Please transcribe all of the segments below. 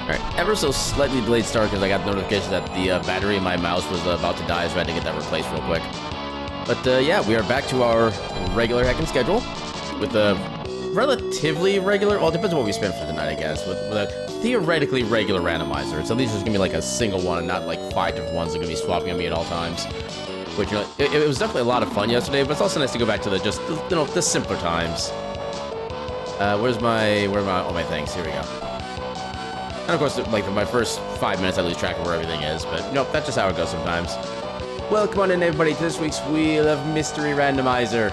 Alright, ever so slightly delayed start because I got the notification that the battery in my mouse was about to die, so I had to get that replaced real quick. But yeah, we are back to our regular hacking schedule with a relatively regular, well, it depends on what we spend for the night, I guess, with a theoretically regular randomizer. So these are just gonna be like a single one and not like 5 different ones that are gonna be swapping on me at all times. Which, you know, it was definitely a lot of fun yesterday, but it's also nice to go back to the simpler times. Where are all my things? Here we go. And of course, like my first 5 minutes, I lose track of where everything is, but you know, that's just how it goes sometimes. Welcome on in, everybody, to this week's Wheel of Mystery Randomizer.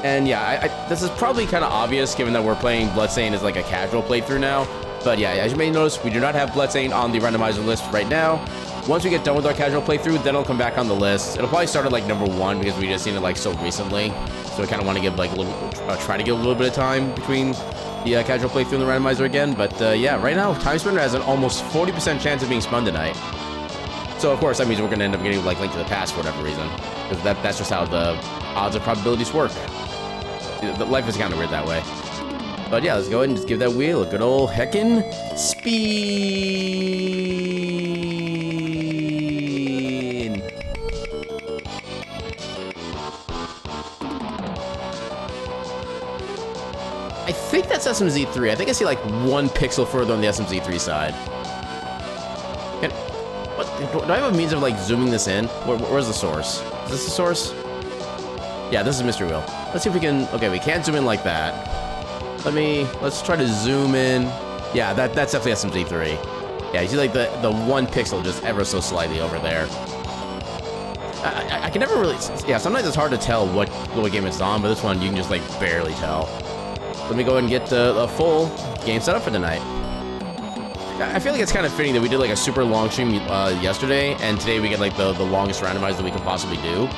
And yeah, this is probably kind of obvious, given that we're playing Bloodstained as like a casual playthrough now. But yeah, as you may notice, we do not have Bloodstained on the randomizer list right now. Once we get done with our casual playthrough, then it'll come back on the list. It'll probably start at like number 1 because we just seen it like so recently. So I kind of want to give like a little, try to give a little bit of time between the casual playthrough and the randomizer again. But yeah, right now, Timespinner has an almost 40% chance of being spun tonight. So of course, that means we're going to end up getting like Link to the Past for whatever reason. Because that's just how the odds and probabilities work. Life is kind of weird that way. But yeah, let's go ahead and just give that wheel a good old heckin' spin. I think that's SMZ3. I think I see like 1 pixel further on the SMZ3 side. Do I have a means of like zooming this in? Where's the source? Is this the source? Yeah, this is Mystery Wheel. Let's see if we can. Okay, we can't zoom in like that. Let's try to zoom in. Yeah, that's definitely SMZ3. Yeah, you see like the 1 pixel just ever so slightly over there. I can never really. Yeah, sometimes it's hard to tell what game it's on, but this one you can just like barely tell. Let me go ahead and get a full game set up for tonight. I feel like it's kind of fitting that we did like a super long stream yesterday, and today we get like the longest randomizer that we can possibly do.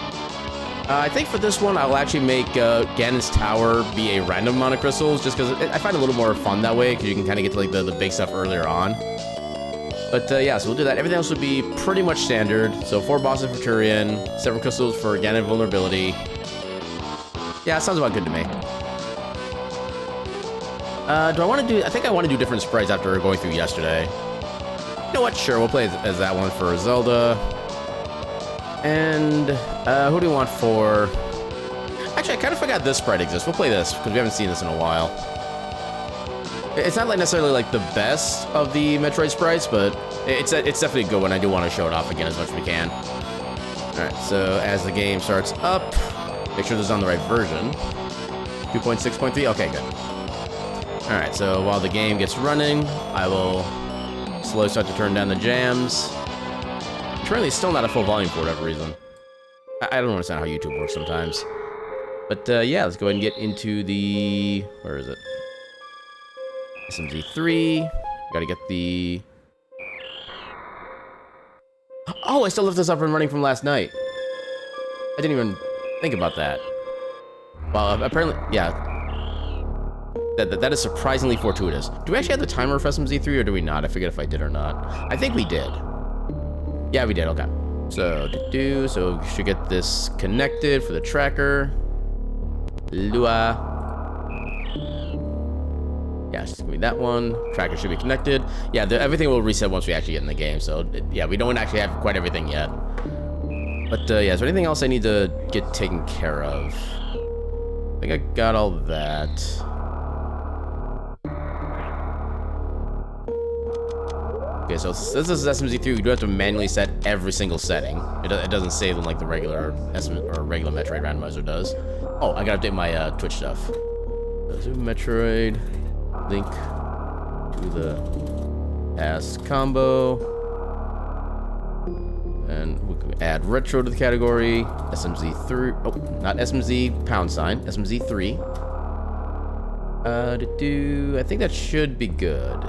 I think for this one, I'll actually make Ganon's Tower be a random amount of crystals, just because I find it a little more fun that way, because you can kind of get to like the big stuff earlier on. But yeah, so we'll do that. Everything else would be pretty much standard. So 4 bosses for Turian, 7 crystals for Ganon Vulnerability. Yeah, sounds about good to me. Do I want to do... I think I want to do different sprites after going through yesterday. You know what? Sure, we'll play as that one for Zelda. And, who do we want for... Actually, I kind of forgot this sprite exists. We'll play this, because we haven't seen this in a while. It's not like necessarily like the best of the Metroid sprites, but it's definitely a good one. I do want to show it off again as much as we can. Alright, so as the game starts up, make sure this is on the right version. 2.6.3, okay, good. Alright, so while the game gets running, I will slowly start to turn down the jams. Currently, still not at full volume for whatever reason. I don't understand how YouTube works sometimes. But yeah, let's go ahead and get into the... Where is it? SMZ3. Gotta get the... Oh, I still left this up and running from last night. I didn't even think about that. Well, apparently... Yeah. That is surprisingly fortuitous. Do we actually have the timer for SMZ3 or do we not? I forget if I did or not. I think we did. Yeah, we did. Okay. So, so we should get this connected for the tracker. Lua. Yeah, it's gonna be that one. Tracker should be connected. Yeah, everything will reset once we actually get in the game. So, yeah, we don't actually have quite everything yet. But, yeah, is there anything else I need to get taken care of? I think I got all that. Okay, so this is SMZ3. We do have to manually set every single setting. It doesn't save them like the regular regular Metroid randomizer does. Oh, I gotta update my Twitch stuff. So Super Metroid, link to the past combo, and we can add retro to the category. SMZ3. Oh, not SMZ #, SMZ3. I think that should be good.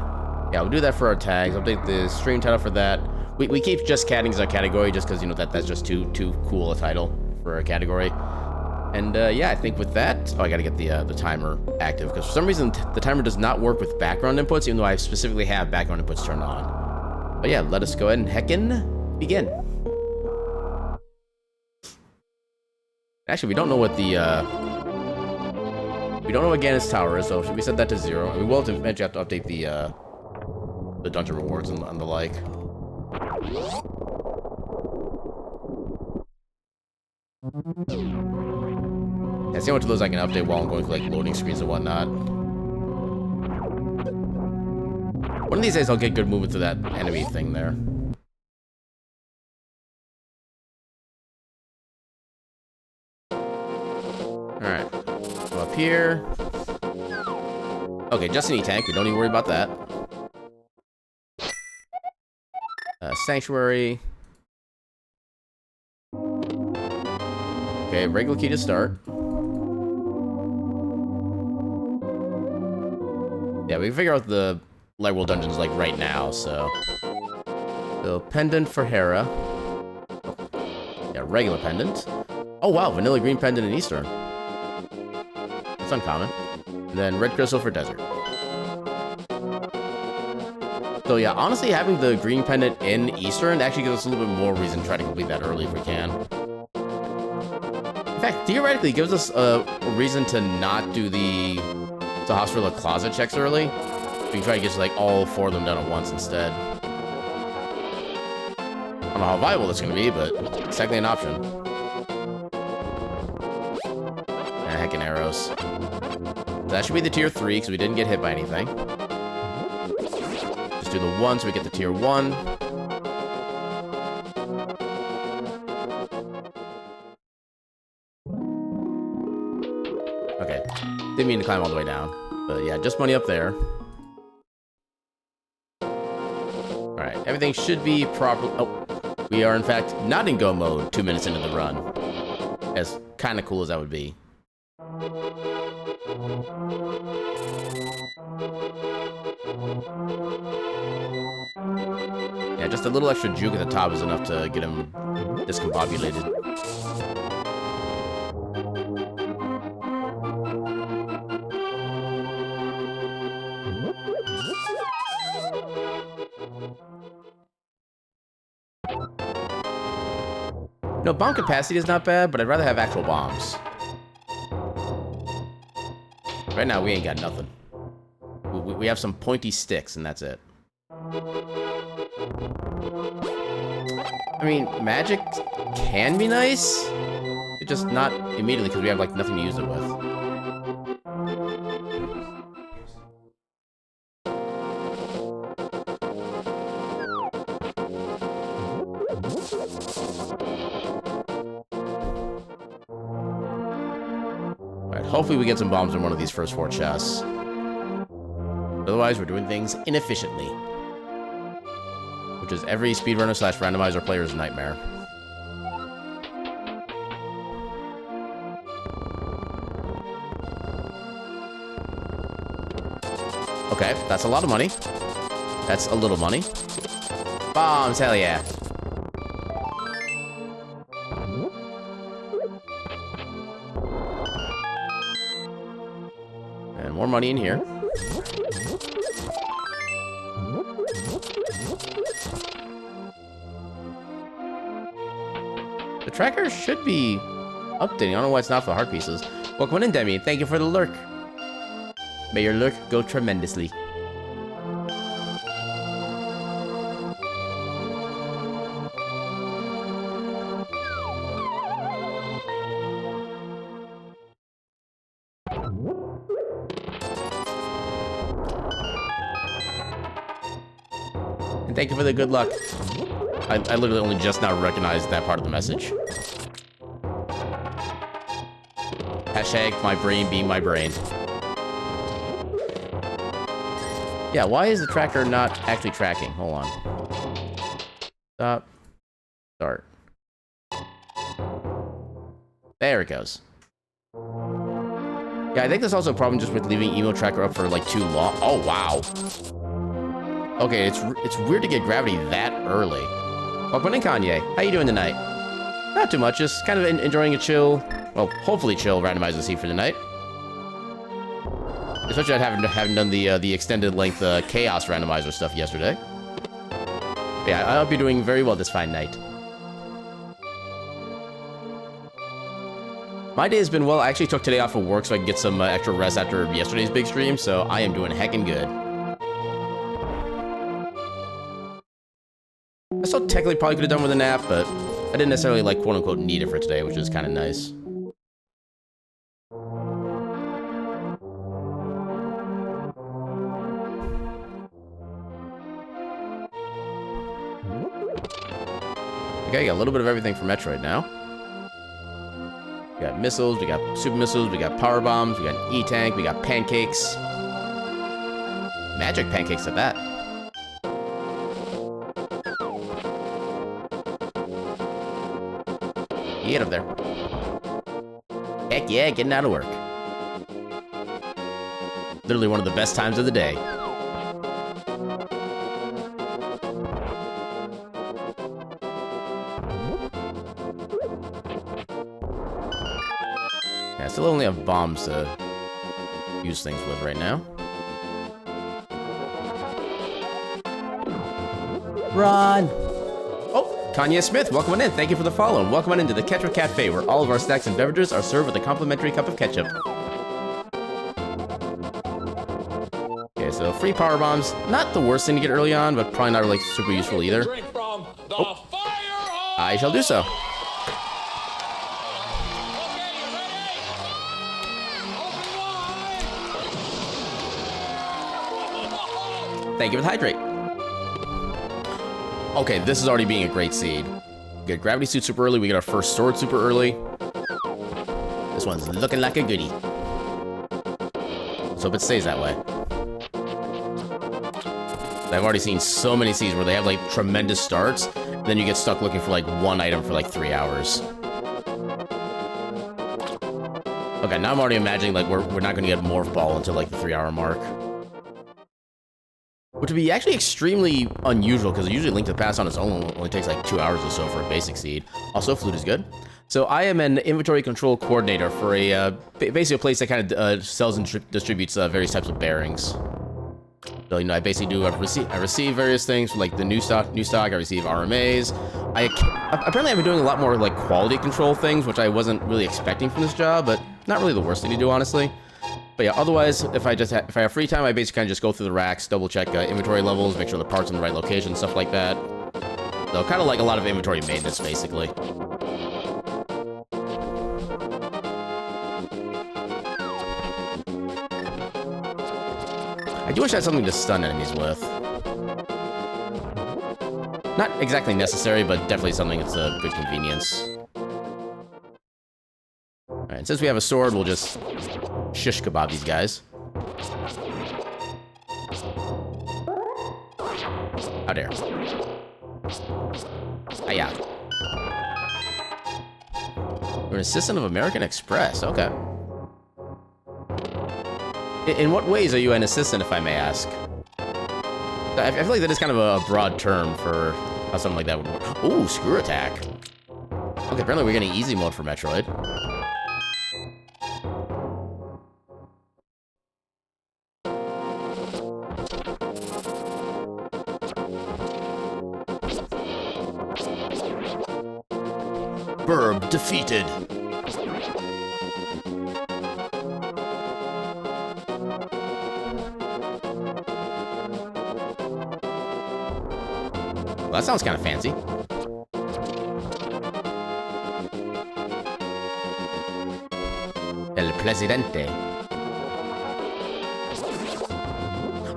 Yeah, we'll do that for our tags. Update the stream title for that. We keep just catting as our category just because, you know, that's just too cool a title for our category. And yeah, I think with that... Oh, I gotta get the timer active because for some reason the timer does not work with background inputs, even though I specifically have background inputs turned on. But yeah, let us go ahead and heckin' begin. Actually, we don't know what the... We don't know what Ganon's Tower is, so should we set that to 0? And we will eventually have to update the the dungeon rewards and the like. Yeah, see how much of those I can update while I'm going through like loading screens and whatnot. One of these days I'll get good movement to that enemy thing there. Alright. Go up here. Okay, just an E-tank. We don't need to worry about that. Sanctuary. Okay, regular key to start. Yeah, we can figure out the Light World dungeons like right now, so. So, pendant for Hera. Yeah, regular pendant. Oh wow, vanilla green pendant in Eastern. That's uncommon. And then red crystal for desert. So yeah, honestly, having the green pendant in Eastern actually gives us a little bit more reason to try to complete that early if we can. In fact, theoretically, it gives us a reason to not do the hospital closet checks early. We can try to get like all 4 of them done at once instead. I don't know how viable that's going to be, but it's technically an option. And heckin' arrows. That should be the tier 3 because we didn't get hit by anything. Just do the 1 so we get the tier 1. Okay. Didn't mean to climb all the way down. But yeah, just money up there. Alright, everything should be proper. Oh, we are in fact not in go mode 2 minutes into the run. As kind of cool as that would be. Yeah, just a little extra juke at the top is enough to get him discombobulated. No, bomb capacity is not bad, but I'd rather have actual bombs. Right now, we ain't got nothing. We have some pointy sticks, and that's it. I mean, magic can be nice. It's just not immediately, because we have, like, nothing to use it with. Hopefully we get some bombs in one of these first 4 chests. Otherwise, we're doing things inefficiently. Which is every speedrunner / randomizer player's nightmare. Okay, that's a lot of money. That's a little money. Bombs, hell yeah. More money in here. The tracker should be updating. I don't know why it's not for the heart pieces. Welcome in, Demi. Thank you for the lurk. May your lurk go tremendously. Thank you for the good luck. I literally only just now recognized that part of the message. Hashtag my brain being my brain. Yeah, why is the tracker not actually tracking? Hold on. Stop. Start. There it goes. Yeah, I think there's also a problem just with leaving emo tracker up for like too long. Oh, wow. Okay, it's weird to get gravity that early. Welcome in, Kanye. How you doing tonight? Not too much, just kind of enjoying a chill, well, hopefully chill randomizer seat for tonight. Especially I haven't done the extended length chaos randomizer stuff yesterday. But yeah, I hope you're doing very well this fine night. My day has been well. I actually took today off of work so I could get some extra rest after yesterday's big stream, so I am doing heckin' good. I still technically probably could have done with a nap, but I didn't necessarily, like, quote-unquote need it for today, which is kind of nice. Okay, got a little bit of everything from Metroid now. We got missiles, we got super missiles, we got power bombs, we got an E-tank, we got pancakes. Magic pancakes at that. Get up there. Heck yeah, getting out of work. Literally one of the best times of the day. Yeah, I still only have bombs to use things with right now. Run! Oh, Kanye Smith, welcome on in. Thank you for the follow. And welcome on into the Ketchup Cafe, where all of our snacks and beverages are served with a complimentary cup of ketchup. Okay, so free power bombs. Not the worst thing to get early on, but probably not like super useful either. Drink from the fire hose. I shall do so. Thank you for the hydrate. Okay, this is already being a great seed. We get gravity suit super early. We get our first sword super early. This one's looking like a goodie. Let's hope it stays that way. I've already seen so many seeds where they have like tremendous starts, and then you get stuck looking for like one item for like 3 hours. Okay, now I'm already imagining like we're not gonna get Morph Ball until like the 3-hour mark. Which would be actually extremely unusual, because usually Link to the Past on its own only takes like 2 hours or so for a basic seed. Also, Flute is good. So I am an inventory control coordinator for a basically a place that kind of sells and distributes various types of bearings. So, you know, I basically do, I receive various things, like the new stock, I receive RMAs. Apparently I've been doing a lot more, like, quality control things, which I wasn't really expecting from this job, but not really the worst thing to do, honestly. But yeah, otherwise, if I have free time, I basically kind of just go through the racks, double check inventory levels, make sure the parts are in the right location, stuff like that. So kind of like a lot of inventory maintenance, basically. I do wish I had something to stun enemies with. Not exactly necessary, but definitely something that's a good convenience. Alright, and since we have a sword, we'll just shish kebab these guys. How dare. Hiya. You're an assistant of American Express, okay. In what ways are you an assistant, if I may ask? I feel like that is kind of a broad term for how something like that would work. Ooh, screw attack. Okay, apparently we're getting easy mode for Metroid. Burb defeated. Well, that sounds kind of fancy. El Presidente.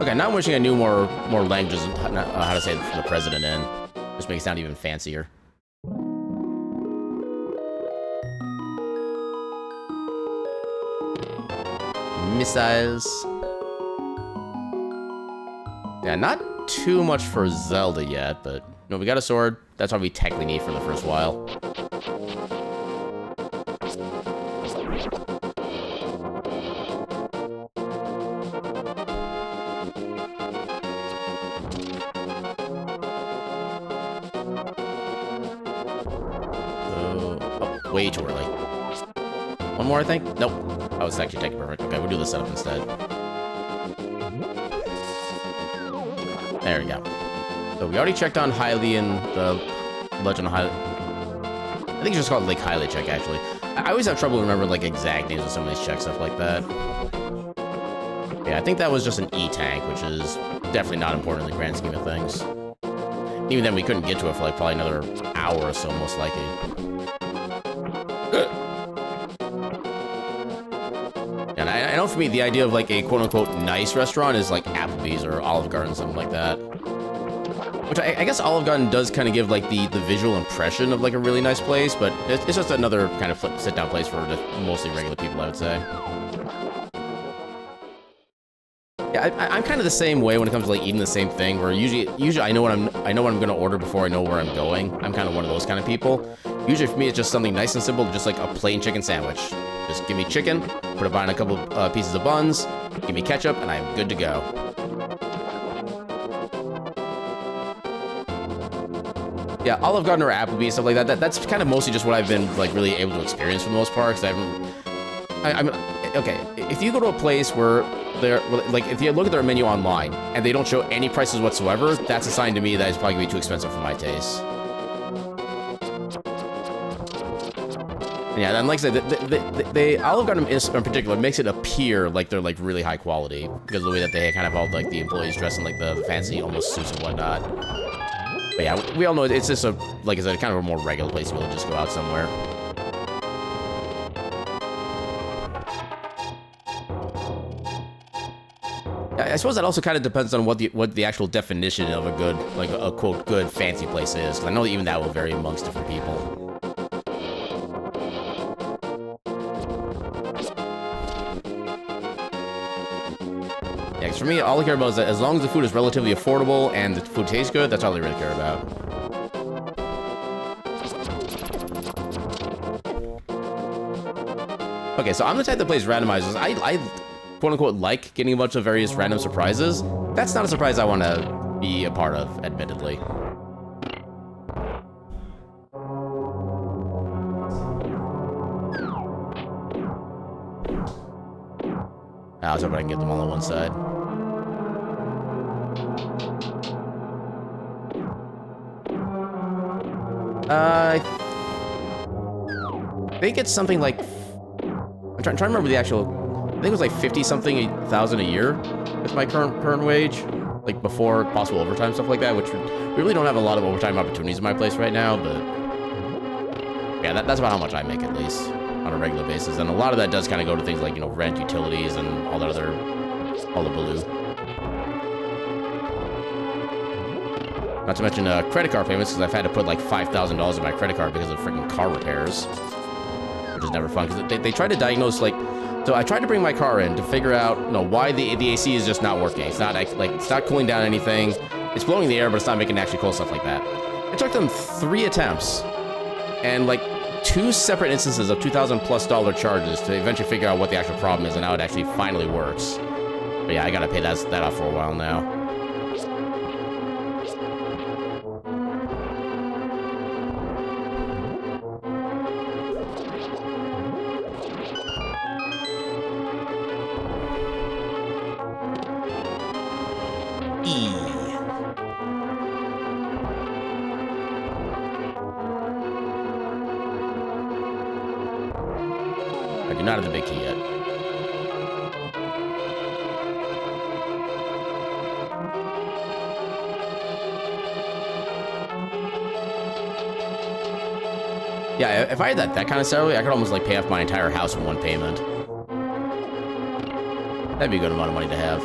Okay, now I'm wishing I knew more languages, how to say the president in. Just make it sound even fancier. Missiles. Yeah, not too much for Zelda yet, but no, we got a sword. That's all we technically need for the first while. Oh, way too early. One more, I think? Nope. I was actually taking perfect. Okay, we'll do the setup instead. There we go. So we already checked on Hylia and the Legend of Hylia. I think it's just called Lake Hylia check, actually. I always have trouble remembering like exact names of some of these checks, stuff like that. Yeah, I think that was just an E-tank, which is definitely not important in the grand scheme of things. Even then, we couldn't get to it for like probably another hour or so, most likely. And I know for me, the idea of like a quote-unquote nice restaurant is like Applebee's or Olive Garden, something like that. Which I guess Olive Garden does kind of give like the visual impression of like a really nice place, but it's just another kind of sit-down place for just mostly regular people, I would say. Yeah, I'm kind of the same way when it comes to like eating the same thing. Where usually I know what I'm gonna order before I know where I'm going. I'm kind of one of those kind of people. Usually for me, it's just something nice and simple, just like a plain chicken sandwich. Just give me chicken, put it behind a couple pieces of buns, give me ketchup, and I'm good to go. Yeah, Olive Garden or Applebee's, stuff like that. That's kind of mostly just what I've been like really able to experience for the most part. Because I'm okay. If you go to a place where they're like, if you look at their menu online and they don't show any prices whatsoever, that's a sign to me that it's probably gonna be too expensive for my taste. Yeah, and like I said, the Olive Garden in particular makes it appear like they're like really high quality because of the way that they kind of all like the employees dress in like the fancy almost suits and whatnot. But yeah, we all know it's just a, like I said, kind of a more regular place to be able to just go out somewhere. I suppose that also kind of depends on what the actual definition of a good, like a quote good fancy place is. Because I know that even that will vary amongst different people. Yeah, because for me, all I care about is that as long as the food is relatively affordable and the food tastes good, that's all I really care about. Okay, so I'm the type that plays randomizers. I quote-unquote like getting a bunch of various random surprises. That's not a surprise I want to be a part of, admittedly. I was hoping I can get them all on one side. I think it's something like... I'm trying to remember the actual... I think it was like 50-something thousand a year with my current wage, like before possible overtime, stuff like that, which we really don't have a lot of overtime opportunities in my place right now, but yeah, that's about how much I make at least on a regular basis. And a lot of that does kind of go to things like, you know, rent, utilities, and all that other, all the baloo. Not to mention credit card payments, because I've had to put like $5,000 in my credit card because of freaking car repairs, which is never fun, because they try to diagnose like... So I tried to bring my car in to figure out, you know, why the AC is just not working. It's not like it's not cooling down anything. It's blowing the air, but it's not making it actually cool, stuff like that. It took them 3 attempts and like 2 separate instances of $2,000+ charges to eventually figure out what the actual problem is and how it actually finally works. But yeah, I gotta pay that off for a while now. You're not at the big key yet. Yeah, if I had that kind of salary, I could almost like pay off my entire house in one payment. That'd be a good amount of money to have.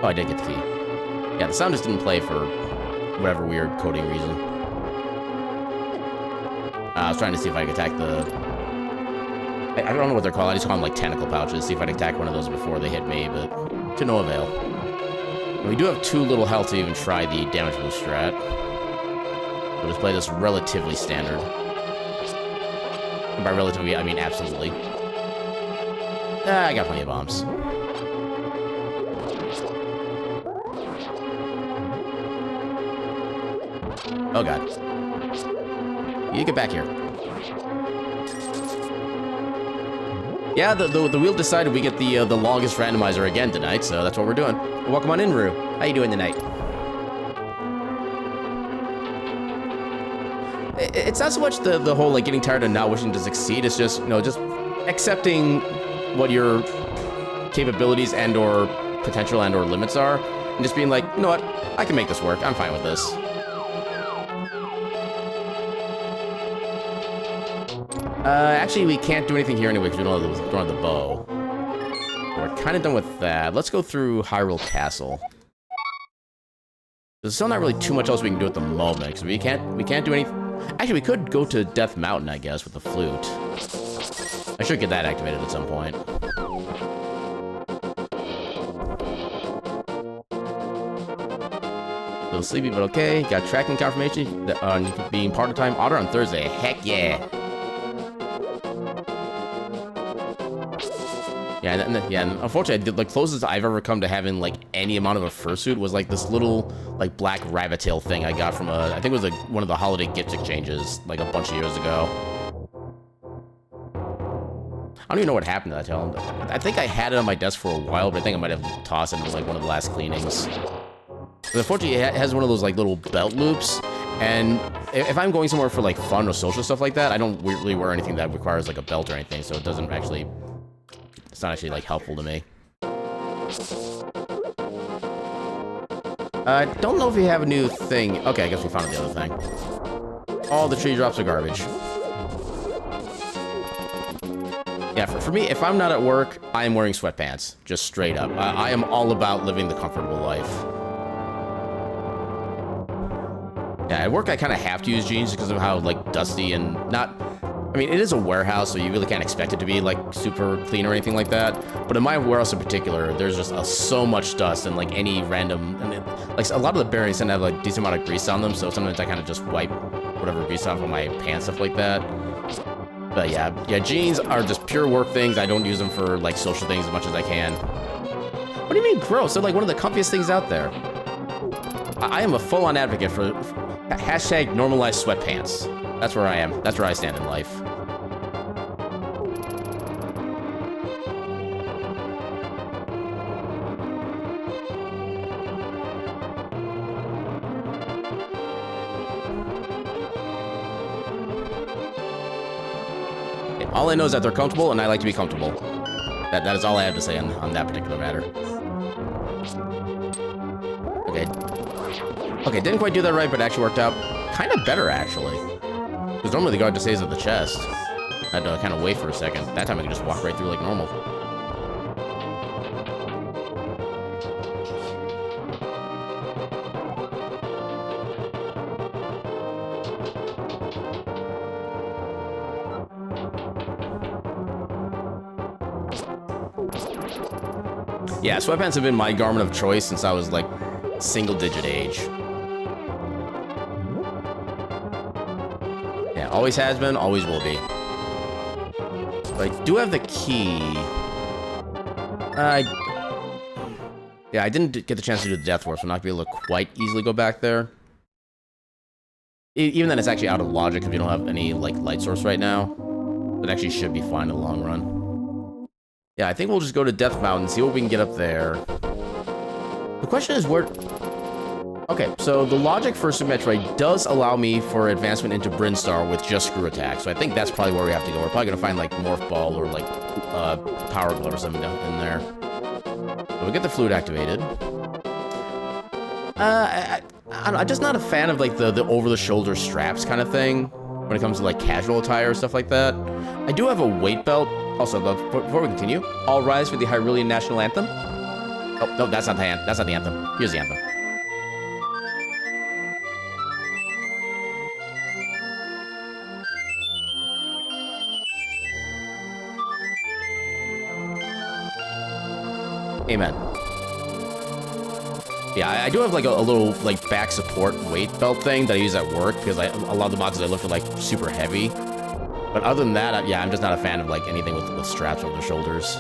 Oh, I did get the key. Yeah, the sound just didn't play for whatever weird coding reason. I was trying to see if I could attack the... I don't know what they're called. I just call them like tentacle pouches. See if I can attack one of those before they hit me, but to no avail. And we do have 2 little health to even try the damage boost strat. We'll just play this relatively standard. And by relatively, I mean absolutely. I got plenty of bombs. Oh god. You get back here. Yeah, the wheel decided we get the longest randomizer again tonight, so that's what we're doing. Welcome on in, Rue. How you doing tonight? It's not so much the whole like getting tired of not wishing to succeed. It's just, you know, just accepting what your capabilities and or potential and or limits are, and just being like, you know what, I can make this work. I'm fine with this. Actually, we can't do anything here anyway because we don't have the bow. We're kind of done with that. Let's go through Hyrule Castle. There's still not really too much else we can do at the moment because we can't do anything. Actually, we could go to Death Mountain, I guess, with the flute. I should get that activated at some point. A little sleepy, but okay. Got tracking confirmation on being part-time otter on Thursday. Heck yeah. Yeah, and unfortunately, the closest I've ever come to having, like, any amount of a fursuit was, like, this little, like, black rabbit tail thing I got from I think it was, one of the holiday gift exchanges, like, a bunch of years ago. I don't even know what happened to that tail. I think I had it on my desk for a while, but I think I might have tossed it in, like, one of the last cleanings. But unfortunately, it has one of those, like, little belt loops, and if I'm going somewhere for, like, fun or social stuff like that, I don't really wear anything that requires, like, a belt or anything, so it doesn't actually... It's not actually, like, helpful to me. I don't know if we have a new thing. Okay, I guess we found the other thing. All the tree drops are garbage. Yeah, for me, if I'm not at work, I am wearing sweatpants. Just straight up. I am all about living the comfortable life. Yeah, at work, I kind of have to use jeans because of how, like, dusty and not... I mean, it is a warehouse, so you really can't expect it to be, like, super clean or anything like that. But in my warehouse in particular, there's just so much dust and, like, any random... I mean, like, a lot of the bearings tend to have, like, a decent amount of grease on them, so sometimes I kind of just wipe whatever grease off of my pants, stuff like that. But yeah, jeans are just pure work things. I don't use them for, like, social things as much as I can. What do you mean gross? They're, like, one of the comfiest things out there. I am a full-on advocate for hashtag normalized sweatpants. That's where I am. That's where I stand in life. All I know is that they're comfortable, and I like to be comfortable. That is all I have to say on that particular matter. Okay, didn't quite do that right, but it actually worked out kind of better, actually. Because normally the guard just stays at the chest. I had to kind of wait for a second. That time I could just walk right through like normal. Yeah, sweatpants have been my garment of choice since I was, like, single-digit age. Yeah, always has been, always will be. But I do have the key. Yeah, I didn't get the chance to do the Death Warp, so I'm not going to be able to quite easily go back there. Even then, it's actually out of logic because we don't have any, like, light source right now. It actually should be fine in the long run. Yeah, I think we'll just go to Death Mountain, see what we can get up there. The question is where... Okay, so the logic for Super Metroid does allow me for advancement into Brinstar with just screw attack, so I think that's probably where we have to go. We're probably going to find, like, Morph Ball or, like, Power Glove or something in there. So we get the flute activated. I'm just not a fan of, like, the over-the-shoulder straps kind of thing when it comes to, like, casual attire or stuff like that. I do have a weight belt. Also, before we continue, all rise for the Hyrulean National Anthem. Oh, no, that's not the anthem. That's not the anthem. Here's the anthem. Amen. Yeah, I do have like a little like back support weight belt thing that I use at work because a lot of the mods I look are like super heavy. But other than that, yeah, I'm just not a fan of like anything with straps over the shoulders.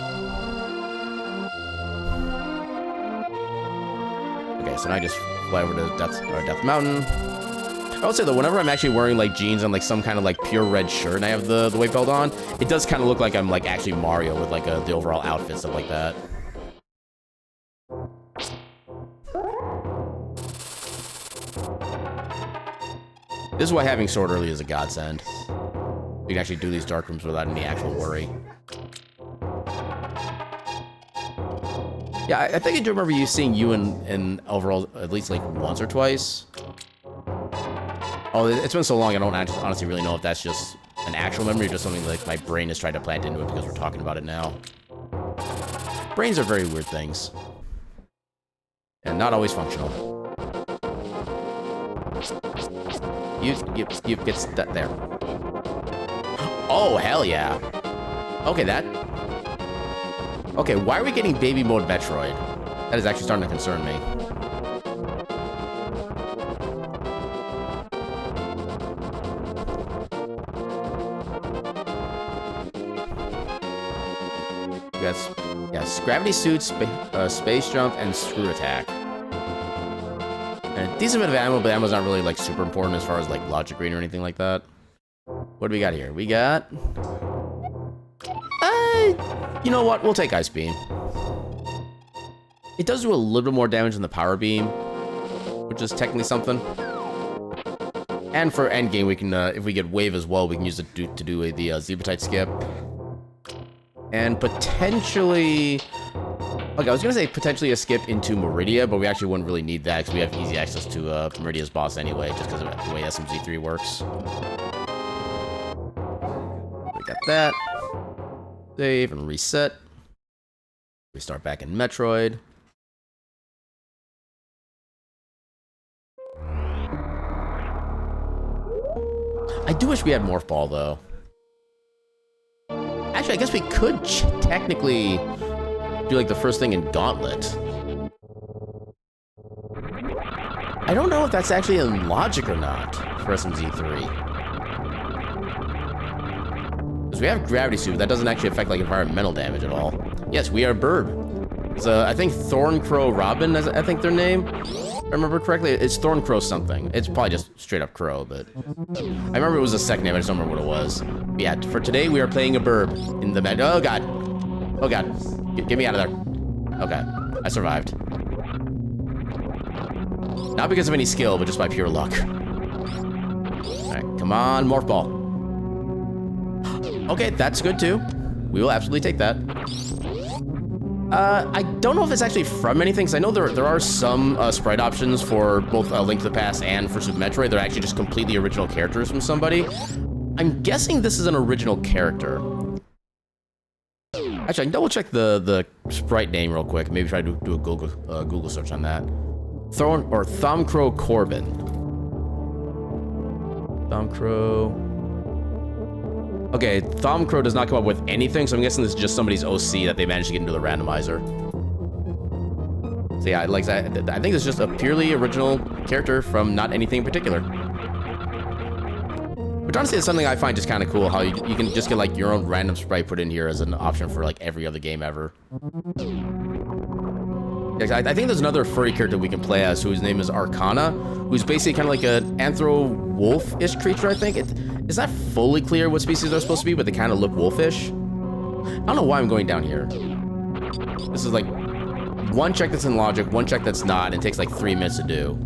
Okay, so now I just fly over to Death Mountain. I would say though, whenever I'm actually wearing like jeans and like some kind of like pure red shirt and I have the weight belt on, it does kind of look like I'm like actually Mario with like the overall outfit, stuff like that. This is why having sword early is a godsend. You can actually do these dark rooms without any actual worry. Yeah, I think I do remember seeing you in overall at least like once or twice. Oh, it's been so long, I don't honestly really know if that's just an actual memory or just something like my brain is trying to plant into it because we're talking about it now. Brains are very weird things. And not always functional. You get stuck there. Oh, hell yeah. Okay, Okay, why are we getting baby mode Metroid? That is actually starting to concern me. Yes, gravity suit, space jump, and screw attack. And a decent bit of ammo, but ammo's not really like super important as far as like logic green or anything like that. What do we got here? We got... you know what? We'll take Ice Beam. It does do a little bit more damage than the Power Beam, which is technically something. And for endgame, we can, if we get Wave as well, we can use it to do the Zebratite skip. And potentially... Okay, I was going to say potentially a skip into Meridia, but we actually wouldn't really need that because we have easy access to Meridia's boss anyway, just because of the way SMZ3 works. We got that. Save and reset. We start back in Metroid. I do wish we had Morph Ball, though. Actually, I guess we could technically do like the first thing in Gauntlet. I don't know if that's actually in logic or not for SMZ3. Because we have Gravity Suit, but that doesn't actually affect like environmental damage at all. Yes, we are Burb. It's I think Thorncrow Robin, is I think their name. If I remember correctly, it's Thorncrow something. It's probably just straight up Crow, but I remember it was a second name. I just don't remember what it was. But yeah, for today we are playing a Burb in the med. Oh god, oh god, get me out of there. Okay, I survived. Not because of any skill, but just by pure luck. All right, come on, Morph Ball. Okay, that's good too. We will absolutely take that. I don't know if it's actually from anything, because I know there are some sprite options for both Link to the Past and for Super Metroid. They're actually just completely original characters from somebody. I'm guessing this is an original character. Actually, I can double check the sprite name real quick. Maybe try to do a Google search on that. Thomcrow Corbin. Thomcrow. Okay, Thomcrow does not come up with anything, so I'm guessing this is just somebody's OC that they managed to get into the randomizer. So yeah, like I think it's just a purely original character from not anything in particular. Which honestly is something I find just kind of cool, how you can just get like your own random sprite put in here as an option for like every other game ever. Yeah, I think there's another furry character we can play as whose name is Arcana, who's basically kind of like an anthro-wolf-ish creature, I think. It's not fully clear what species they're supposed to be, but they kind of look wolfish. I don't know why I'm going down here. This is like one check that's in logic, one check that's not, and it takes like 3 minutes to do.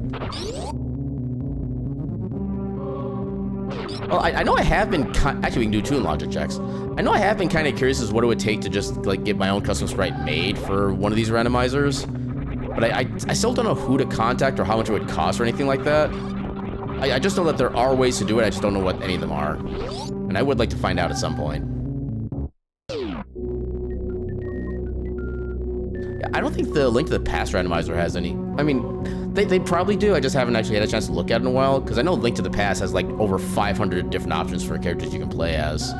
Well, I know I have been, actually we can do 2 in logic checks. I know I have been kind of curious as to what it would take to just like get my own custom sprite made for one of these randomizers. But I still don't know who to contact or how much it would cost or anything like that. I just know that there are ways to do it, I just don't know what any of them are. And I would like to find out at some point. Yeah, I don't think the Link to the Past randomizer has any. I mean, they probably do, I just haven't actually had a chance to look at it in a while, because I know Link to the Past has like over 500 different options for characters you can play as.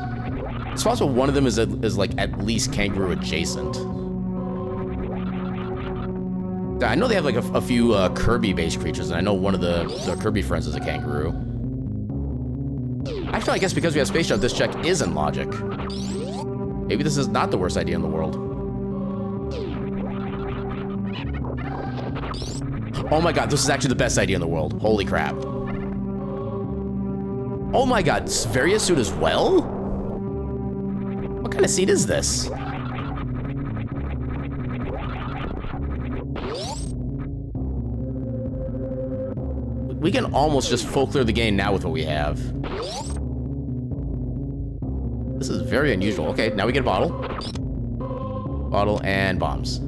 It's possible one of them is like at least kangaroo adjacent. I know they have like a few Kirby-based creatures, and I know one of the Kirby friends is a kangaroo. Actually, I guess because we have Space Jump, this check is in logic. Maybe this is not the worst idea in the world. Oh my god, this is actually the best idea in the world. Holy crap. Oh my god, Various suit as well? What kind of seat is this? We can almost just full clear the game now with what we have. This is very unusual. Okay, now we get a bottle. Bottle and bombs.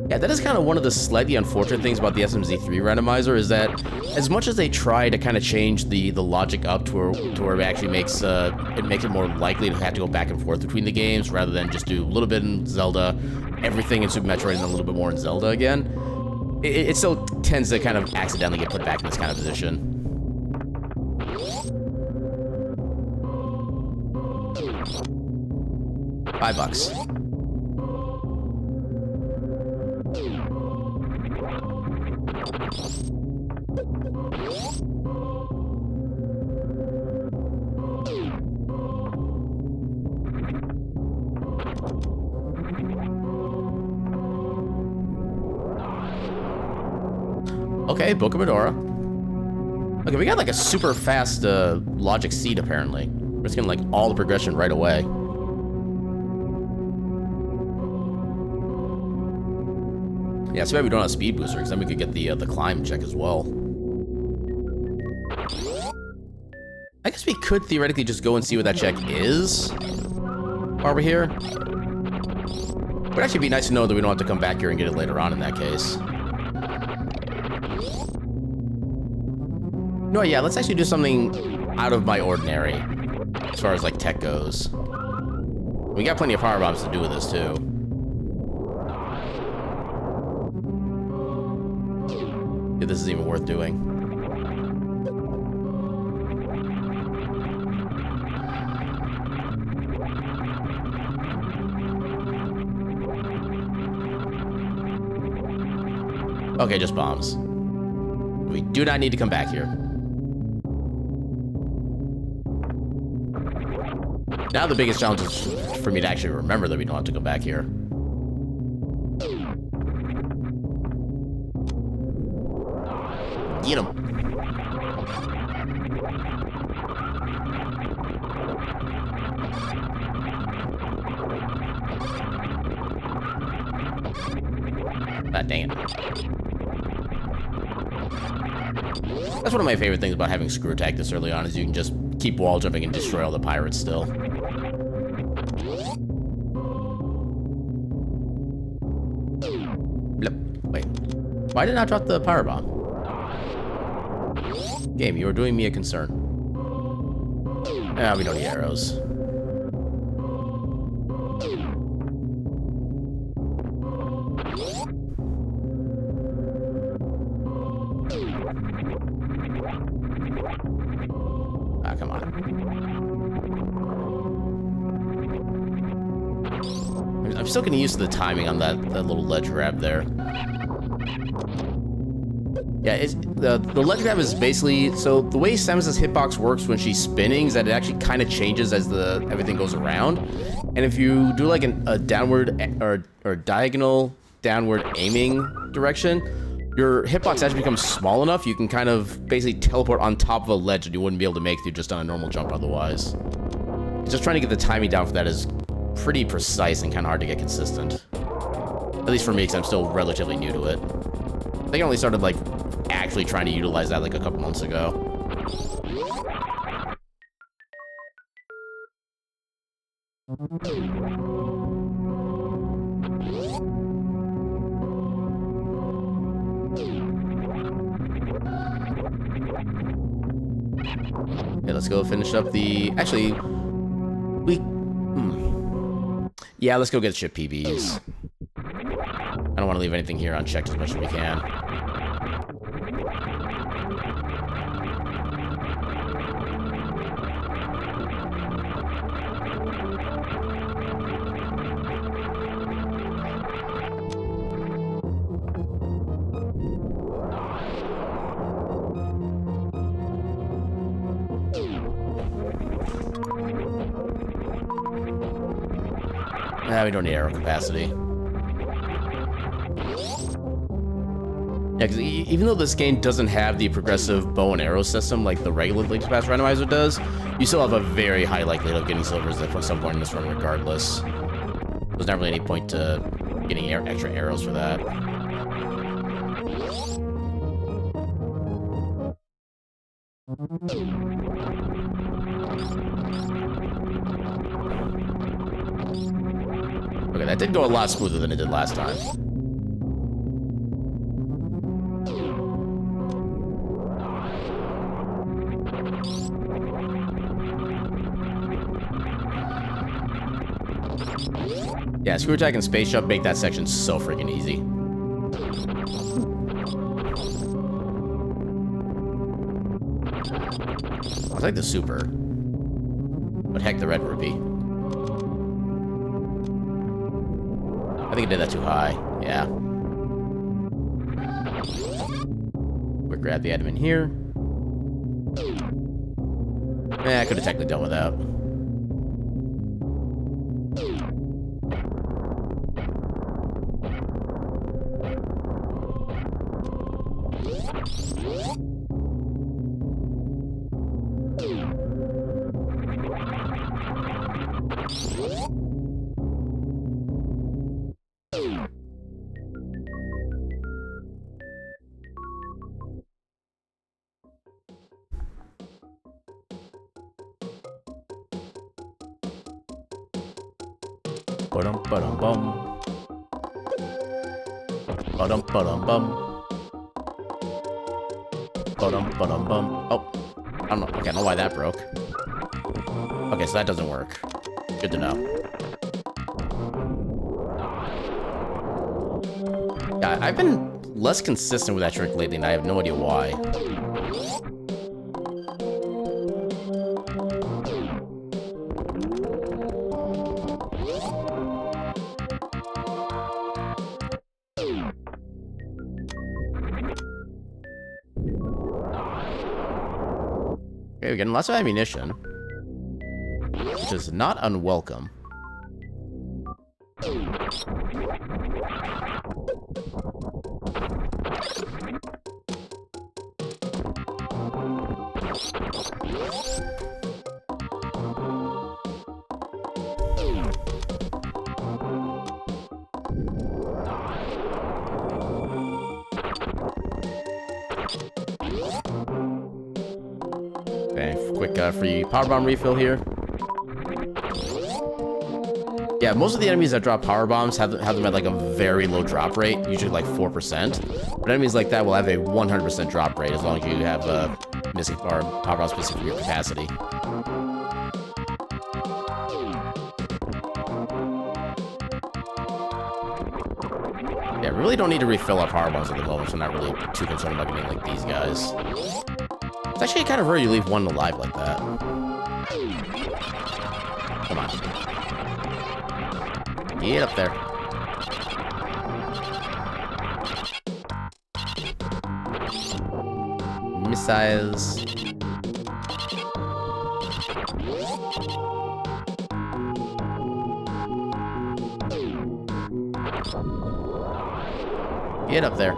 Yeah, that is kind of one of the slightly unfortunate things about the SMZ3 randomizer, is that as much as they try to kind of change the logic up to where it actually makes it more likely to have to go back and forth between the games rather than just do a little bit in Zelda, everything in Super Metroid, and then a little bit more in Zelda again, it still tends to kind of accidentally get put back in this kind of position. $5. Okay, Book of Medora. Okay, we got like a super fast logic seed apparently. We're just getting like all the progression right away. Yeah, so maybe we don't have speed booster, because then we could get the climb check as well. I guess we could theoretically just go and see what that check is while we're here. It would actually be nice to know that we don't have to come back here and get it later on in that case. No, yeah, let's actually do something out of my ordinary as far as like tech goes. We got plenty of power bombs to do with this too. If this is even worth doing. Okay, just bombs. We do not need to come back here. Now the biggest challenge is for me to actually remember that we don't have to go back here. Get him. Ah, dang it. That's one of my favorite things about having screw attack this early on, is you can just keep wall jumping and destroy all the pirates still. Blip. Wait. Why did I drop the power bomb? Game, you are doing me a concern. Ah, we don't need arrows. Ah, come on. I'm still getting used to the timing on that little ledge grab there. Yeah, it's the ledge grab is basically, so the way Samus's hitbox works when she's spinning is that it actually kind of changes as everything goes around. And if you do like a downward or diagonal downward aiming direction, your hitbox actually becomes small enough you can kind of basically teleport on top of a ledge that you wouldn't be able to make through just on a normal jump otherwise. Just trying to get the timing down for that is pretty precise and kind of hard to get consistent. At least for me, because I'm still relatively new to it. I think I only started like actually trying to utilize that like a couple months ago. Okay, let's go finish up the... Actually, yeah, let's go get ship PBs. I don't want to leave anything here unchecked as much as we can. Nah, we don't need arrow capacity. Yeah, because even though this game doesn't have the progressive bow and arrow system like the regular Link's Past Randomizer does, you still have a very high likelihood of getting silvers at some point in this run regardless. There's not really any point to getting extra arrows for that. Okay, that did go a lot smoother than it did last time. Yeah, Screw Attack and Space Jump make that section so freaking easy. I like the super. But heck, the red rupee. I think I did that too high. Yeah. Quick grab the item in here. I could have technically done without. Ba-dum-ba-dum-bum. Ba-dum-ba-dum-bum. Ba-dum-ba-dum-bum. Oh, I don't know. Okay, I don't know why that broke. Okay, so that doesn't work. Good to know. Yeah, I've been less consistent with that trick lately, and I have no idea why. Okay, we're getting lots of ammunition, which is not unwelcome. Okay, quick free power bomb refill here. Yeah, most of the enemies that drop power bombs have them at like a very low drop rate, usually like 4%. But enemies like that will have a 100% drop rate as long as you have missing power bombs specific for your capacity. Yeah, we really don't need to refill our power bombs at the moment, so I'm not really too concerned about getting like these guys. It's actually kind of rare you leave one alive like that. Come on. Get up there. Missiles. Get up there.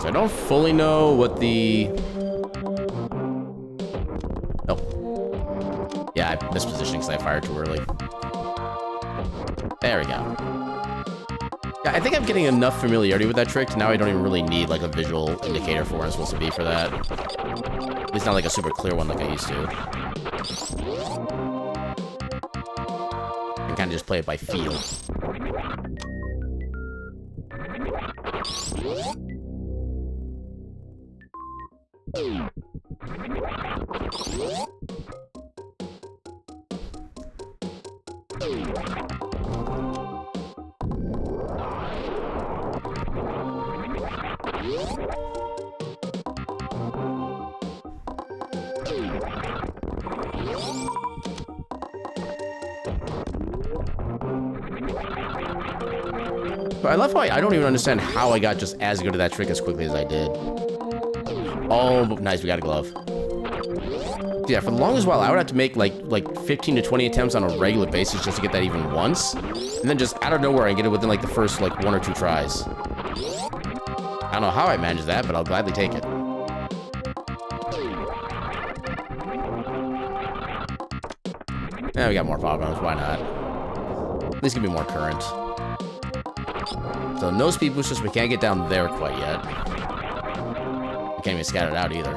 I don't fully know what the... Oh. Yeah, I missed positioning because I fired too early. There we go. Yeah, I think I'm getting enough familiarity with that trick. Now I don't even really need like a visual indicator for what I'm supposed to be for that. At least not like a super clear one like I used to. I can kind of just play it by feel. But I love how I don't even understand how I got just as good at that trick as quickly as I did. Oh, nice, we got a glove. Yeah, for the longest while, I would have to make like 15 to 20 attempts on a regular basis just to get that even once. And then just out of nowhere, I get it within like the first like 1 or 2 tries. I don't know how I managed that, but I'll gladly take it. Yeah, we got more power bombs, why not? At least give me more current. So no speed boosters, we can't get down there quite yet. We can't even scatter it out either.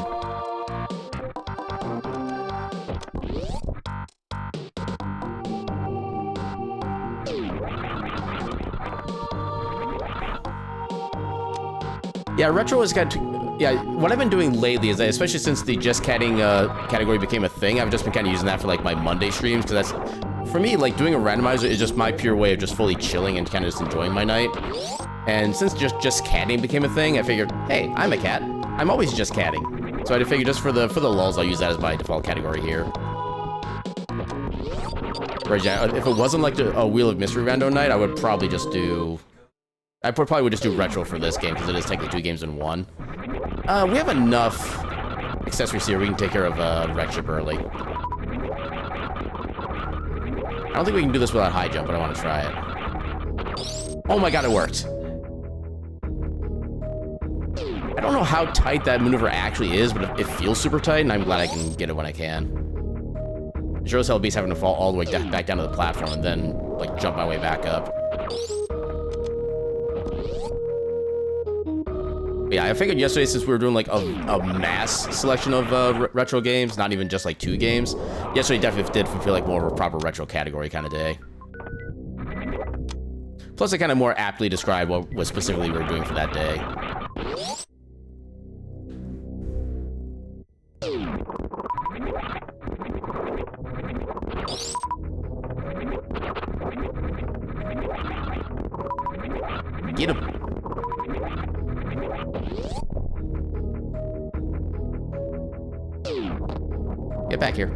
Yeah, retro has got to, yeah, what I've been doing lately is that, especially since the just catting category became a thing, I've just been kind of using that for like my Monday streams, because that's, for me, like doing a randomizer is just my pure way of just fully chilling and kind of just enjoying my night. And since just catting became a thing, I figured, hey, I'm a cat. I'm always just catting. So I figured just for the lulz, I'll use that as my default category here. Whereas, yeah, if it wasn't like a Wheel of Mystery rando night, I would probably just do... I probably would just do retro for this game, because it is technically 2 games in 1. We have enough accessories here. We can take care of Wreck Ship early. I don't think we can do this without high jump, but I want to try it. Oh my god, it worked. I don't know how tight that maneuver actually is, but it feels super tight, and I'm glad I can get it when I can. It sure as hell beats having to fall all the way back down to the platform and then, like, jump my way back up. But yeah, I figured yesterday, since we were doing, like, a mass selection of retro games, not even just, like, 2 games, yesterday definitely did feel like more of a proper retro category kind of day. Plus, it kind of more aptly described what specifically we were doing for that day. Get him. Get back here.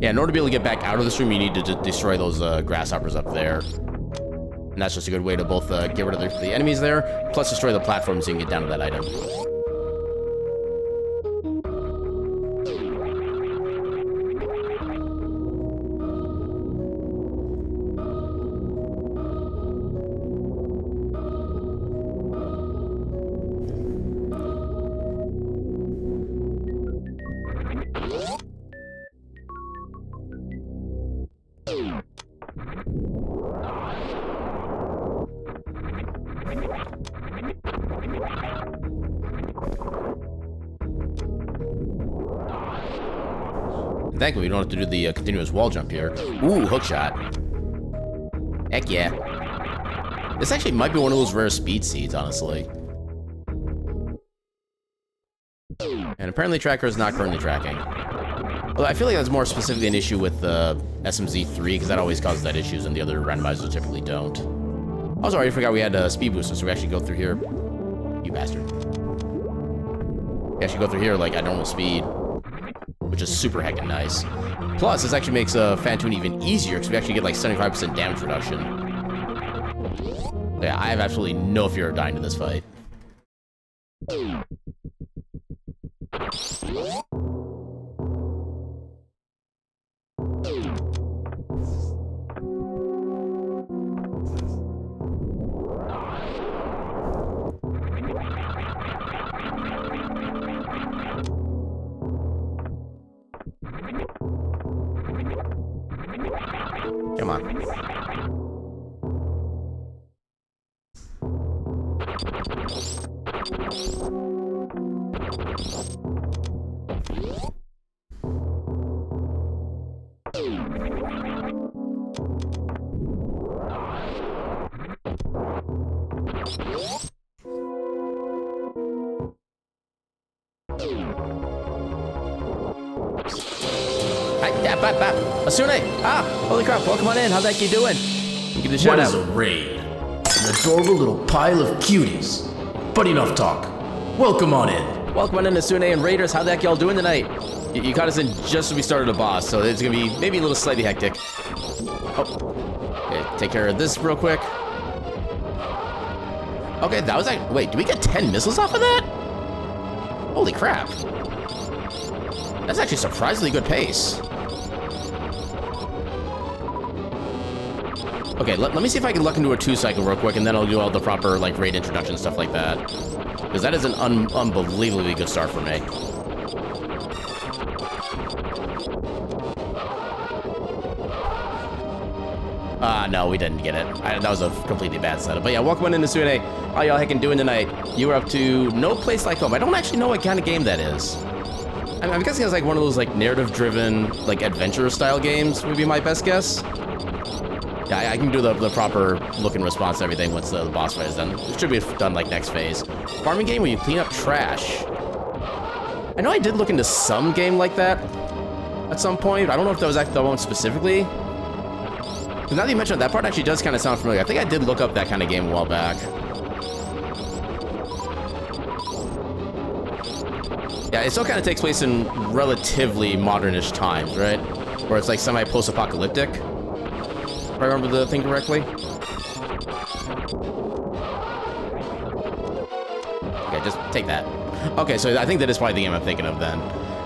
Yeah, in order to be able to get back out of the stream, you need to destroy those grasshoppers up there. And that's just a good way to both get rid of the enemies there, plus destroy the platforms so you can get down to that item. Thankfully, we don't have to do the continuous wall jump here. Ooh, hook shot. Heck yeah. This actually might be one of those rare speed seeds, honestly. And apparently Tracker is not currently tracking. Although I feel like that's more specifically an issue with SMZ3, because that always causes that issues and the other randomizers typically don't. Also, I forgot we had a speed booster, so we actually go through here. You bastard. We actually go through here like at normal speed, which is super heckin' nice. Plus, this actually makes Phantoon even easier, because we actually get like 75% damage reduction. Yeah, I have absolutely no fear of dying to this fight. Come on. Asune! Ah! Holy crap, welcome on in. How's that kid doing? Give the shout out. What is a raid? An adorable little pile of cuties. But enough talk. Welcome on in. Welcome on in, Asune and Raiders. How the heck y'all doing tonight? You caught us in just as we started a boss, so it's gonna be maybe a little slightly hectic. Oh. Okay. take care of this real quick. Okay, that was like, wait, do we get 10 missiles off of that? Holy crap. That's actually surprisingly good pace. Okay, let me see if I can luck into a 2-cycle real quick, and then I'll do all the proper, like, raid introduction stuff like that. Because that is an unbelievably good start for me. No, we didn't get it. That was a completely bad setup. But yeah, welcome on into Sune. How y'all heckin' doing tonight? You were up to No Place Like Home. I don't actually know what kind of game that is. I'm guessing it's like one of those, like, narrative-driven, like, adventure-style games would be my best guess. Yeah, I can do the proper look and response to everything once the boss fight is done. It should be done like next phase. Farming game where you clean up trash. I know I did look into some game like that at some point. I don't know if that was actually the one specifically. But now that you mentioned that part actually does kind of sound familiar. I think I did look up that kind of game a while back. Yeah, it still kind of takes place in relatively modernish times, right? Where it's like semi-post-apocalyptic. If I remember the thing correctly. Okay, just take that. Okay, so I think that is probably the game I'm thinking of then.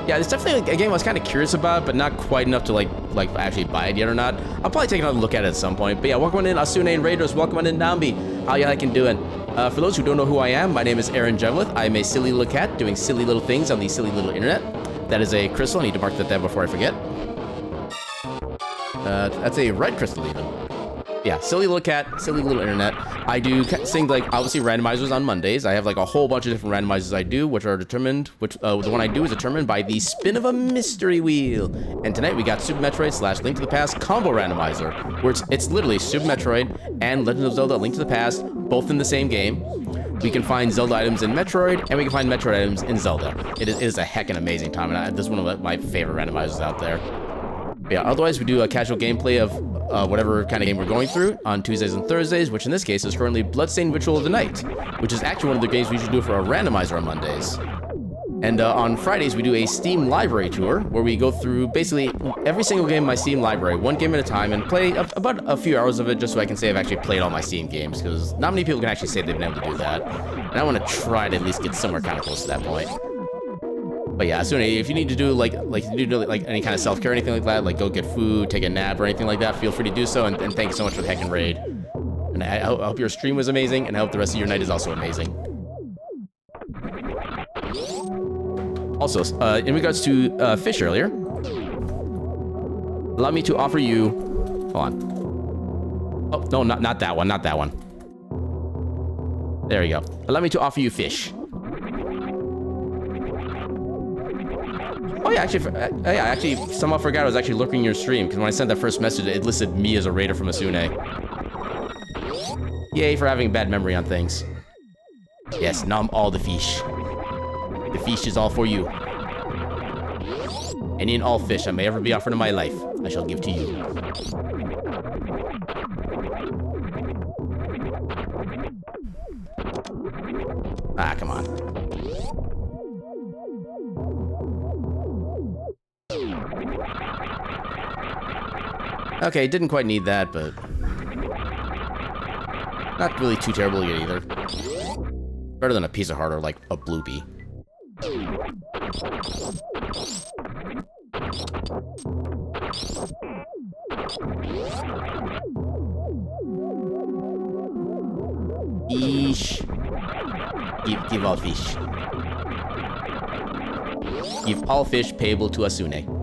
Yeah, it's definitely a game I was kind of curious about, but not quite enough to like actually buy it yet or not. I'll probably take another look at it at some point. But yeah, welcome on in Asune and Raiders. Welcome on in Nambi. How y'all doing? For those who don't know who I am, my name is Aaron Jevlith. I'm a silly little cat doing silly little things on the silly little internet. That is a crystal. I need to mark that down before I forget. That's a red crystal even. Yeah, silly little cat, silly little internet. I do things like, obviously, randomizers on Mondays. I have like a whole bunch of different randomizers I do, which are determined, the one I do is determined by the spin of a mystery wheel. And tonight we got Super Metroid / Link to the Past combo randomizer, where it's literally Super Metroid and Legend of Zelda Link to the Past, both in the same game. We can find Zelda items in Metroid, and we can find Metroid items in Zelda. It is a heckin' amazing time, and this is one of my favorite randomizers out there. But yeah, otherwise we do a casual gameplay of whatever kind of game we're going through on Tuesdays and Thursdays, which in this case is currently Bloodstained Ritual of the Night, which is actually one of the games we should do for a randomizer on Mondays. And on Fridays we do a Steam library tour, where we go through basically every single game in my Steam library, one game at a time, and play about a few hours of it, just so I can say I've actually played all my Steam games, because not many people can actually say they've been able to do that. And I want to try to at least get somewhere kind of close to that point. But yeah, Asune, if you need to do like any kind of self-care or anything like that, like go get food, take a nap or anything like that, feel free to do so, and thank you so much for the heckin' raid. And I hope your stream was amazing, and I hope the rest of your night is also amazing. Also, in regards to fish earlier, allow me to offer you, hold on. Oh, no, not that one, not that one. There we go. Allow me to offer you fish. Oh yeah, actually, somehow forgot I was actually looking your stream, because when I sent that first message, it listed me as a raider from Asune. Yay for having a bad memory on things. Yes, nom all the fish. The fish is all for you. Any and all fish I may ever be offered in my life, I shall give to you. Ah, come on. Okay, didn't quite need that, but not really too terrible yet either. Better than a piece of heart or like a bloopy. Fish. Give all fish. Give all fish payable to Asune.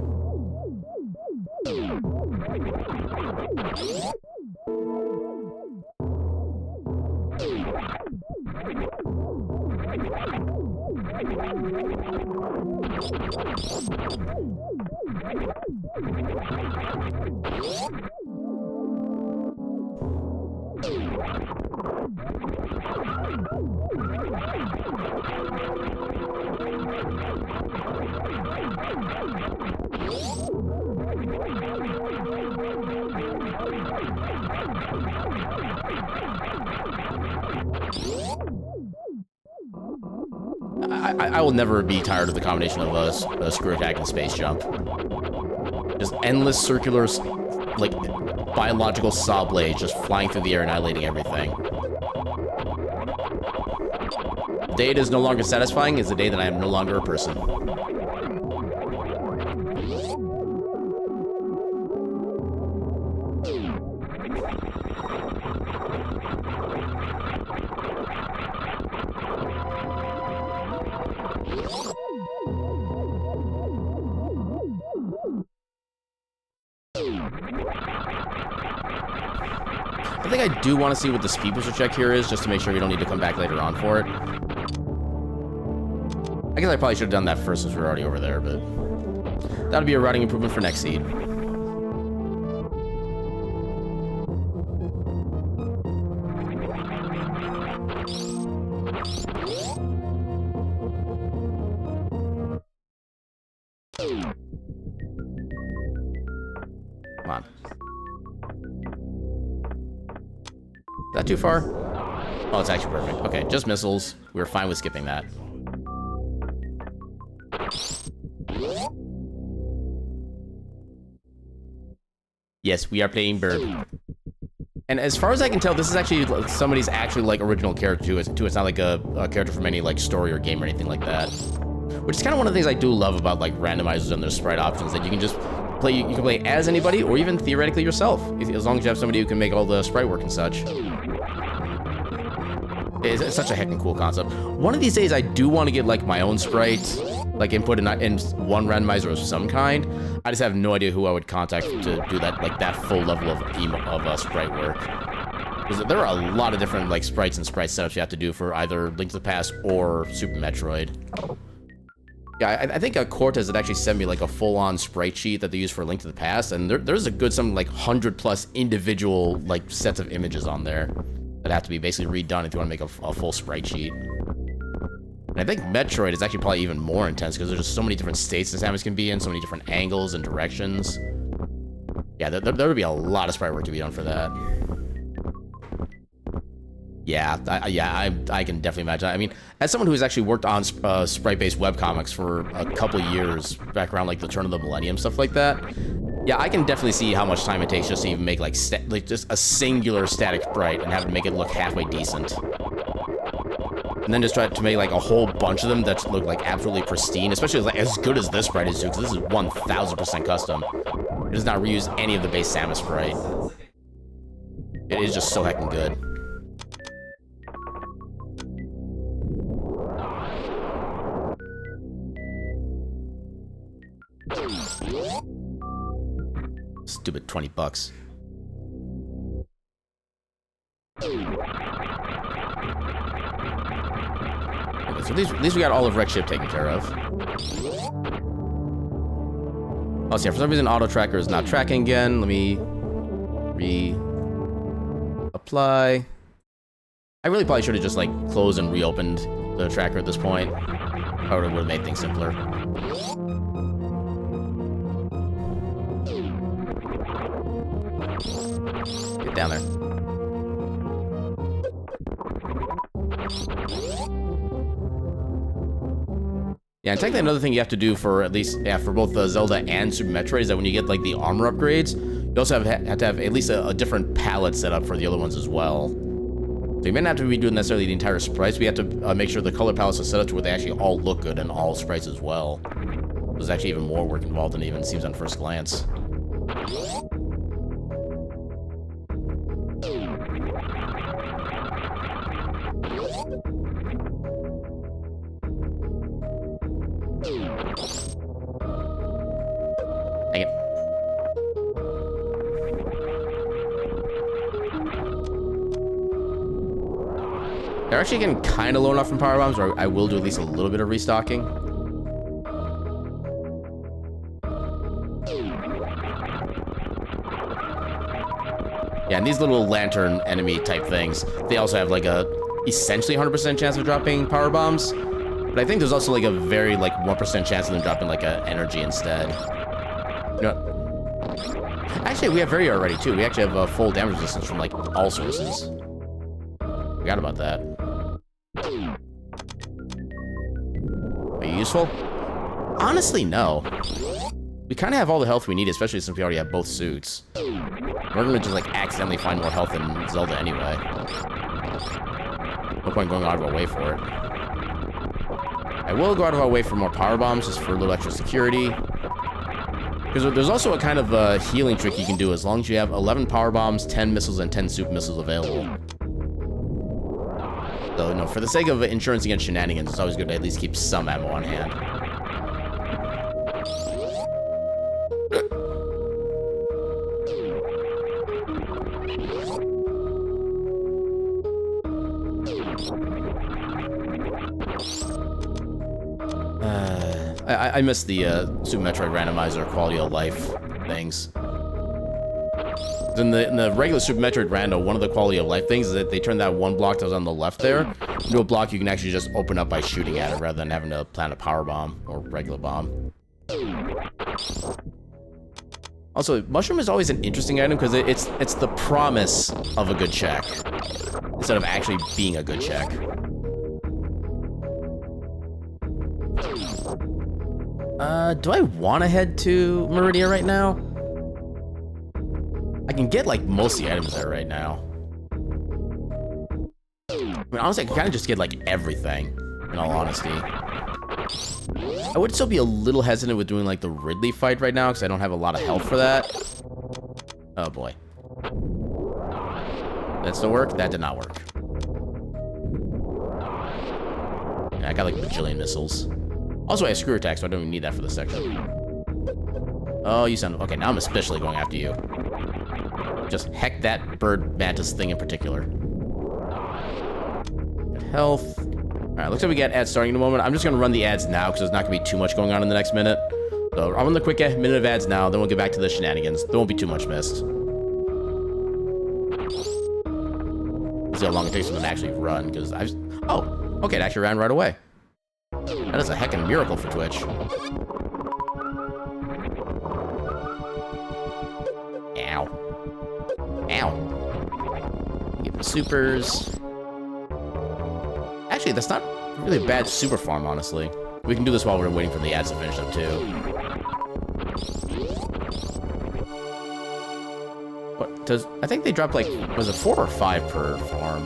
I will never be tired of the combination of a screw attack and space jump. Just endless circular, like, biological saw blades just flying through the air, annihilating everything. The day it is no longer satisfying is the day that I am no longer a person. I think I do want to see what the speed booster check here is, just to make sure we don't need to come back later on for it. I guess I probably should have done that first since we were already over there, but that'll be a routing improvement for next seed. Come on. Is that too far? Oh, it's actually perfect. Okay, just missiles. We were fine with skipping that. Yes, we are playing Bird. And as far as I can tell, this is actually somebody's actually like original character too. It's not like a character from any like story or game or anything like that. Which is kind of one of the things I do love about like randomizers and their sprite options, that you can just play. You can play as anybody or even theoretically yourself, as long as you have somebody who can make all the sprite work and such. It's such a heckin' cool concept. One of these days, I do want to get like my own sprite, like input in one randomizer of some kind. I just have no idea who I would contact to do that, like that full level of sprite work. Because there are a lot of different like sprites and sprite setups you have to do for either Link to the Past or Super Metroid. Yeah, I think Cortez had actually sent me like a full-on sprite sheet that they use for Link to the Past, and there's a good some like 100+ individual like sets of images on there that have to be basically redone if you want to make a full sprite sheet. And I think Metroid is actually probably even more intense because there's just so many different states the Samus can be in, so many different angles and directions. Yeah, there would be a lot of sprite work to be done for that. Yeah, I can definitely imagine. I mean, as someone who's actually worked on sprite-based webcomics for a couple years, back around like the turn of the millennium, stuff like that, yeah, I can definitely see how much time it takes just to even make like just a singular static sprite and have to make it look halfway decent. And then just try to make like a whole bunch of them that look like absolutely pristine, especially like as good as this sprite is, because this is 1000% custom. It does not reuse any of the base Samus sprite. It is just so heckin' good. Stupid $20. Okay, so at least we got all of Wreck Ship taken care of. Oh, so yeah, for some reason auto tracker is not tracking again. Let me apply. I really probably should have just like closed and reopened the tracker at this point. Or it would have made things simpler. Get down there. Yeah, and technically another thing you have to do for at least, yeah, for both Zelda and Super Metroid is that when you get like the armor upgrades, you also have to have at least a different palette set up for the other ones as well. So you may not have to be doing necessarily the entire sprites, but you have to make sure the color palettes are set up to where they actually all look good in all sprites as well. There's actually even more work involved than it even seems on first glance. Dang it. They're actually getting kind of low enough from power bombs, or I will do at least a little bit of restocking. Yeah, and these little lantern enemy type things, they also have like a essentially 100% chance of dropping power bombs. But I think there's also like a very like 1% chance of them dropping like a energy instead. You know, actually we have very already too. We actually have a full damage resistance from like all sources. Forgot about that. Are you useful? Honestly, no. We kind of have all the health we need, especially since we already have both suits. We're gonna just like accidentally find more health in Zelda anyway. No point going out of our way for it. I will go out of our way for more power bombs just for a little extra security. Because there's also a kind of healing trick you can do as long as you have 11 power bombs, 10 missiles, and 10 super missiles available. So, you know, for the sake of insurance against shenanigans, it's always good to at least keep some ammo on hand. I miss the Super Metroid Randomizer quality of life things. In the regular Super Metroid Rando, one of the quality of life things is that they turn that one block that was on the left there into a block you can actually just open up by shooting at it rather than having to plant a power bomb or regular bomb. Also, Mushroom is always an interesting item because it's the promise of a good check instead of actually being a good check. Do I want to head to Meridia right now? I can get, like, most of the items there right now. I mean, honestly, I can kind of just get, like, everything, in all honesty. I would still be a little hesitant with doing, like, the Ridley fight right now, because I don't have a lot of health for that. Oh, boy. Did that still work? That did not work. Yeah, I got, like, a bajillion missiles. Also, I have screw attack, so I don't even need that for this section. Oh, you sound... Okay, now I'm especially going after you. Just heck that bird mantis thing in particular. Good health. Alright, looks like we got ads starting in a moment. I'm just going to run the ads now, because there's not going to be too much going on in the next minute. So I'll run the quick minute of ads now, then we'll get back to the shenanigans. There won't be too much missed. Let's see how long it takes for them to actually run, because I've... Oh, okay, it actually ran right away. That is a heckin' miracle for Twitch. Ow. Ow. Get the supers. Actually, that's not really a bad super farm, honestly. We can do this while we're waiting for the ads to finish up, too. What does... I think they dropped, like... Was it 4 or 5 per farm?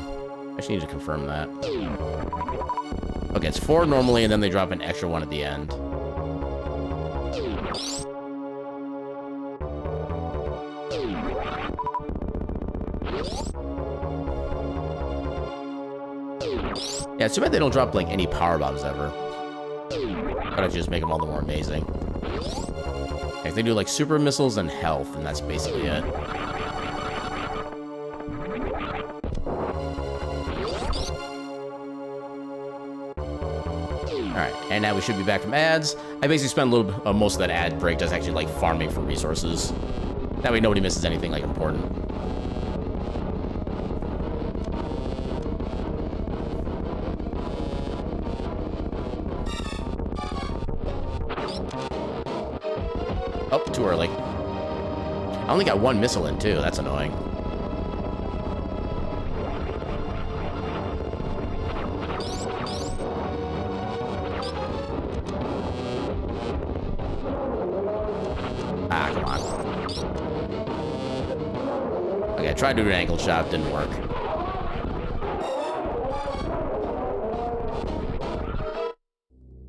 I just need to confirm that. Okay, it's 4 normally, and then they drop an extra 1 at the end. Yeah, it's too bad they don't drop, like, any power bombs ever. But I just make them all the more amazing. If they do, like, super missiles and health, and that's basically it. Alright, and now we should be back from ads. I basically spent a little most of that ad break just actually, like, farming for resources. That way nobody misses anything, like, important. Oh, too early. I only got 1 missile in, too. That's annoying. Ah, come on. Okay, I tried to do an angle shot. Didn't work.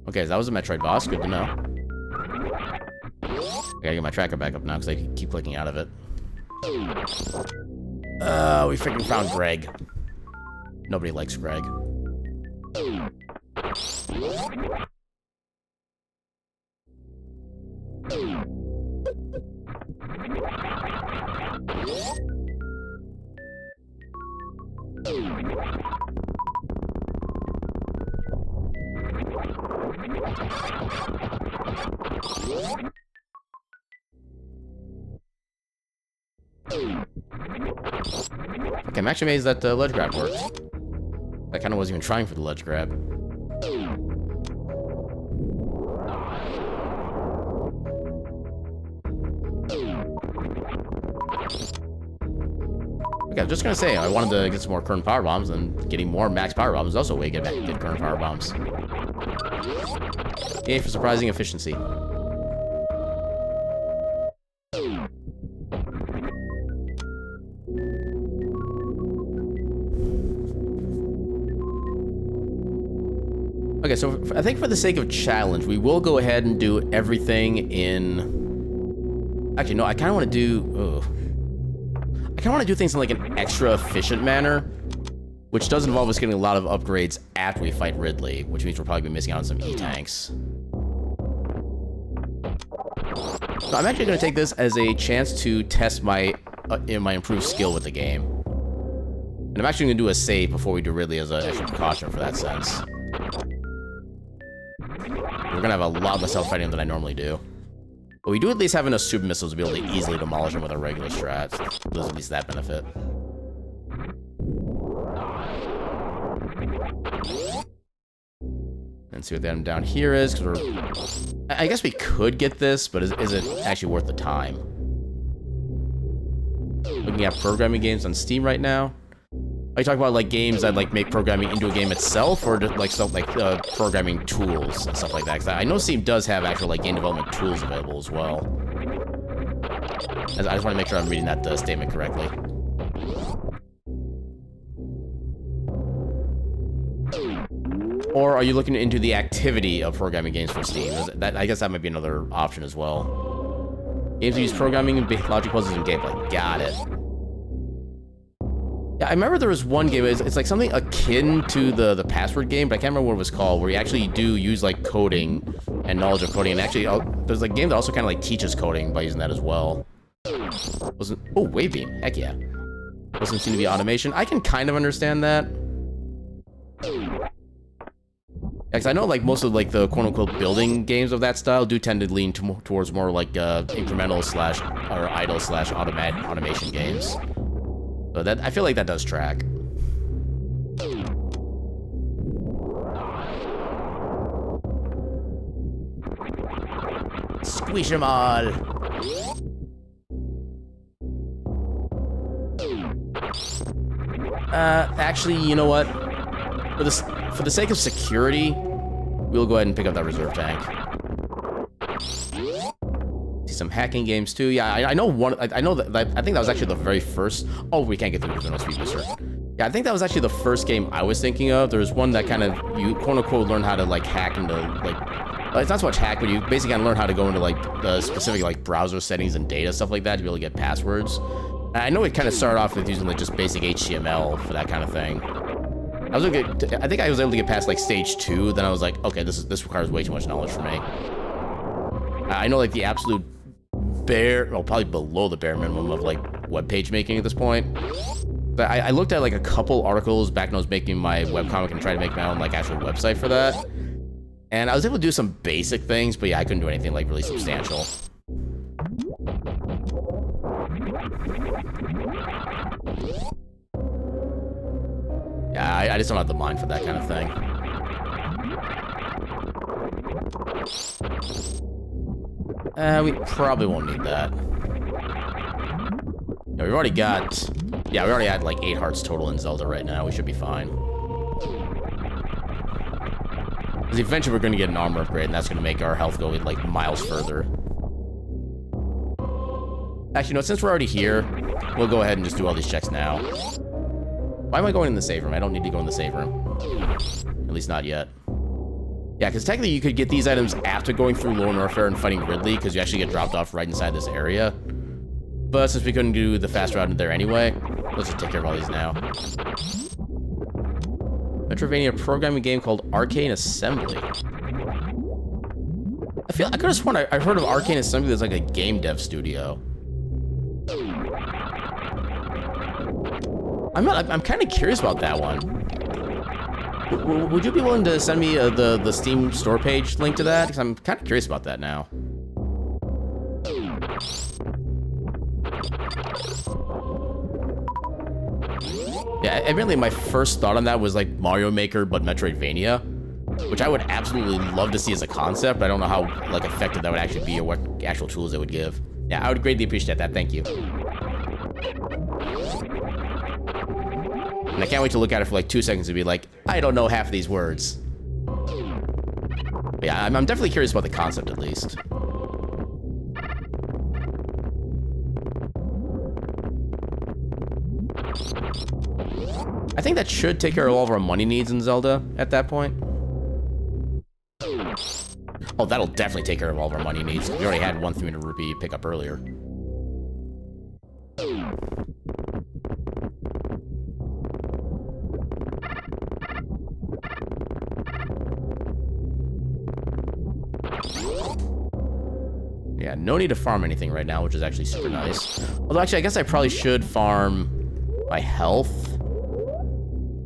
Okay, so that was a Metroid boss. Good to know. I gotta get my tracker back up now because I keep clicking out of it. We freaking found Greg. Nobody likes Greg. Okay, I'm actually amazed that the ledge grab worked. I kind of wasn't even trying for the ledge grab. Okay, I was just gonna say, I wanted to get some more current power bombs, and getting more max power bombs is also a way to get current power bombs. Yay for surprising efficiency. Okay, so I think for the sake of challenge, we will go ahead and do everything in... Actually, no, I kind of want to do... I kind of want to do things in like an extra efficient manner, which does involve us getting a lot of upgrades after we fight Ridley, which means we'll probably be missing out on some E-tanks. So I'm actually going to take this as a chance to test my improved skill with the game. And I'm actually going to do a save before we do Ridley as an extra precaution for that sense. We're going to have a lot less self-fighting than I normally do. But we do at least have enough super missiles to be able to easily demolish them with our regular strats. There's at least that benefit. And see what the item down here is, because I guess we could get this, but is it actually worth the time? Looking at programming games on Steam right now. Are you talking about like games that like make programming into a game itself, or just like stuff like programming tools and stuff like that? Because I know Steam does have actual like game development tools available as well. I just want to make sure I'm reading that statement correctly. Or are you looking into the activity of programming games for Steam? I guess that might be another option as well. Games that use programming and logic puzzles and gameplay. Got it. Yeah, I remember there was one game, it's like something akin to the password game, but I can't remember what it was called, where you actually do use like coding and knowledge of coding, and actually there's a game that also kind of like teaches coding by using that as well. Oh, wave beam, heck yeah. Doesn't seem to be automation. I can kind of understand that. Because I know like most of like the quote-unquote building games of that style do tend to lean towards more like incremental slash or idle slash automation games. So that I feel like that does track. Squish them all. Actually, you know what? For the sake of security, we'll go ahead and pick up that reserve tank. See some hacking games too. Yeah, I know one. I know that. I think that was actually the very first. Oh, we can't get through the no speed booster. Yeah, I think that was actually the first game I was thinking of. There's one that kind of you quote unquote learn how to like hack into like. It's not so much hack, but you basically gotta learn how to go into like the specific like browser settings and data stuff like that to be able to get passwords. And I know it kind of started off with using like just basic HTML for that kind of thing. I think I was able to get past like stage 2. Then I was like, okay, this requires way too much knowledge for me. I know like the absolute bare, well, probably below the bare minimum of like web page making at this point. But I looked at like a couple articles back when I was making my webcomic and tried to make my own like actual website for that. And I was able to do some basic things, but yeah, I couldn't do anything like really substantial. Yeah, I just don't have the mind for that kind of thing. We probably won't need that. Yeah, we've already got... Yeah, we already had like 8 hearts total in Zelda right now. We should be fine. Because eventually we're going to get an armor upgrade, and that's going to make our health go like miles further. Actually, no, since we're already here, we'll go ahead and just do all these checks now. Why am I going in the save room? I don't need to go in the save room. At least not yet. Yeah, because technically you could get these items after going through Lone Warfare and fighting Ridley, because you actually get dropped off right inside this area. But since we couldn't do the fast route in there anyway, let's just take care of all these now. Metroidvania programming game called Arcane Assembly. I could have sworn I've heard of Arcane Assembly. There's like a game dev studio. I'm kind of curious about that one. Would you be willing to send me the Steam store page link to that? Because I'm kind of curious about that now. Yeah, evidently my first thought on that was like Mario Maker, but Metroidvania, which I would absolutely love to see as a concept, but I don't know how like effective that would actually be or what actual tools it would give. Yeah, I would greatly appreciate that. Thank you. And I can't wait to look at it for like 2 seconds and be like, I don't know half of these words. But yeah, I'm definitely curious about the concept at least. I think that should take care of all of our money needs in Zelda at that point. Oh, that'll definitely take care of all of our money needs. We already had 1 300 rupee pickup earlier. Yeah, no need to farm anything right now, which is actually super nice. Although, actually, I guess I probably should farm my health.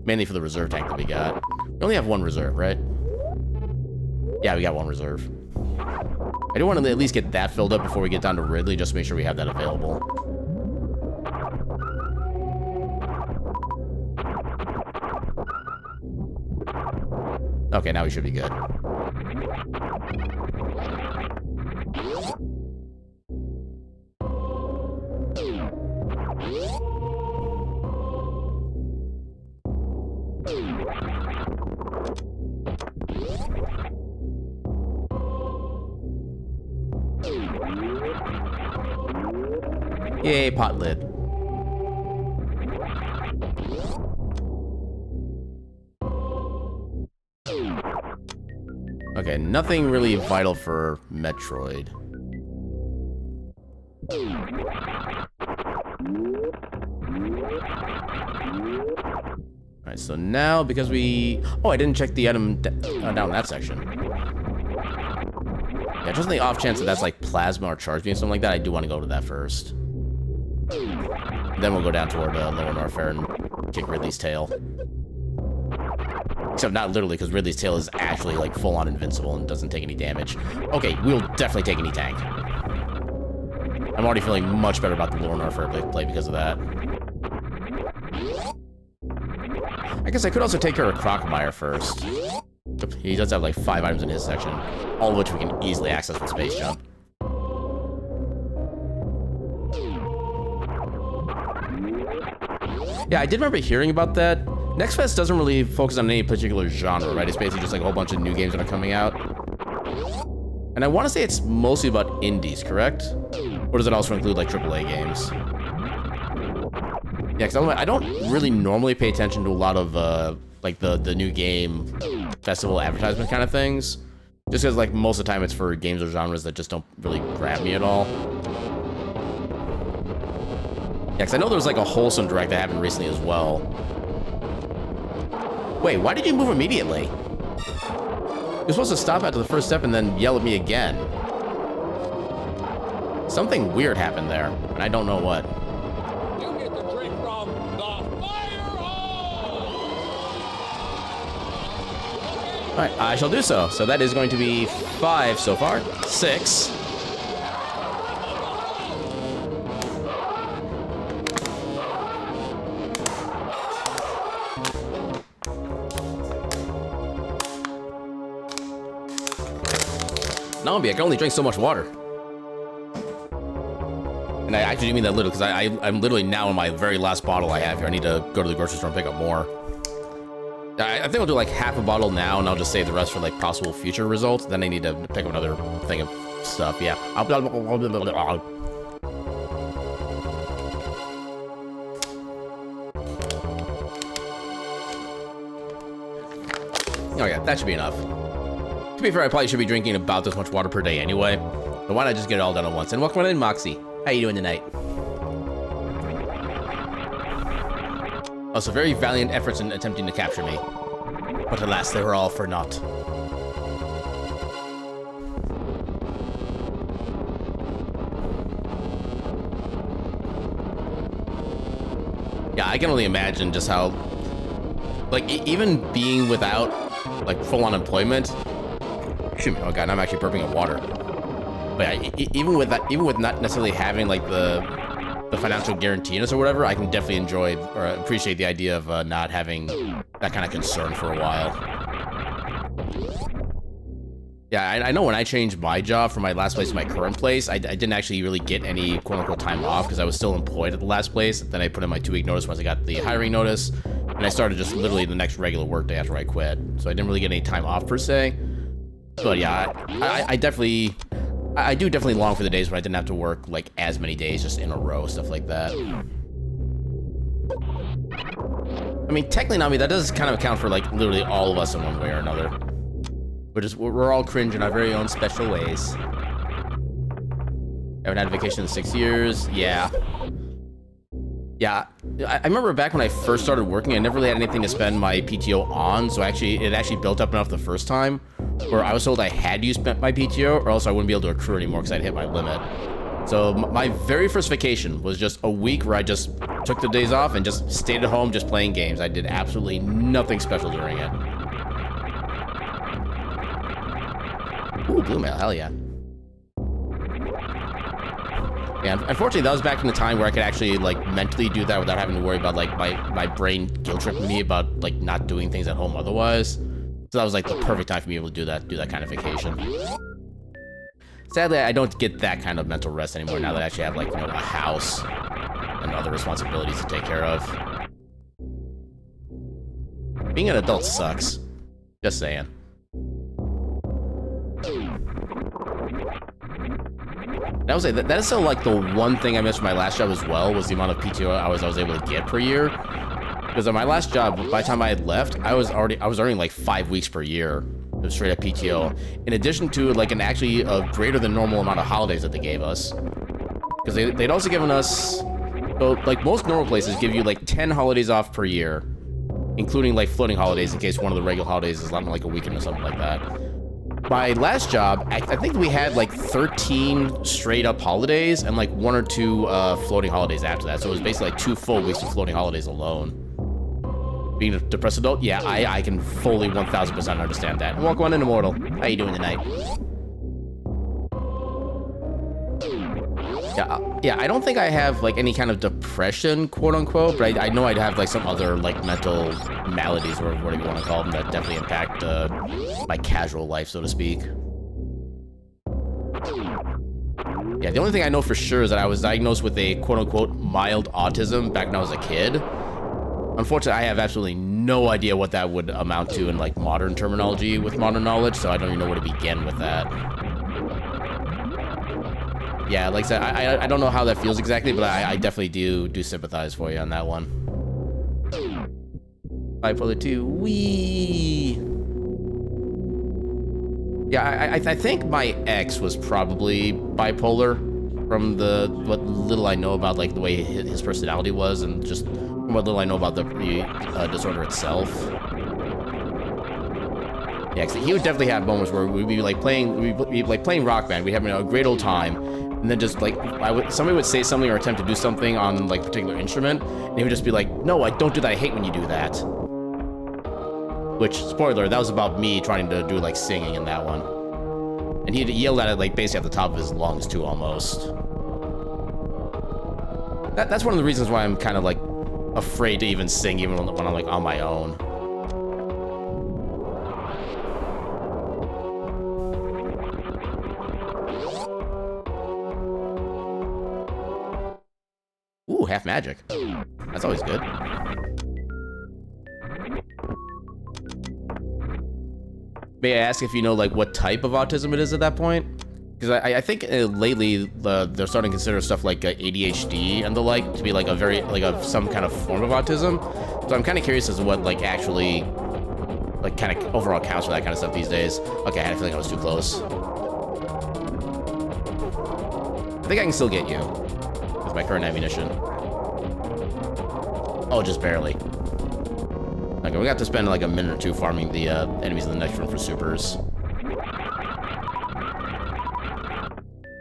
Mainly for the reserve tank that we got. We only have 1 reserve, right? Yeah, we got 1 reserve. I do want to at least get that filled up before we get down to Ridley, just to make sure we have that available. Okay, now we should be good. Yay, pot lid. Okay, nothing really vital for Metroid. Alright, so now, because we... Oh, I didn't check the item down that section. Yeah, just on the off chance that that's like plasma or charge beam or something like that, I do want to go to that first. Then we'll go down toward Lower Norfair and kick Ridley's tail. Except not literally, because Ridley's tail is actually like full-on invincible and doesn't take any damage. Okay, we'll definitely take any tank. I'm already feeling much better about the Lower Norfair play because of that. I guess I could also take care of Crocomire first. He does have like 5 items in his section, all of which we can easily access with Space Jump. Yeah, I did remember hearing about that. Next Fest doesn't really focus on any particular genre, right? It's basically just like a whole bunch of new games that are coming out. And I want to say it's mostly about indies, correct? Or does it also include like AAA games? Yeah, because I don't really normally pay attention to a lot of like the new game festival advertisement kind of things. Just because like most of the time it's for games or genres that just don't really grab me at all. Yeah, because I know there was like a Wholesome Direct that happened recently as well. Wait, why did you move immediately? You're supposed to stop after the first step and then yell at me again. Something weird happened there, and I don't know what. You get the drink from the fire hose! Alright, I shall do so. So that is going to be 5 so far. 6. Nambi, I can only drink so much water. And I actually do mean that little, because I'm literally now in my very last bottle I have here. I need to go to the grocery store and pick up more. I think I'll do like half a bottle now, and I'll just save the rest for like possible future results. Then I need to pick up another thing of stuff, yeah. Oh yeah, that should be enough. To be fair, I probably should be drinking about this much water per day anyway. But why not just get it all done at once? And welcome in, Moxie. How you doing tonight? Also, very valiant efforts in attempting to capture me. But alas, they were all for naught. Yeah, I can only imagine just how... Like, even being without, like, full-on employment... Shoot me, oh god, I'm actually burping up water. But yeah, even with that, even with not necessarily having like the financial guarantees or whatever, I can definitely enjoy or appreciate the idea of not having that kind of concern for a while. Yeah, I know when I changed my job from my last place to my current place, I didn't actually really get any quote-unquote time off because I was still employed at the last place. Then I put in my 2-week notice once I got the hiring notice, and I started just literally the next regular work day after I quit. So I didn't really get any time off per se. But yeah, I definitely, I do definitely long for the days when I didn't have to work like as many days just in a row, stuff like that. I mean, technically, Nami, that does kind of account for like literally all of us in one way or another. We're all cringe in our very own special ways. Haven't had a vacation in 6 years. Yeah. Yeah, I remember back when I first started working, I never really had anything to spend my PTO on, so it actually built up enough the first time where I was told I had to use my PTO or else I wouldn't be able to accrue anymore because I'd hit my limit. So my very first vacation was just a week where I just took the days off and just stayed at home just playing games. I did absolutely nothing special during it. Ooh, blue mail, hell yeah. Yeah, unfortunately, that was back in the time where I could actually, like, mentally do that without having to worry about, like, my brain guilt-tripping me about, like, not doing things at home otherwise. So that was, like, the perfect time for me to be able to do that kind of vacation. Sadly, I don't get that kind of mental rest anymore now that I actually have, like, you know, a house and other responsibilities to take care of. Being an adult sucks. Just saying. I would say that is still like the one thing I missed from my last job as well, was the amount of PTO hours I was able to get per year. Because at my last job, by the time I had left, I was earning like 5 weeks per year of straight up PTO, in addition to like an actually a greater than normal amount of holidays that they gave us. Because they'd also given us, so like most normal places give you like 10 holidays off per year, including like floating holidays in case one of the regular holidays is on like a weekend or something like that. My last job, I think we had like 13 straight up holidays and like 1 or 2 floating holidays after that. So it was basically like 2 full weeks of floating holidays alone. Being a depressed adult, yeah, I can fully 1000% understand that. Welcome on in, Immortal. How you doing tonight? Yeah, I don't think I have like any kind of depression, quote unquote, but I know I'd have like some other like mental maladies or whatever you want to call them that definitely impact my casual life, so to speak. Yeah, the only thing I know for sure is that I was diagnosed with a quote unquote mild autism back when I was a kid. Unfortunately, I have absolutely no idea what that would amount to in like modern terminology with modern knowledge, so I don't even know where to begin with that. Yeah, like I said, I don't know how that feels exactly, but I definitely do sympathize for you on that one. Bipolar 2, wee. Yeah, I think my ex was probably bipolar from what little I know about like the way his personality was, and just from what little I know about the disorder itself. Yeah, 'cause he would definitely have moments where we'd be like playing Rock Band. We'd have a great old time, and then just like somebody would say something or attempt to do something on like a particular instrument, and he would just be like, "No, I don't do that. I hate when you do that." Which, spoiler, that was about me trying to do like singing in that one, and he'd yell at it like basically at the top of his lungs too, almost. That's one of the reasons why I'm kind of like afraid to even sing, even when I'm like on my own. Ooh, half magic. That's always good. May I ask if you know like what type of autism it is at that point? Because I think lately they're starting to consider stuff like ADHD and the like to be like some kind of form of autism. So I'm kind of curious as to what like actually like kind of overall counts for that kind of stuff these days. Okay, I had a feeling I was too close. I think I can still get you with my current ammunition. Oh, just barely. Okay, we got to spend like a minute or two farming the enemies in the next room for supers.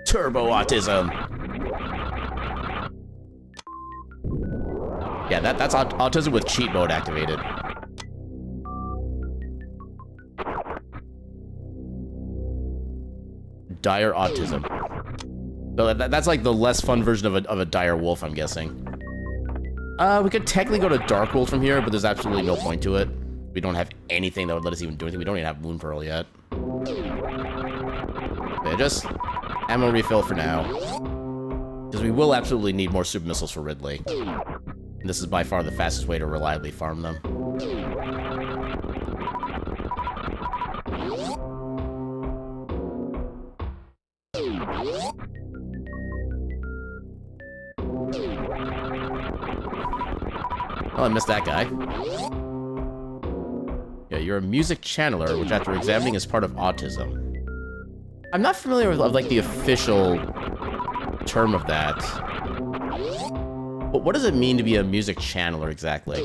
Turbo autism. Yeah, that's autism with cheat mode activated. Dire autism. So that's like the less fun version of a dire wolf, I'm guessing. We could technically go to Dark World from here, but there's absolutely no point to it. We don't have anything that would let us even do anything. We don't even have Moon Pearl yet. Okay, just ammo refill for now. Because we will absolutely need more super missiles for Ridley. And this is by far the fastest way to reliably farm them. Oh, I missed that guy. Yeah, you're a music channeler, which after examining is part of autism. I'm not familiar with like the official term of that. But what does it mean to be a music channeler exactly?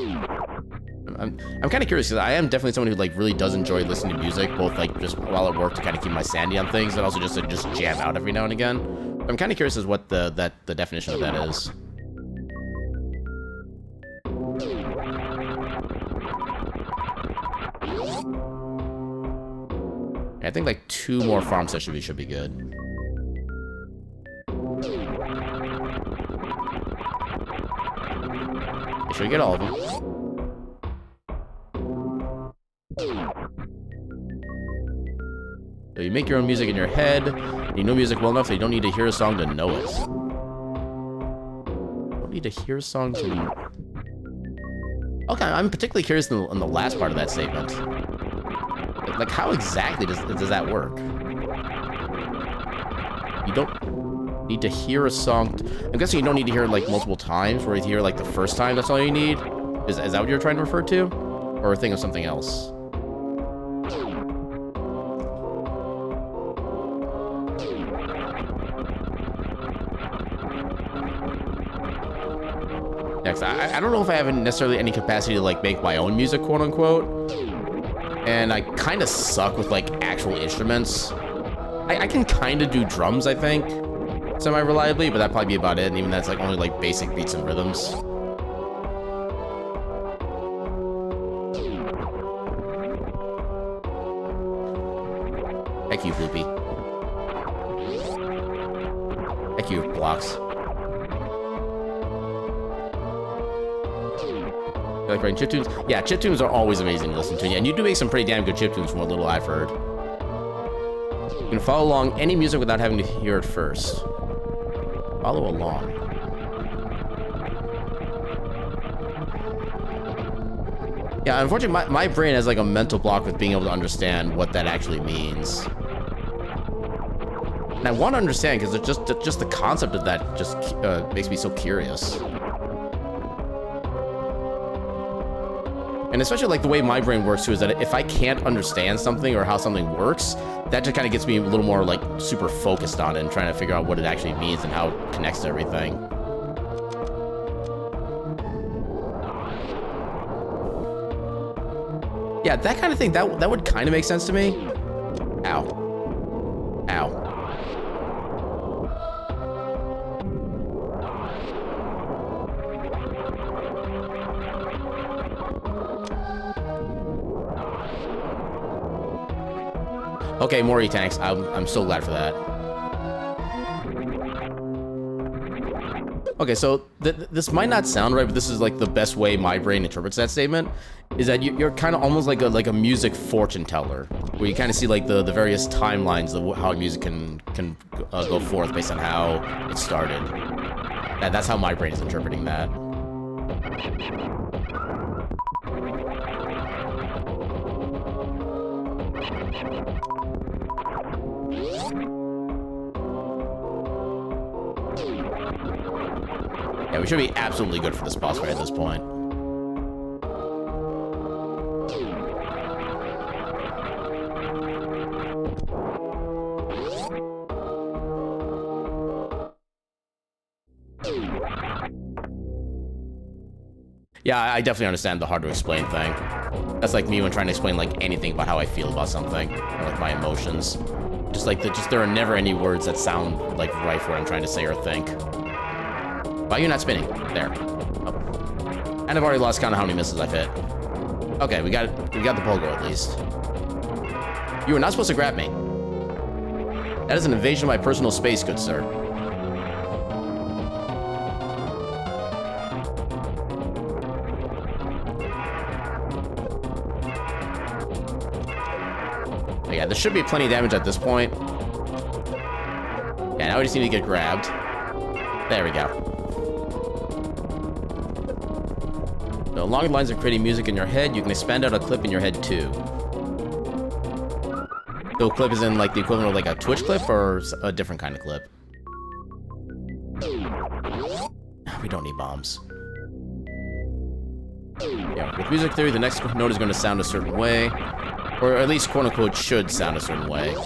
I'm kind of curious because I am definitely someone who like really does enjoy listening to music, both like just while at work to kind of keep my sanity on things, and also just to just jam out every now and again. I'm kind of curious as what the definition of that is. I think like 2 more farm sessions should be good. Should we get all of them? So you make your own music in your head. You know music well enough that you don't need to hear a song to know it. You don't need to hear a song to know. Okay, I'm particularly curious on the last part of that statement. Like, how exactly does that work? You don't need to hear a song. I'm guessing you don't need to hear it like multiple times, where you hear like the first time, that's all you need? Is that what you're trying to refer to? Or a thing of something else? Next, I don't know if I have necessarily any capacity to like make my own music, quote unquote. And I kind of suck with like actual instruments. I can kind of do drums, I think, semi-reliably, but that'd probably be about it. And even that's like only like basic beats and rhythms. Heck you, Bloopy. Heck you, Blocks. Like writing chiptunes? Yeah, chiptunes are always amazing to listen to. And you do make some pretty damn good chiptunes from what little I've heard. You can follow along any music without having to hear it first. Follow along. Yeah, unfortunately, my brain has like a mental block with being able to understand what that actually means. And I want to understand because it's just the concept of that just makes me so curious. And especially like the way my brain works too is that if I can't understand something or how something works, that just kind of gets me a little more like super focused on it and trying to figure out what it actually means and how it connects to everything. Yeah, that kind of thing, that would kind of make sense to me. Ow. Ow. Okay, more E-tanks. I'm so glad for that. Okay, so this might not sound right, but this is like the best way my brain interprets that statement. Is that you're kind of almost like a music fortune teller, where you kind of see like the various timelines of how music can go forth based on how it started. And that's how my brain is interpreting that. Yeah, we should be absolutely good for this boss fight at this point. Yeah, I definitely understand the hard to explain thing. That's like me when trying to explain like anything about how I feel about something, or like my emotions. Just like there are never any words that sound like right for what I'm trying to say or think. Why are you not spinning? There. Oh. And I've already lost count of how many misses I've hit. Okay, we got the pogo at least. You were not supposed to grab me. That is an invasion of my personal space, good sir. But yeah, there should be plenty of damage at this point. Yeah, now we just need to get grabbed. There we go. So along the lines of creating music in your head, you can expand out a clip in your head too. So a clip is in like the equivalent of like a Twitch clip or a different kind of clip? We don't need bombs. Yeah, with music theory, the next note is going to sound a certain way, or at least quote-unquote should sound a certain way.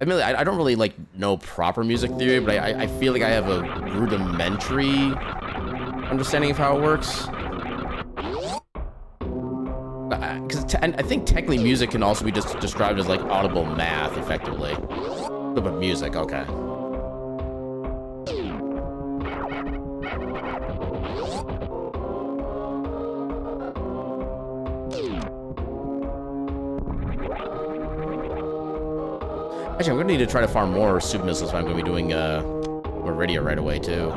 I mean, I don't really, like, know proper music theory, but I feel like I have a rudimentary understanding of how it works. Because I think technically music can also be just described as, like, audible math, effectively. But music, okay. Actually, I'm gonna need to try to farm more super missiles if I'm gonna be doing Meridia right away too.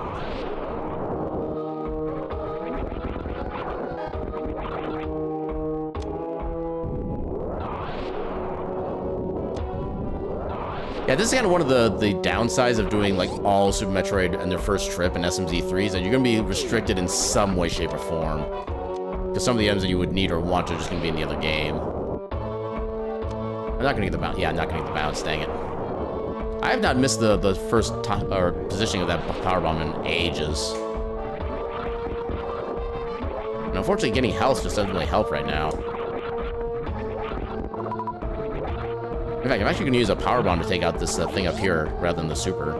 Yeah, this is kind of one of the downsides of doing like all Super Metroid in their first trip in SMZ3 is that you're gonna be restricted in some way, shape, or form. Because some of the items that you would need or want are just gonna be in the other game. I'm not gonna get the bounce. Yeah, I'm not gonna get the bounce. Dang it. I have not missed the first time or positioning of that power bomb in ages. And unfortunately, getting health just doesn't really help right now. In fact, I'm actually gonna use a power bomb to take out this thing up here rather than the super.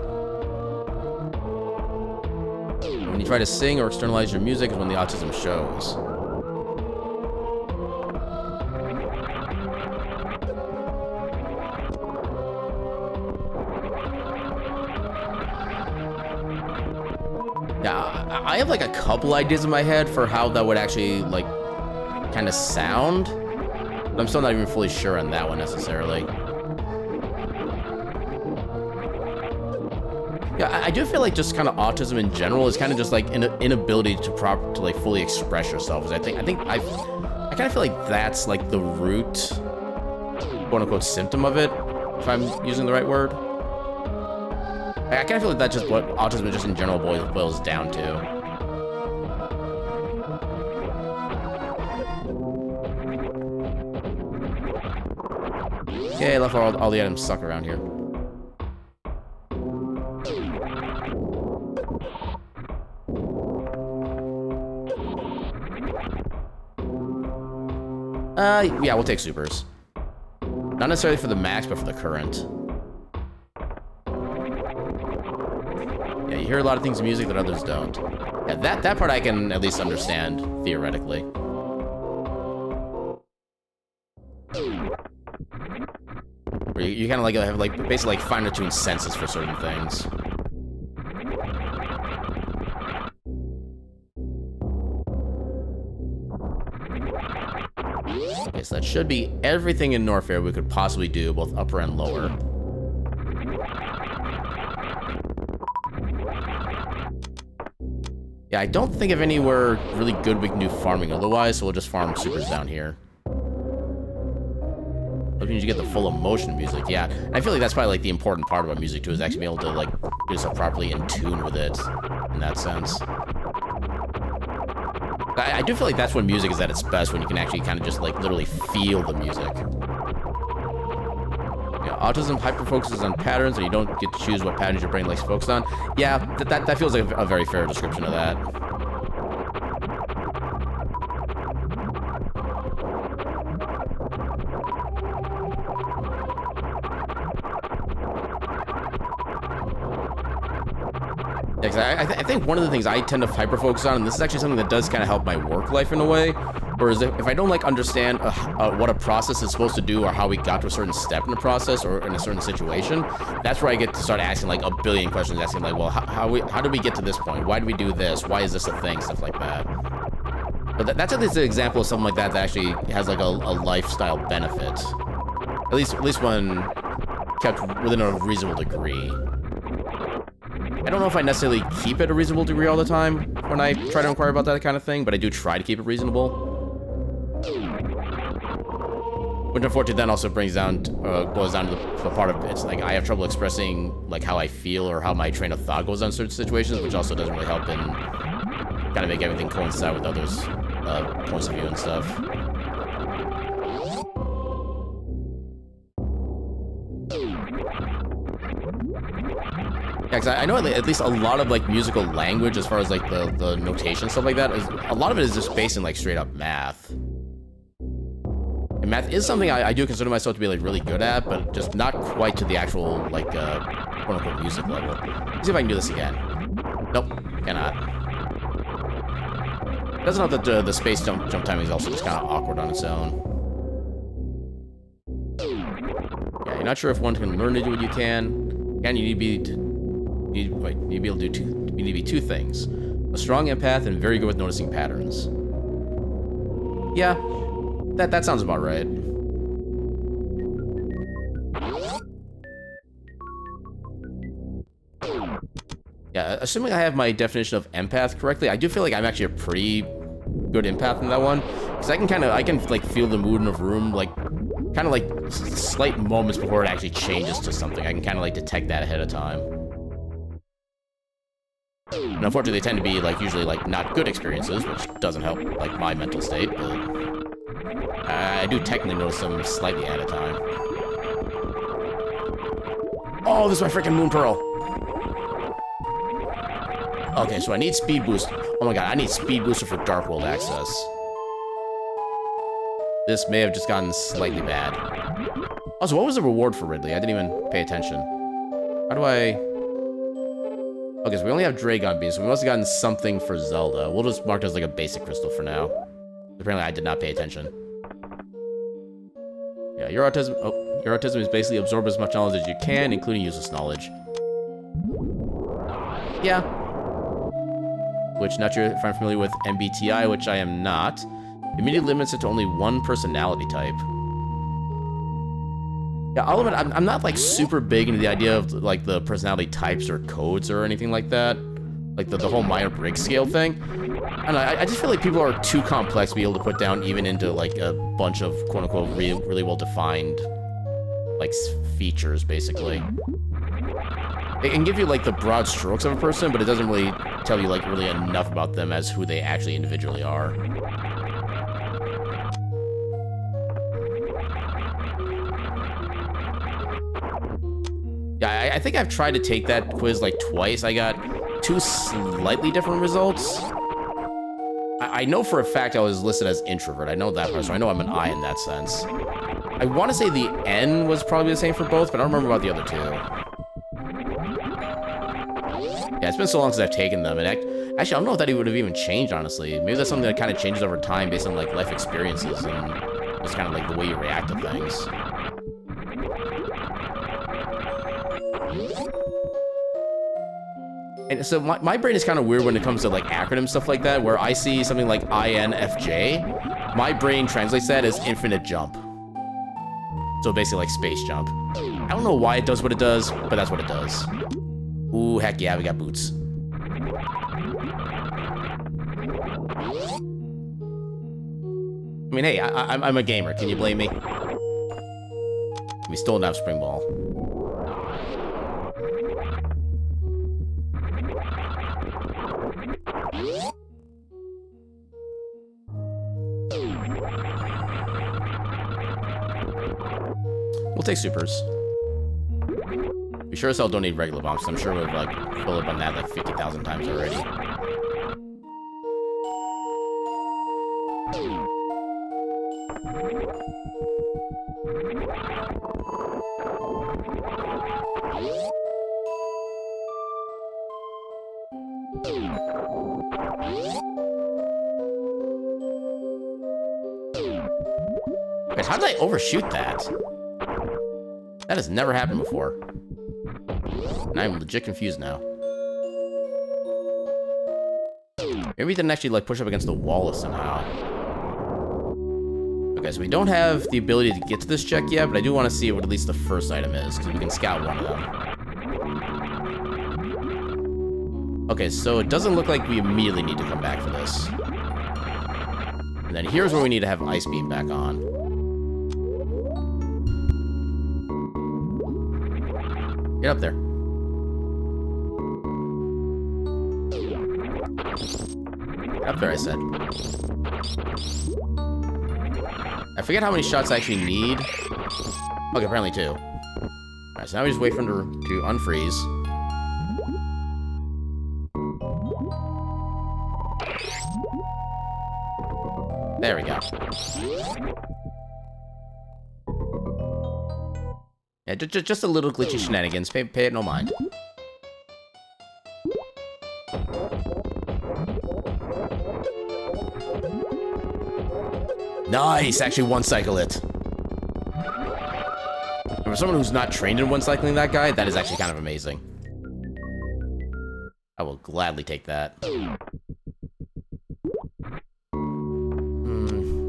When you try to sing or externalize your music is when the autism shows. Yeah, I have like a couple ideas in my head for how that would actually like kind of sound, but I'm still not even fully sure on that one necessarily. Yeah, I do feel like just kind of autism in general is kind of just like an inability to like fully express yourself. I kind of feel like that's like the root, quote unquote, symptom of it, if I'm using the right word. I kind of feel like that's just what autism just in general boils down to. Okay, I left all the items stuck around here. Yeah, we'll take supers. Not necessarily for the max, but for the current. Yeah, you hear a lot of things in music that others don't. Yeah, that part I can at least understand, theoretically. Where you kind of like have like basically like finer tuned senses for certain things. Okay, so that should be everything in Norfair we could possibly do, both upper and lower. Yeah, I don't think of anywhere really good we can do farming otherwise, so we'll just farm supers down here. That means you get the full emotion music, yeah. And I feel like that's probably like the important part about music too, is actually being able to like get yourself properly in tune with it, in that sense. I do feel like that's when music is at its best, when you can actually kind of just like literally feel the music. Yeah, autism hyper-focuses on patterns, and you don't get to choose what patterns your brain likes to focus on. Yeah, that feels like a very fair description of that. Yeah, I think one of the things I tend to hyper-focus on, and this is actually something that does kind of help my work life in a way, whereas if I don't like understand what a process is supposed to do or how we got to a certain step in the process or in a certain situation, that's where I get to start asking like a billion questions, asking like, well, how did we get to this point? Why do we do this? Why is this a thing? Stuff like that. But that's at least an example of something like that that actually has like a lifestyle benefit. At least when kept within a reasonable degree. I don't know if I necessarily keep it a reasonable degree all the time when I try to inquire about that kind of thing, but I do try to keep it reasonable. Which unfortunately then also boils down to the part of it's like I have trouble expressing like how I feel or how my train of thought goes on certain situations, which also doesn't really help in kind of make everything coincide with others' points of view and stuff. Yeah, 'cause I know at least a lot of like musical language as far as like the notation stuff like that is a lot of it is just based in like straight up math. And math is something I do consider myself to be like really good at, but just not quite to the actual like quote unquote music level. Let's see if I can do this again. Nope, cannot. It doesn't help that the space jump timing is also just kind of awkward on its own. Yeah, you're not sure if one can learn to do what you can. Again, you need to be able to do you need to be two things: a strong empath and very good with noticing patterns. Yeah, that sounds about right. Yeah, assuming I have my definition of empath correctly, I do feel like I'm actually a pretty good empath in that one, because I can like feel the mood in a room, like kind of like slight moments before it actually changes to something. I can kind of like detect that ahead of time. And unfortunately, they tend to be like usually like not good experiences, which doesn't help like my mental state, but I do technically notice them slightly at a time. Oh, this is my freaking moon pearl. Okay, so I need speed boost. Oh my god, I need speed booster for Dark World access. This may have just gotten slightly bad. Also, what was the reward for Ridley? I didn't even pay attention. How do I... Okay, so we only have Dragon Beam, so we must have gotten something for Zelda. We'll just mark it as like a basic crystal for now. Apparently I did not pay attention. Yeah, your autism is basically absorb as much knowledge as you can, including useless knowledge. Yeah. Which, not sure if I'm familiar with MBTI, which I am not. Immediately limits it to only one personality type. Yeah, I'll admit, I'm not like super big into the idea of like the personality types or codes or anything like that. Like the whole Myers-Briggs scale thing. And I just feel like people are too complex to be able to put down even into like a bunch of quote-unquote really well-defined like features, basically. It can give you like the broad strokes of a person, but it doesn't really tell you like really enough about them as who they actually individually are. Yeah, I think I've tried to take that quiz like twice. I got two slightly different results. I know for a fact I was listed as introvert. I know that part, so I know I'm an I in that sense. I want to say the N was probably the same for both, but I don't remember about the other two. Yeah, it's been so long since I've taken them, and actually, I don't know if that would have even changed, honestly. Maybe that's something that kind of changes over time based on, like, life experiences and just kind of, like, the way you react to things. And so my brain is kind of weird when it comes to, like, acronym stuff like that, where I see something like INFJ, my brain translates that as infinite jump. So basically, like, space jump. I don't know why it does what it does, but that's what it does. Ooh, heck yeah, we got boots. I mean, hey, I'm a gamer. Can you blame me? We still don't have Spring Ball. We'll take supers. We sure as hell don't need regular bombs, so I'm sure we've like filled up on that like 50,000 times already. Guys, how did I overshoot that? That has never happened before. And I'm legit confused now. Maybe we didn't actually like push up against the wall somehow. Okay, so we don't have the ability to get to this check yet, but I do want to see what at least the first item is, because we can scout one of them. Okay, so it doesn't look like we immediately need to come back for this. And then here's where we need to have Ice Beam back on. Get up there. Get up there, I said. I forget how many shots I actually need. Okay, apparently 2. Alright, so now we just wait for him to unfreeze. There we go. Yeah, just a little glitchy shenanigans. Pay it no mind. Nice! Actually one-cycle it. And for someone who's not trained in one-cycling that guy, that is actually kind of amazing. I will gladly take that.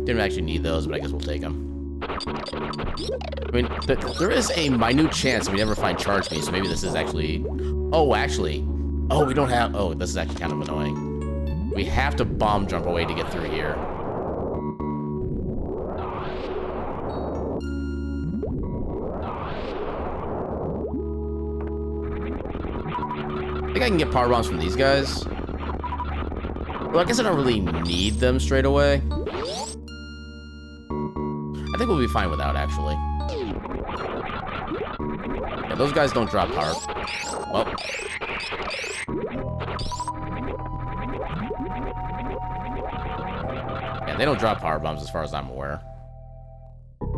Didn't actually need those, but I guess we'll take them. I mean, there is a minute chance that we never find Charge Me, so maybe this is actually... Oh, actually. Oh, we don't have... Oh, this is actually kind of annoying. We have to bomb jump away to get through here. I think I can get power bombs from these guys. Well, I guess I don't really need them straight away. I think we'll be fine without, actually. Yeah, those guys don't drop power. Well. Yeah, they don't drop power bombs as far as I'm aware.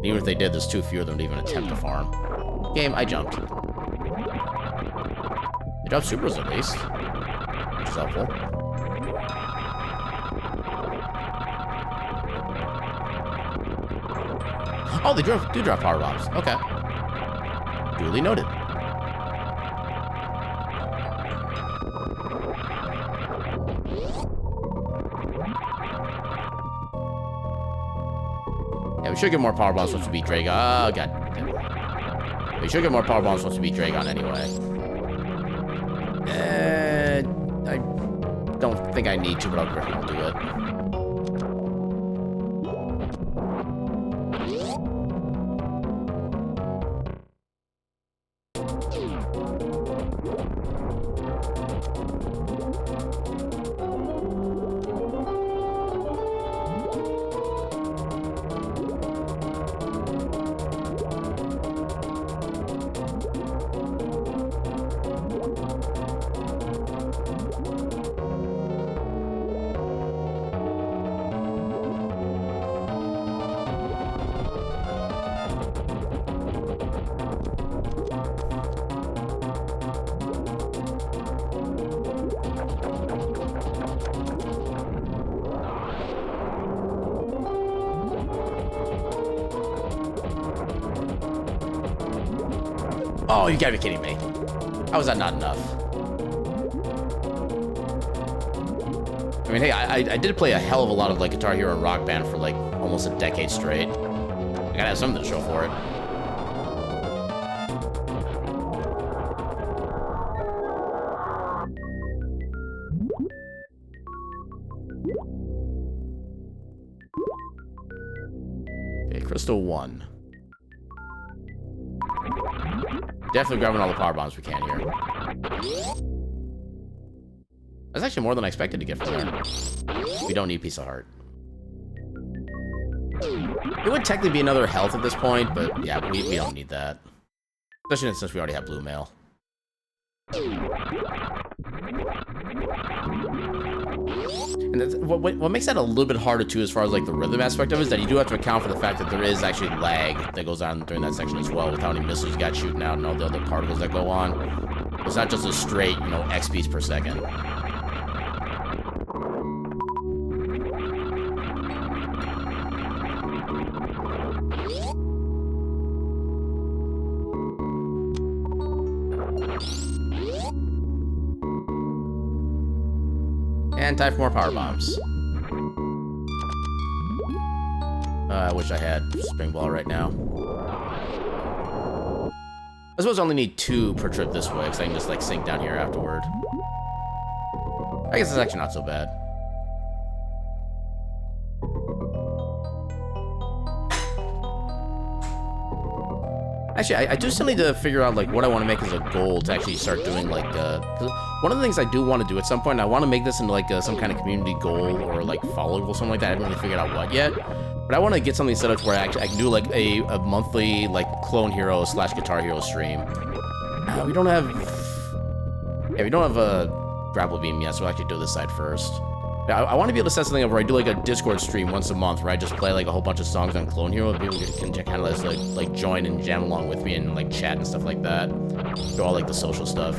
Even if they did, there's too few of them to even attempt to farm. Game, I jumped. They drop supers at least, which is helpful. Oh, they do drop power bombs. Okay. Duly noted. Yeah, we should get more power bombs once we beat Dragon. Oh, god. We should get more power bombs once we beat Dragon anyway. I don't think I need to, but I'll do it. Oh, you gotta be kidding me. How is that not enough? I mean, hey, I did play a hell of a lot of, like, Guitar Hero and Rock Band for, like, almost a decade straight. I gotta have something to show for it. Okay, Crystal 1. Definitely grabbing all the power bombs we can here. That's actually more than I expected to get from there. We don't need Piece of Heart. It would technically be another health at this point, but yeah, we don't need that. Especially since we already have blue mail. And what makes that a little bit harder too, as far as like the rhythm aspect of it, is that you do have to account for the fact that there is actually lag that goes on during that section as well, with how many missiles you got shooting out and all the other particles that go on. It's not just a straight, you know, X beats per second. And time for more power bombs. I wish I had Spring Ball right now. I suppose I only need 2 per trip this way, because I can just like sink down here afterward. I guess it's actually not so bad. Actually, I do still need to figure out like what I want to make as a goal to actually start doing like, 'cause one of the things I do want to do at some point, and I want to make this into like some kind of community goal or like follow goal, something like that. I haven't really figured out what yet, but I want to get something set up to where I can do like a monthly like Clone Hero / Guitar Hero stream. We don't have a grapple beam yet, so we'll actually do this side first. I want to be able to set something up where I do like a Discord stream once a month where I just play like a whole bunch of songs on Clone Hero and people can kind of like join and jam along with me and like chat and stuff like that. Do all like the social stuff.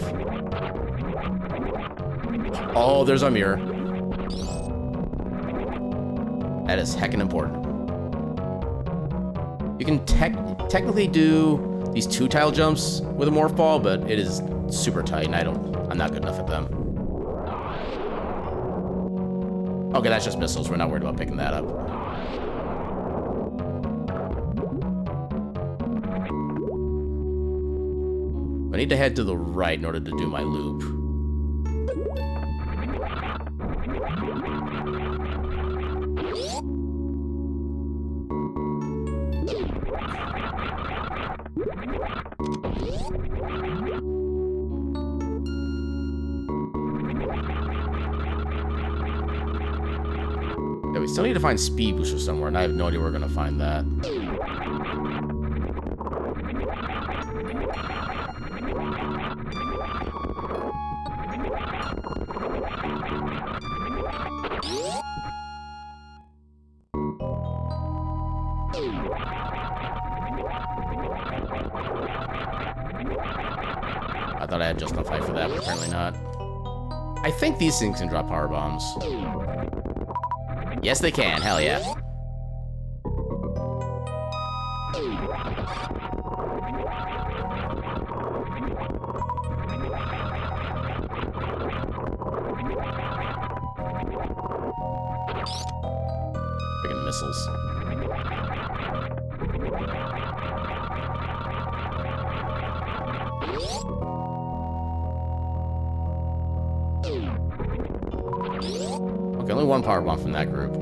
Oh, there's our mirror. That is heckin' important. You can technically do these 2-tile jumps with a morph ball, but it is super tight and I'm not good enough at them. Okay, that's just missiles. We're not worried about picking that up. I need to head to the right in order to do my loop. Yeah, we still need to find speed booster somewhere, and I have no idea where we're gonna find that. I thought I had just enough fight for that, but apparently not. I think these things can drop power bombs. Yes, they can. Hell yeah. Freaking missiles. Okay, only one power bomb from that group.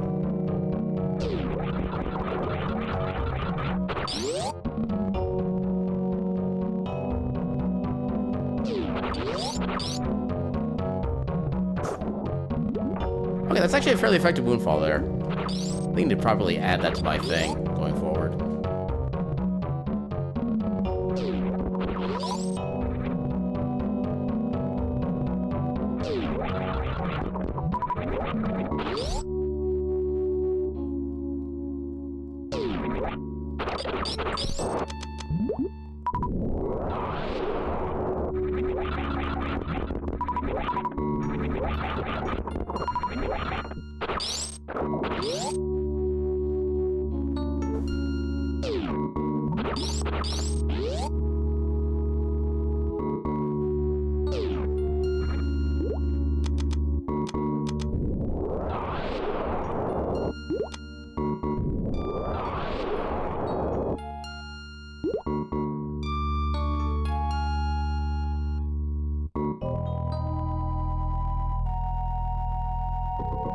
Okay, that's actually a fairly effective moonfall there. I think to properly add that to my thing going forward.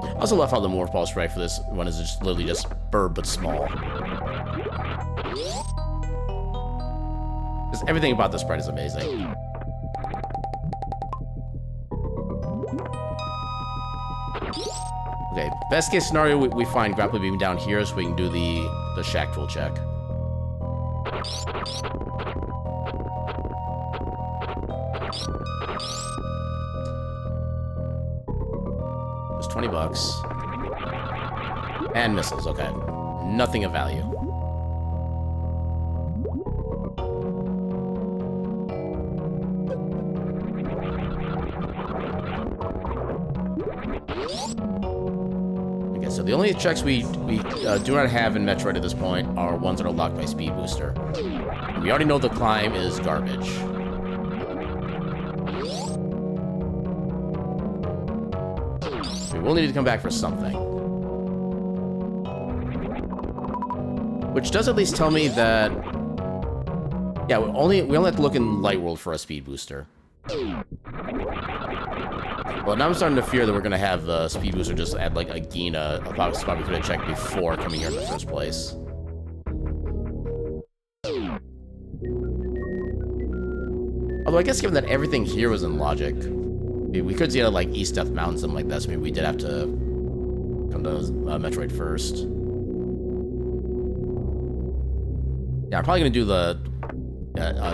I also love how the morph ball sprite for this one is just literally just bird but small. Just everything about this sprite is amazing. Okay, best case scenario, we find grapple beam down here so we can do the shack tool check. It's $20. And missiles, okay. Nothing of value. Okay, so the only checks we do not have in Metroid at this point are ones that are locked by Speed Booster. We already know the climb is garbage. We'll need to come back for something. Which does at least tell me that... Yeah, we only have to look in Light World for a speed booster. Well, now I'm starting to fear that we're going to have the speed booster just add like a Gina, a spot we could have checked before coming here in the first place. Although I guess given that everything here was in logic, we could see it like East Death Mountain, something like that, so maybe we did have to come to Metroid first. Yeah, I'm probably going to do the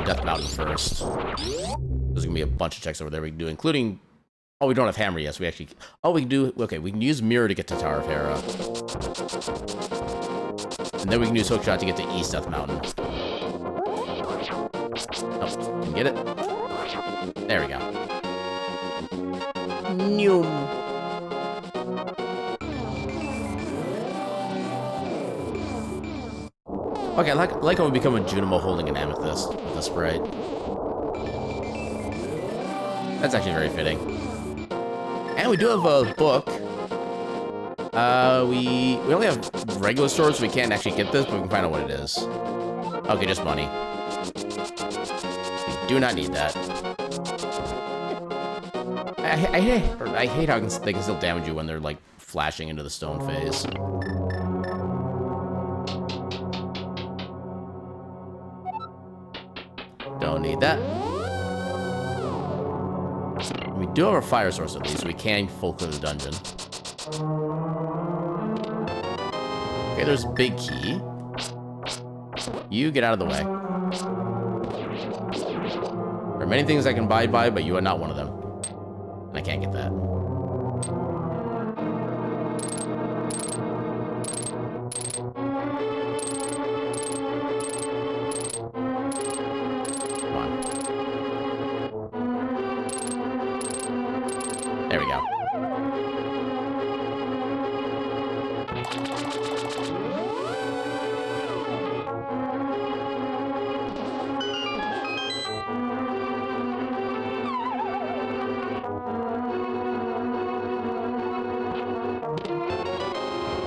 Death Mountain first. There's going to be a bunch of checks over there we can do, including Oh, we don't have hammer, yes, we actually... Oh, we can do... Okay, we can use mirror to get to Tower of Hera. And then we can use hookshot to get to East Death Mountain. Oh, can get it? There we go. Noom. Okay, I like how we become a Junimo holding an amethyst with the sprite. That's actually very fitting. And we do have a book. We only have regular stores, so we can't actually get this, but we can find out what it is. Okay, just money. We do not need that. I hate how they can still damage you when they're, like, flashing into the stone phase. Don't need that. We do have a fire source at least, so we can full clear the dungeon. Okay, there's a big key. You get out of the way. There are many things I can abide by, but you are not one of them. And I can't get that. There we go.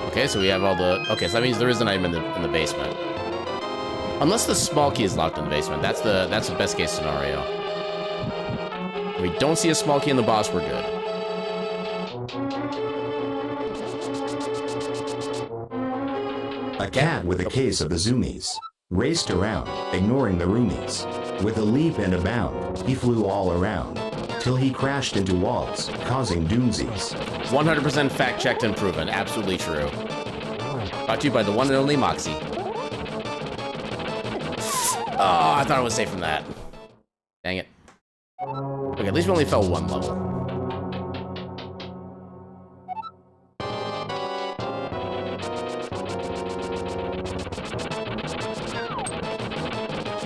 Okay, so we have all the... Okay, so that means there is an item in the basement. Unless the small key is locked in the basement. That's the best case scenario. If we don't see a small key in the boss, we're good. A cat with a case of the zoomies raced around, ignoring the roomies. With a leap and a bound, he flew all around, till he crashed into walls, causing doomsies. 100% fact-checked and proven. Absolutely true. Brought to you by the one and only Moxie. Oh, I thought I was safe from that. Dang it. Okay, at least we only fell one level.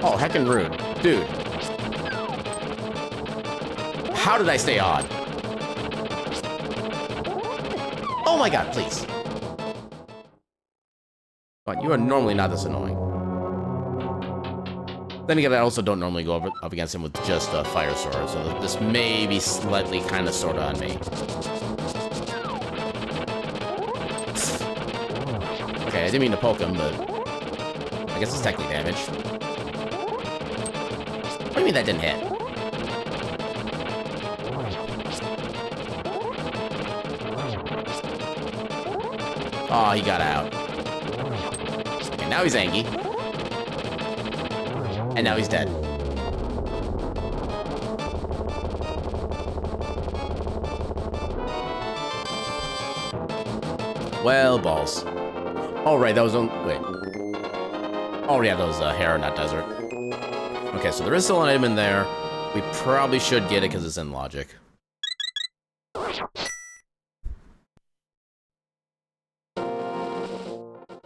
Oh, heckin' rude. Dude. How did I stay on? Oh my god, please. But you are normally not this annoying. Then again, I also don't normally go up against him with just a fire sword, so this may be slightly kind of sorta on me. Okay, I didn't mean to poke him, but I guess it's technically damage. What do you mean that didn't hit? Oh, he got out. Okay, now he's angry. And now he's dead. Well, balls. Oh, right, that was on... Wait. Oh, yeah, that was Hera, not Desert. Okay, so there is still an item in there. We probably should get it because it's in logic.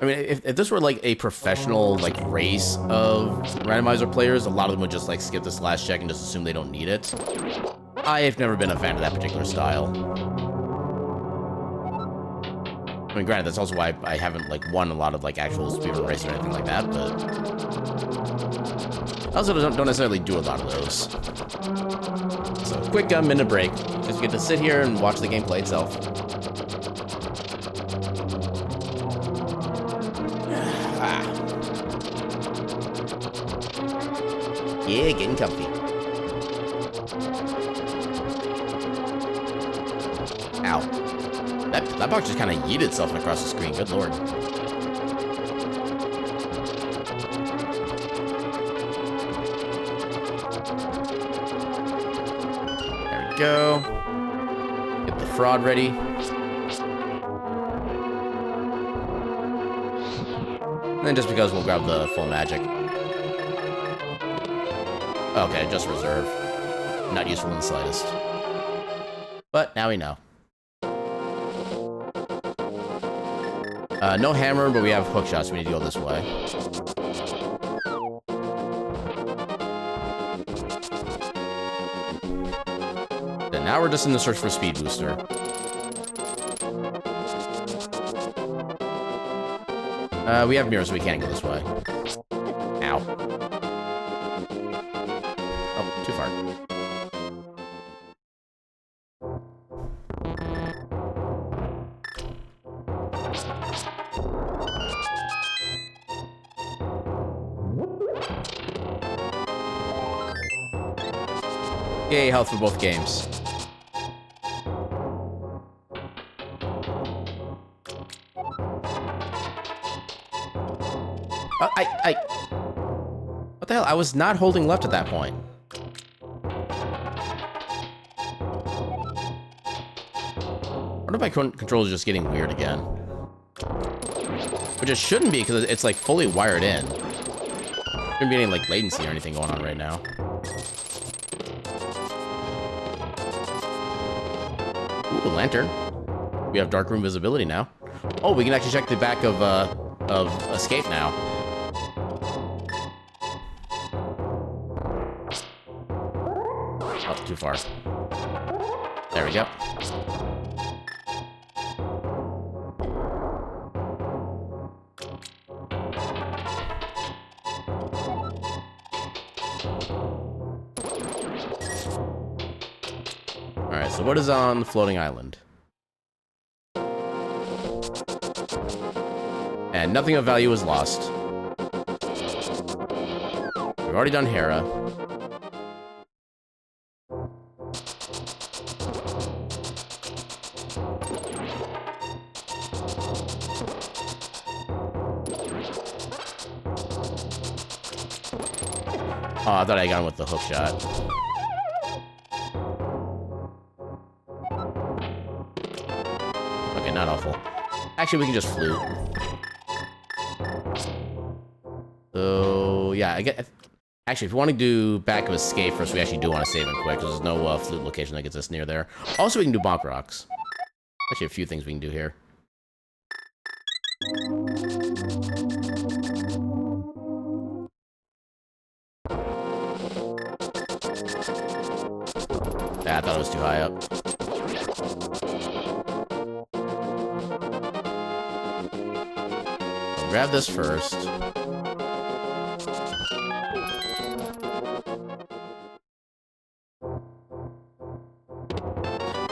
I mean, if this were like a professional like race of randomizer players, a lot of them would just like skip this last check and just assume they don't need it. I've never been a fan of that particular style. I mean, granted, that's also why I haven't like won a lot of like actual speedrun races or anything like that, but I also don't necessarily do a lot of those. So, quick minute break. Just get to sit here and watch the gameplay itself. Yeah, getting comfy. Ow. That box just kind of yeeted itself across the screen. Good lord. There we go. Get the fraud ready. And then just because we'll grab the full magic. Okay, just reserve. Not useful in the slightest. But now we know. No hammer, but we have hook shots. So we need to go this way. And now we're just in the search for speed booster. We have mirrors, so we can't go this way. Ow. Oh, too far. Yay, health for both games. What the hell? I was not holding left at that point. I wonder if my controls are just getting weird again. Which it shouldn't be, because it's like fully wired in. Shouldn't be any like latency or anything going on right now. Ooh, a lantern. We have darkroom visibility now. Oh, we can actually check the back of escape now. Oh, too far. There we go. Alright, so what is on the floating island? And nothing of value is lost. We've already done Hera. Oh, I thought I got him with the hook shot. Okay, not awful. Actually, we can just flute. So, yeah, I get... Actually, if you want to do back of escape first, we actually do want to save it quick, because there's no flute location that gets us near there. Also, we can do bonk rocks. Actually, a few things we can do here. Yeah, I thought it was too high up. I'll grab this first.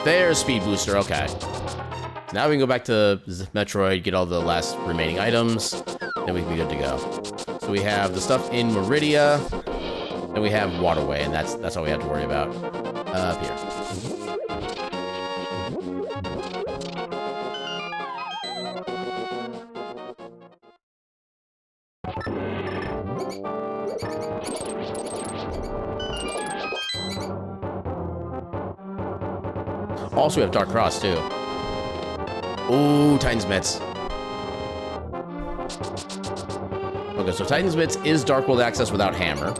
There's speed booster, okay. Now we can go back to Metroid, get all the last remaining items, then we can be good to go. So we have the stuff in Meridia, and we have Waterway, and that's all we have to worry about. Up here. Also, we have Dark Cross, too. Ooh, Titan's Mitts. Okay, so Titan's Mitts is Dark World access without hammer.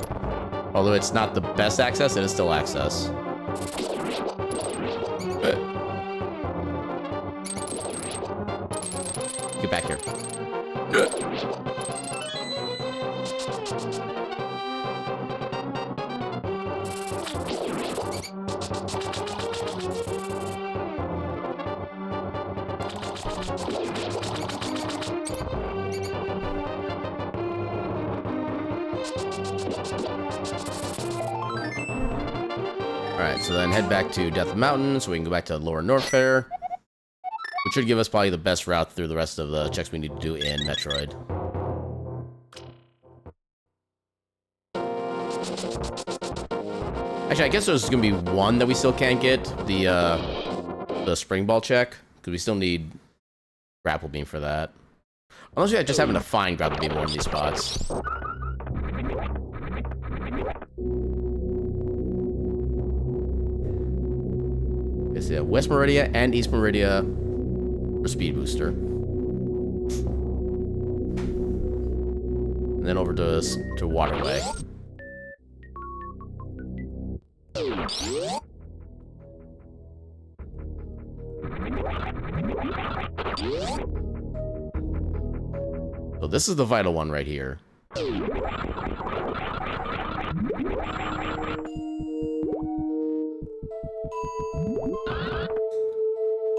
Although it's not the best access, it is still access. Get back here. Alright, so then head back to Death Mountain so we can go back to Lower Norfair, which should give us probably the best route through the rest of the checks we need to do in Metroid. Actually, I guess there's going to be one that we still can't get, the Spring Ball check, because we still need Grapple Beam for that. Unless we just having to find Grapple Beam in one of these spots. It's West Meridia and East Meridia for Speed Booster. And then over to Waterway. So this is the vital one right here.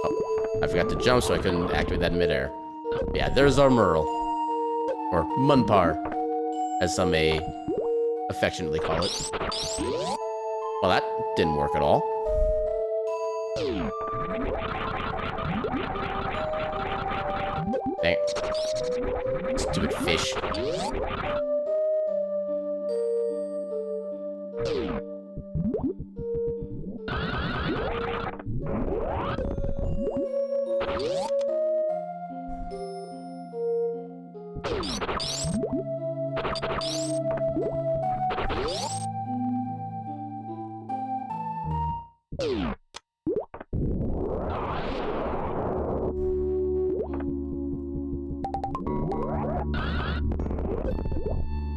Oh, I forgot to jump, so I couldn't activate that in midair. Yeah, there's our Merle. Or Munpar, as some may affectionately call it. Well, that didn't work at all. Dang it. Stupid fish.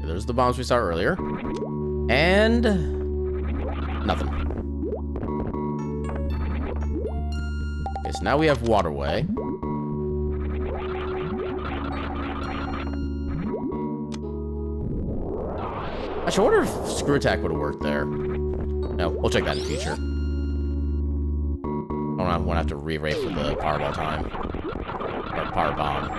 There's the bombs we saw earlier. And nothing. Okay, so now we have waterway. Actually, I wonder if screw attack would have worked there. No, we'll check that in the future. I don't want to have to re-rate for the Powerball time. Or Power Bomb.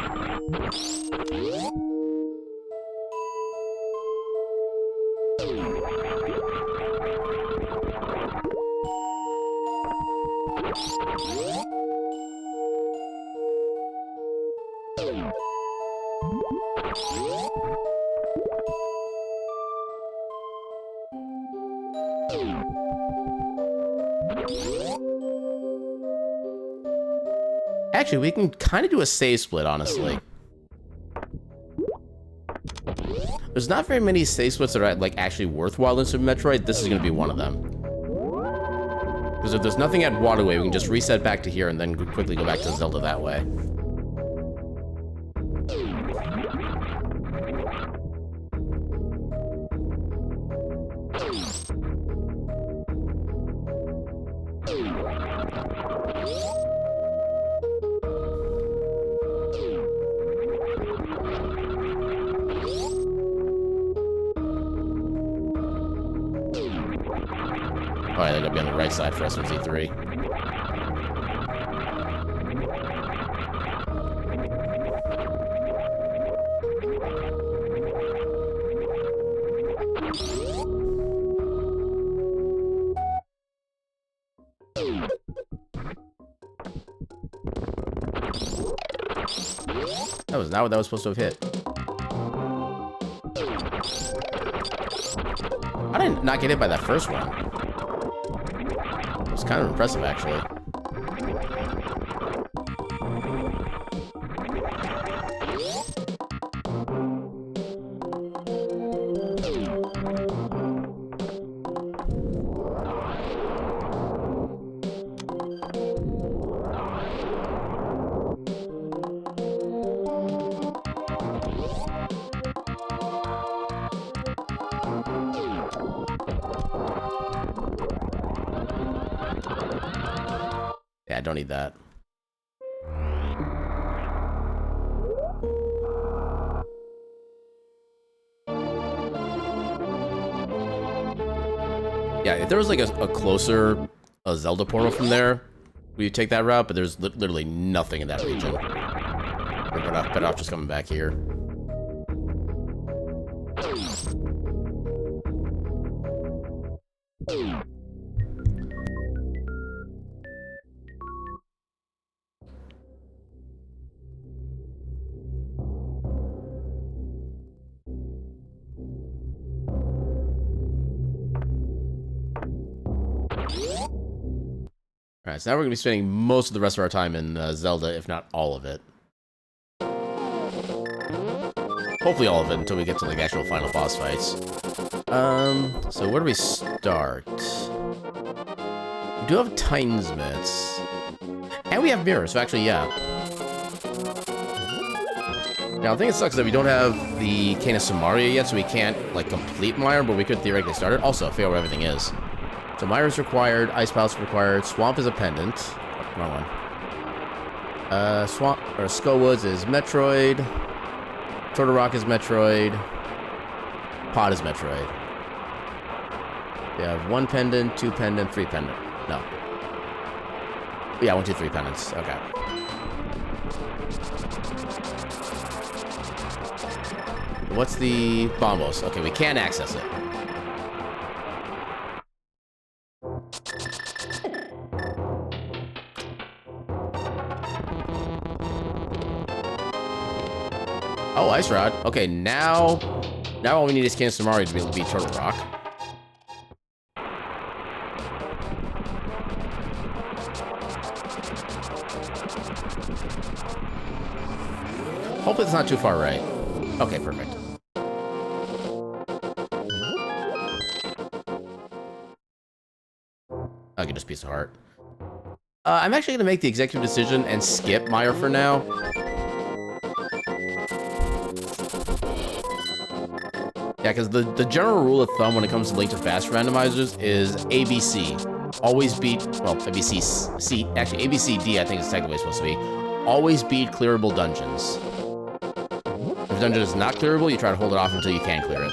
Actually, we can kind of do a save split, honestly. There's not very many save splits that are like actually worthwhile in Super Metroid. This is going to be one of them. Because if there's nothing at Waterway, we can just reset back to here and then quickly go back to Zelda that way. Alright, they're gonna be on the right side for SMZ3. That was not what that was supposed to have hit. I did not get hit by that first one. It was kind of impressive, actually. Yeah, I don't need that. Yeah, if there was like a closer Zelda portal from there, we'd take that route, but there's literally nothing in that region. We're better off just coming back here. Alright, so now we're going to be spending most of the rest of our time in Zelda, if not all of it. Hopefully all of it until we get to like actual final boss fights. So where do we start? We do have Titan's Mitts. And we have mirrors, so actually, yeah. Now, I think it sucks that we don't have the Cane of Samaria yet, so we can't, like, complete Mire, but we could theoretically start it. Also, I forget where everything is. So Mire is required, Ice Palace is required, Swamp is a pendant. Oh, wrong one. Swamp or Skull Woods is Metroid. Turtle Rock is Metroid. Pod is Metroid. We have 1 pendant, 2 pendant, 3 pendant. No. Yeah, 1, 2, 3 pendants. Okay. What's the Bombos? Okay, we can't access it. Oh, Ice Rod. Okay, now all we need is Cancer Mario to be able to beat Turtle Rock. Hopefully it's not too far right. Okay, perfect. Okay, just piece of heart. I'm actually gonna make the executive decision and skip Meyer for now. Yeah, because the general rule of thumb when it comes to Link to Fast randomizers is ABC. Always beat, well, ABC C, actually ABCD I think is technically supposed to be. Always beat clearable dungeons. If a dungeon is not clearable, you try to hold it off until you can clear it.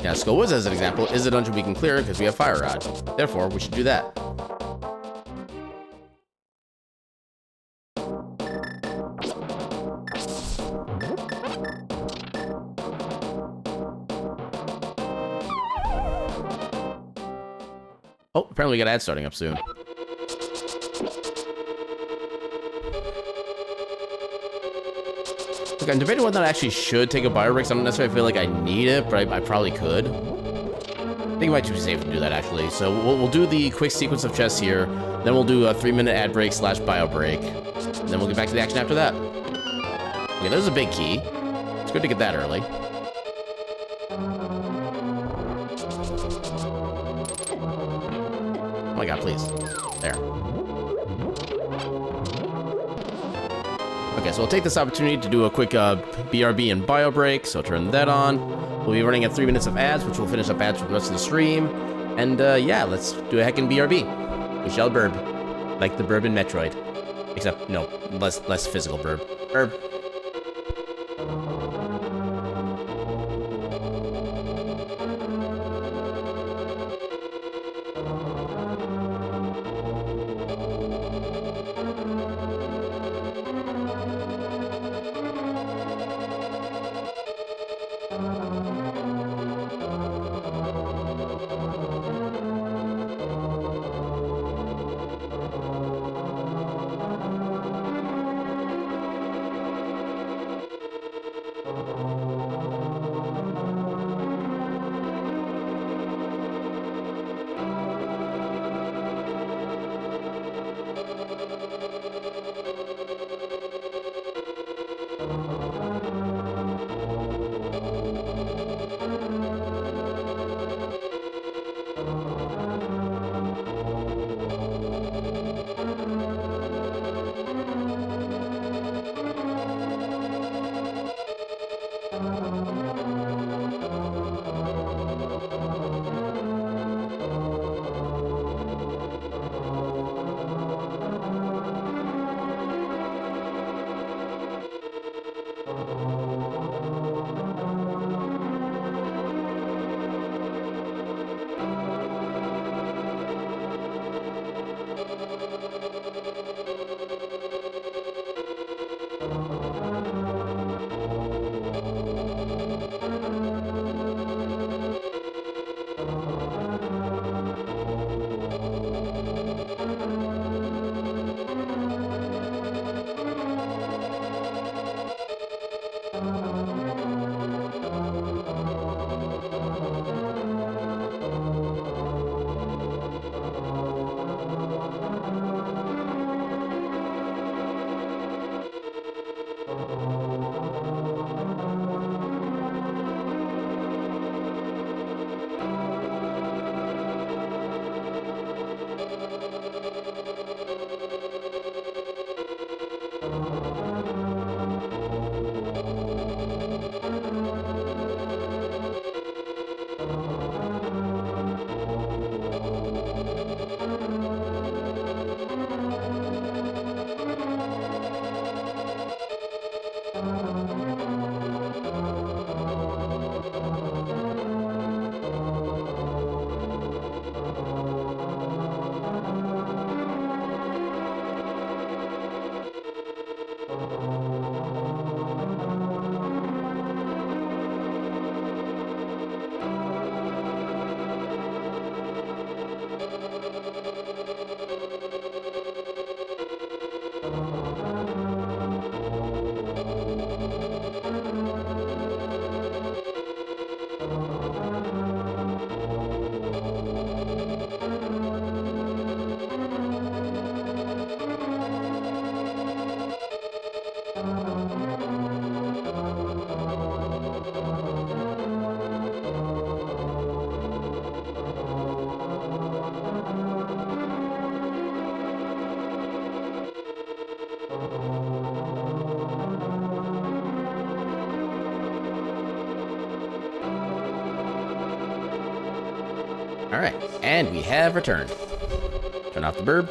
Yeah, Skull Woods, as an example, is a dungeon we can clear because we have Fire Rod. Therefore, we should do that. Oh, apparently we got ads starting up soon. Look, I'm debating whether I actually should take a bio break. I don't necessarily feel like I need it, but I probably could. I think it might just be safe to do that, actually. So we'll do the quick sequence of chests here. Then we'll do a 3-minute ad break / bio break. And then we'll get back to the action after that. Okay, there's a big key. It's good to get that early. Oh my god, please. There. Okay, so we'll take this opportunity to do a quick BRB and bio break, so turn that on. We'll be running at 3 minutes of ads, which will finish up ads for the rest of the stream. And yeah, let's do a heckin' BRB. We shall burb. Like the burb in Metroid. Except, no, less physical burb. Burb. Alright, and we have returned. Turn off the burb.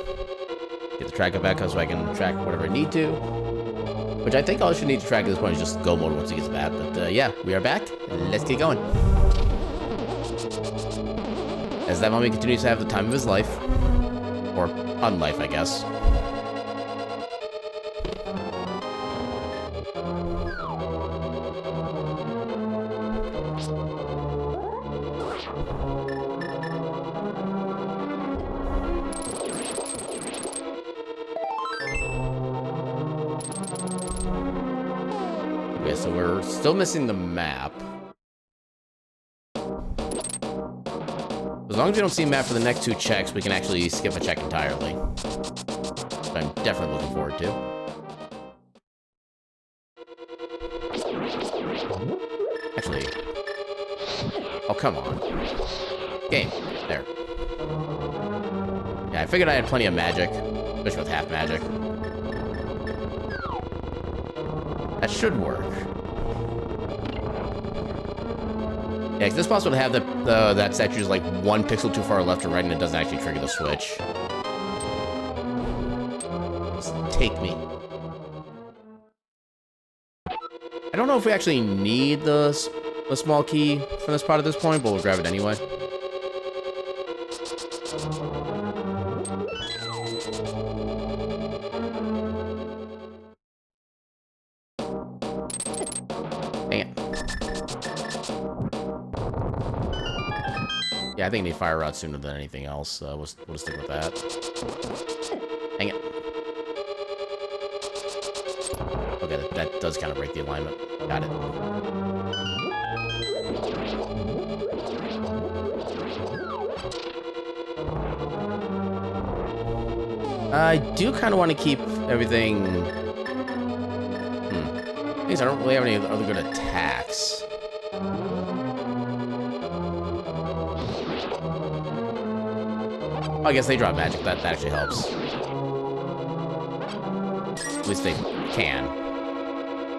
Get the tracker back up so I can track whatever I need to. Which I think all I should need to track at this point is just go mode once it gets to that. But yeah, we are back. Let's get going. As that mummy continues to have the time of his life. Or unlife, I guess. Okay, so we're still missing the map. As long as we don't see a map for the next 2 checks, we can actually skip a check entirely. Which I'm definitely looking forward to. Actually... Oh, come on. Game. There. Yeah, I figured I had plenty of magic. Especially with half magic. That should work. Yeah, it's possible to have that statue is like 1 pixel too far left or right and it doesn't actually trigger the switch. Just take me. I don't know if we actually need the small key from this part at this point, but we'll grab it anyway. Yeah, I think they fire rod sooner than anything else. We'll stick with that. Dang it. Okay, that does kind of break the alignment. Got it. I do kind of want to keep everything... Things I don't really have any other good attacks. I guess they drop magic. That actually helps. At least they can.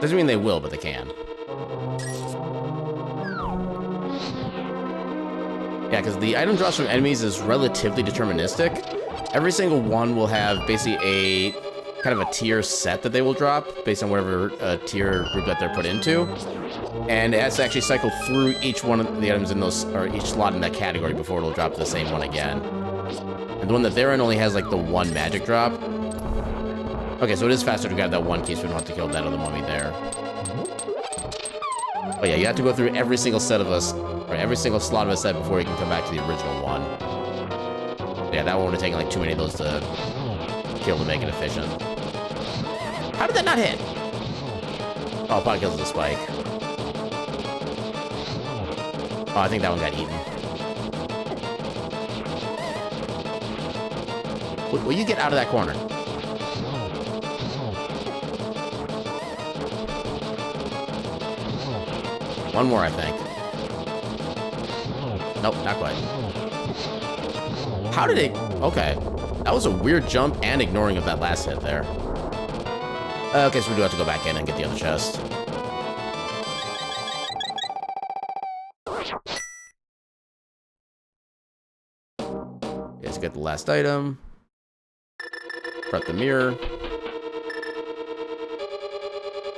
Doesn't mean they will, but they can. Yeah, because the item drops from enemies is relatively deterministic. Every single one will have basically a kind of a tier set that they will drop based on whatever tier group that they're put into. And it has to actually cycle through each one of the items in those, or each slot in that category before it'll drop the same one again. And the one that they're in only has like the 1 magic drop. Okay, so it is faster to grab that 1 key, so we don't have to kill that other mummy there. But yeah, you have to go through every single set of us, or every single slot of a set before you can come back to the original one. Yeah, that one would have taken like too many of those to kill to make it efficient. How did that not hit? Oh, probably because of the spike. Oh, I think that one got eaten. Will you get out of that corner? One more, I think. Nope, not quite. How did it... Okay. That was a weird jump and ignoring of that last hit there. Okay, so we do have to go back in and get the other chest. Let's get the last item. Prep the mirror.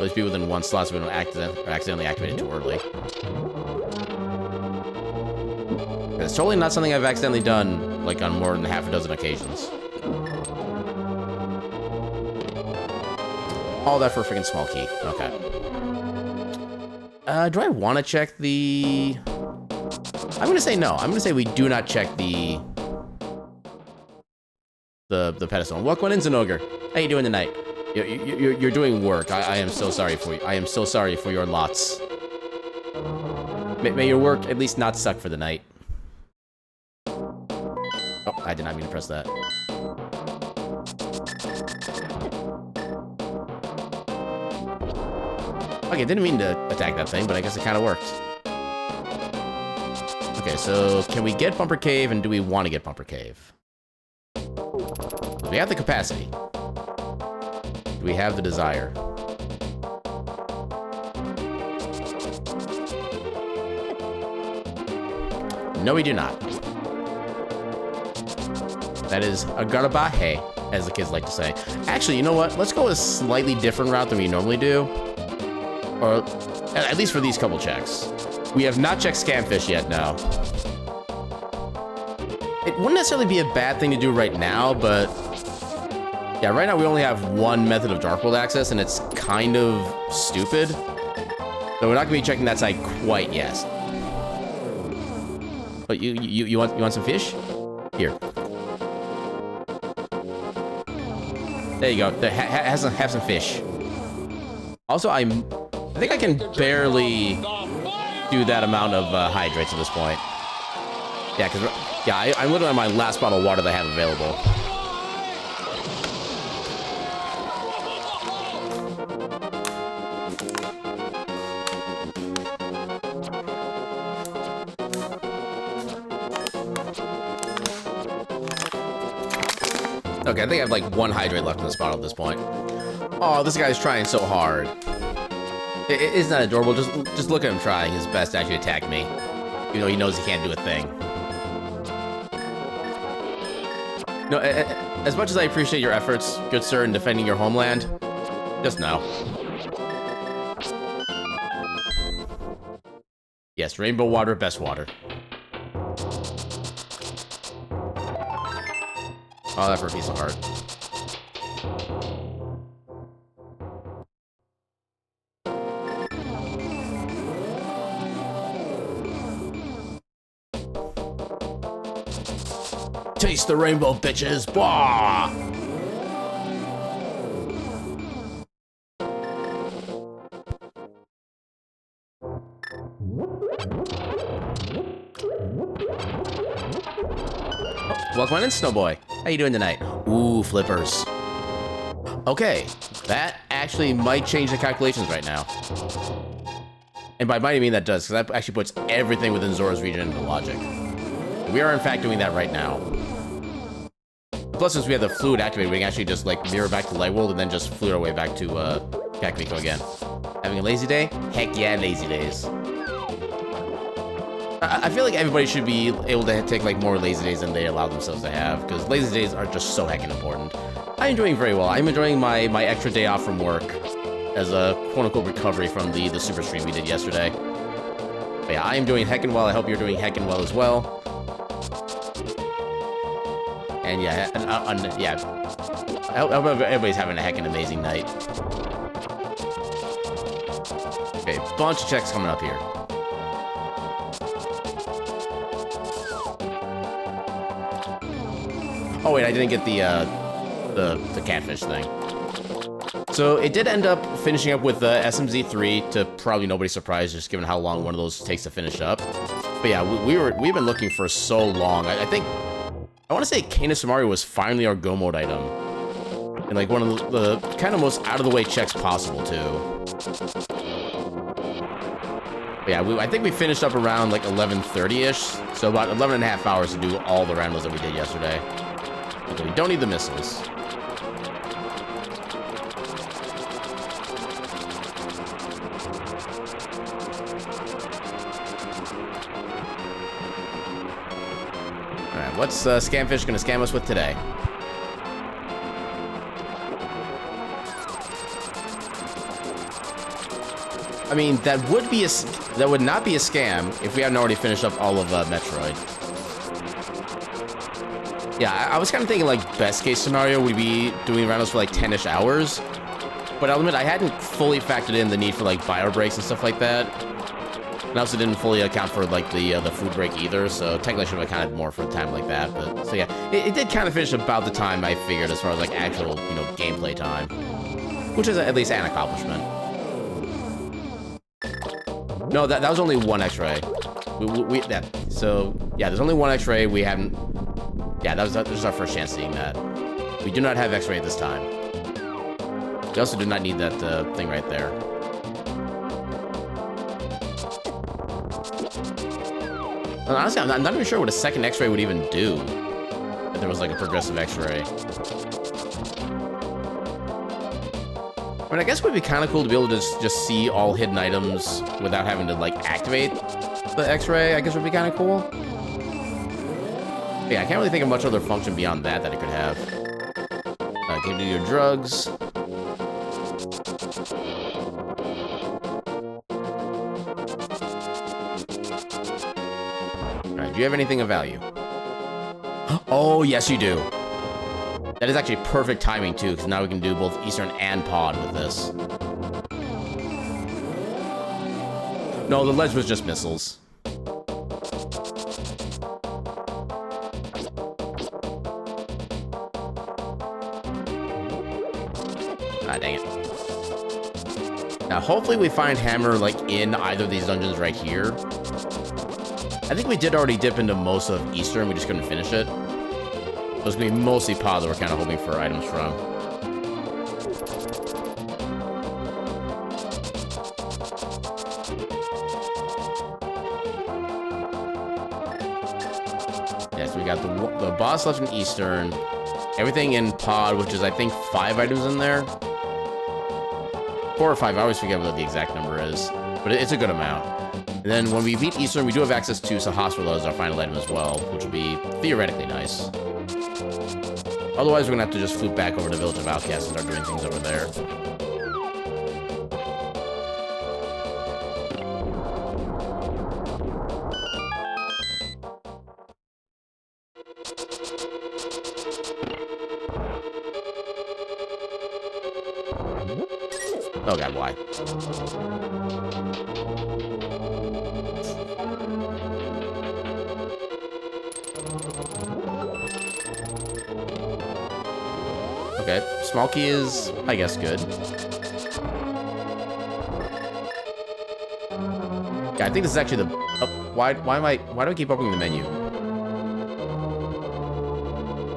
Let's be within 1 slot so we don't accidentally activate it too early. It's totally not something I've accidentally done, like, on more than half a dozen occasions. All that for a freaking small key. Okay. Do I want to check the... I'm going to say no. I'm going to say we do not check the pedestal. Welcome in, Zenogre. How you doing tonight? You're doing work. I am so sorry for you. I am so sorry for your lots. May your work at least not suck for the night. Oh, I did not mean to press that. Okay, didn't mean to attack that thing, but I guess it kind of worked. Okay, so can we get Bumper Cave, and do we want to get Bumper Cave? We have the capacity. Do we have the desire? No, we do not. That is a garabahe, as the kids like to say. Actually, you know what? Let's go a slightly different route than we normally do. Or at least for these couple checks. We have not checked Scamfish yet, now. It wouldn't necessarily be a bad thing to do right now, but... yeah, right now we only have one method of Dark World access, and it's kind of stupid. So we're not going to be checking that side quite yet. But you want some fish? Here. There you go. Have some fish. Also, I think I can barely do that amount of hydrates at this point. Yeah, because I'm literally on my last bottle of water that I have available. Okay, I think I have like one hydrate left in this bottle at this point. Oh, this guy's trying so hard. It's not adorable. Just look at him trying his best to actually attack me. Even though he knows he can't do a thing. No, as much as I appreciate your efforts, good sir, in defending your homeland, just know. Yes, rainbow water, best water. Oh, that for a piece of heart. Taste the rainbow, bitches! Bah! Welcome on in, Snowboy. How you doing tonight? Ooh, flippers. Okay, that actually might change the calculations right now. And by might I mean that does, because that actually puts everything within Zora's region into logic. We are in fact doing that right now. Plus, since we have the fluid activated, we can actually just like mirror back to Light World and then just fluid our way back to Kakariko again. Having a lazy day? Heck yeah, lazy days. I feel like everybody should be able to take like more lazy days than they allow themselves to have, because lazy days are just so heckin' important. I'm doing very well. I'm enjoying my extra day off from work as a quote-unquote recovery from the super stream we did yesterday. But yeah, I am doing heckin' well. I hope you're doing heckin' well as well. And yeah, I hope everybody's having a heckin' amazing night. Okay, bunch of checks coming up here. Oh wait, I didn't get the catfish thing. So it did end up finishing up with SMZ3 to probably nobody's surprise, just given how long one of those takes to finish up. But yeah, we've been looking for so long. I think I want to say Canis Mario was finally our Go mode item, and like one of the kind of most out of the way checks possible too. But yeah, I think we finished up around like 11:30ish, so about 11 and a half hours to do all the randos that we did yesterday. Okay, we don't need the missiles. Alright, what's Scamfish gonna scam us with today? I mean, that would not be a scam if we hadn't already finished up all of Metroid. Yeah, I was kind of thinking like best case scenario we'd be doing randos for like 10-ish hours, but I'll admit I hadn't fully factored in the need for like bio breaks and stuff like that. And I also didn't fully account for like the food break either, so technically I should have accounted more for the time like that. But so yeah, it did kind of finish about the time I figured as far as like actual gameplay time, which is at least an accomplishment. No, that was only one X-ray. So yeah, there's only one X-ray. We haven't. Yeah, this is our first chance seeing that. We do not have X-ray this time. We also do not need that thing right there. And honestly, I'm not even sure what a second X-ray would even do if there was like a progressive X-ray. I mean, I guess it would be kind of cool to be able to just see all hidden items without having to like activate the X-ray. I guess would be kind of cool. Yeah, I can't really think of much other function beyond that it could have. Give you your drugs. Alright, do you have anything of value? Oh, yes you do. That is actually perfect timing too, because now we can do both Eastern and Pod with this. No, the ledge was just missiles. Ah, dang it. Now, hopefully we find Hammer, like, in either of these dungeons right here. I think we did already dip into most of Eastern, we just couldn't finish it. So it's gonna be mostly Pod that we're kind of hoping for items from. Yeah, so we got the boss left in Eastern, everything in Pod, which is, I think, 5 items in there. 4 or 5, I always forget what the exact number is, but it's a good amount. And then when we beat Eastern, we do have access to Sahasrara as our final item as well, which would be theoretically nice. Otherwise, we're gonna have to just floop back over to Village of Outcasts and start doing things over there. Oh god, why? Okay, small key is, I guess, good. Yeah, I think this is actually the... why do I keep opening the menu?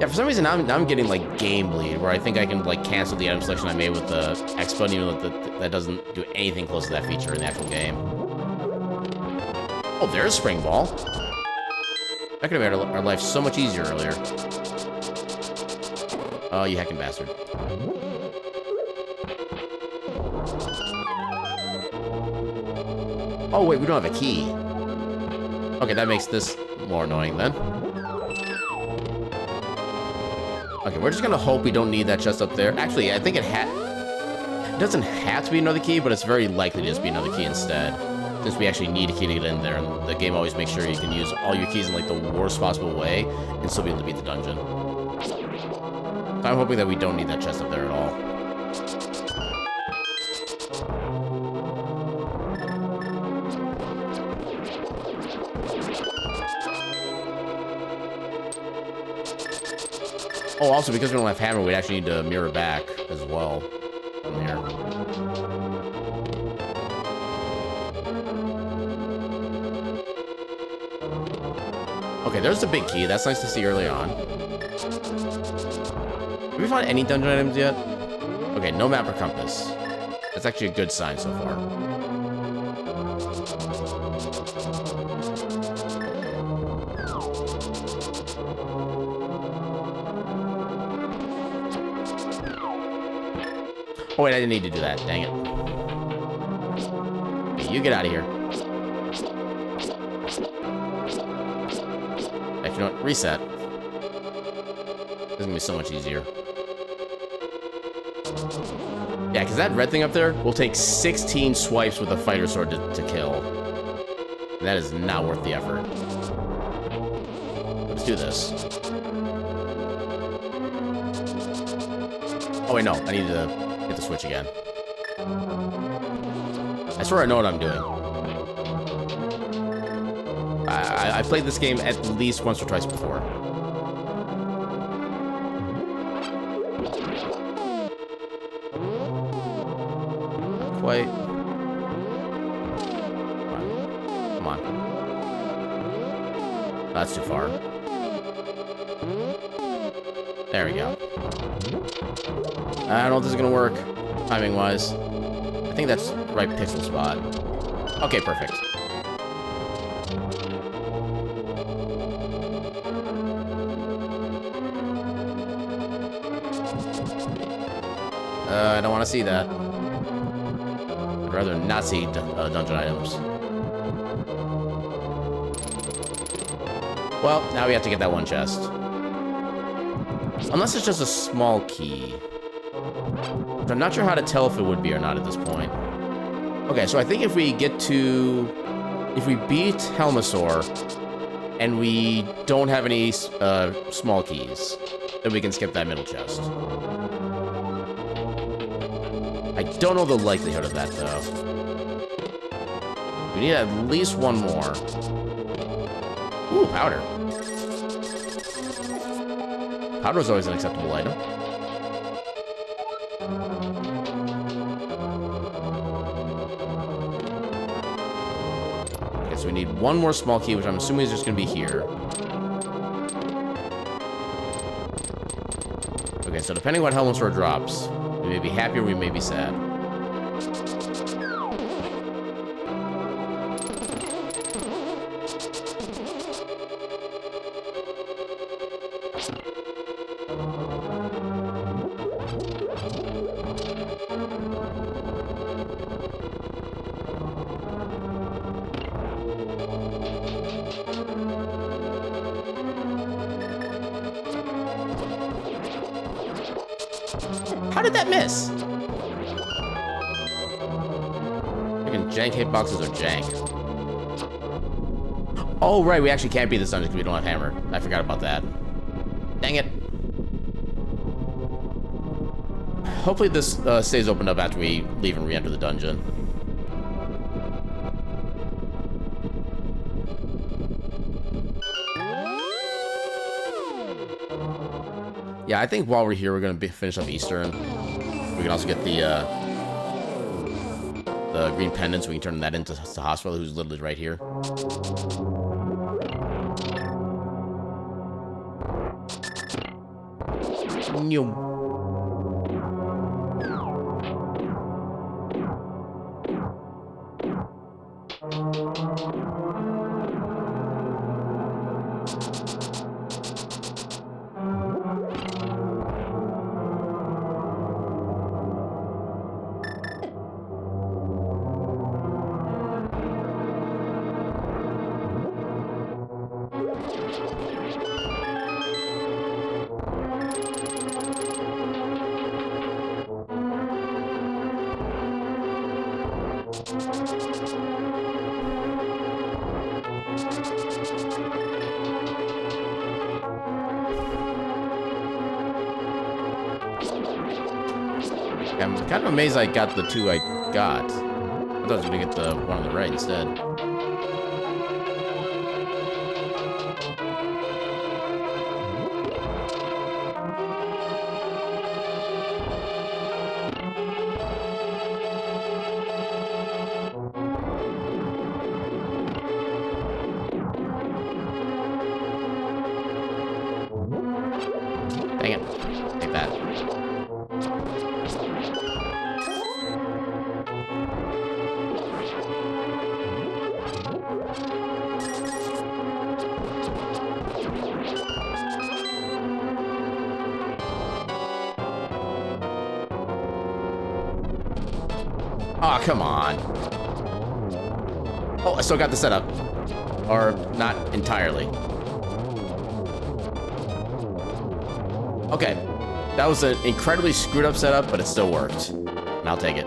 Yeah, for some reason, now I'm getting, like, game bleed, where I think I can, like, cancel the item selection I made with the X button, even though that doesn't do anything close to that feature in the actual game. Oh, there's Spring Ball. That could have made our life so much easier earlier. Oh, you heckin' bastard. Oh, wait, we don't have a key. Okay, that makes this more annoying then. Okay, we're just gonna hope we don't need that chest up there. Actually, I think it doesn't have to be another key, but it's very likely to just be another key instead. Since we actually need a key to get in there, and the game always makes sure you can use all your keys in, like, the worst possible way and still be able to beat the dungeon. So I'm hoping that we don't need that chest up there at all. Oh, also, because we don't have Hammer, we'd actually need to mirror back as well from here. Okay, there's the big key. That's nice to see early on. Have we found any dungeon items yet? Okay, no map or compass. That's actually a good sign so far. Oh wait, I didn't need to do that. Dang it. Okay, you get out of here. Actually, you know what? Reset. This is gonna be so much easier. Yeah, because that red thing up there will take 16 swipes with a fighter sword to kill. And that is not worth the effort. Let's do this. Oh wait, no. I need to hit the switch again. I swear I know what I'm doing. I played this game at least once or twice before. Not quite. Come on. That's too far. There we go. I don't know if this is gonna work, timing-wise. I think that's the right pixel spot. Okay, perfect. I don't want to see that. I'd rather not see dungeon items. Well, now we have to get that one chest. Unless it's just a small key. But I'm not sure how to tell if it would be or not at this point. Okay, so I think if we get to... If we beat Helmasaur and we don't have any small keys, then we can skip that middle chest. I don't know the likelihood of that, though. We need at least one more. Ooh, powder. Powder is always an acceptable item. Okay, so we need one more small key, which I'm assuming is just going to be here. Okay, so depending on what Helmasaur drops, we may be happy or we may be sad. How did that miss? Freaking jank hitboxes are jank. Oh, right, we actually can't beat this dungeon because we don't have hammer. I forgot about that. Dang it. Hopefully this stays opened up after we leave and re-enter the dungeon. Yeah, I think while we're here, we're gonna finish up Eastern. We can also get the green pendant, so we can turn that into the hospital, who's literally right here. Nyum. I'm kind of amazed I got the two I got. I thought I was gonna get the one on the right instead. Dang it. Take that. Oh, come on. Oh, I still got the setup. Or not entirely. Okay. That was an incredibly screwed up setup, but it still worked. And I'll take it.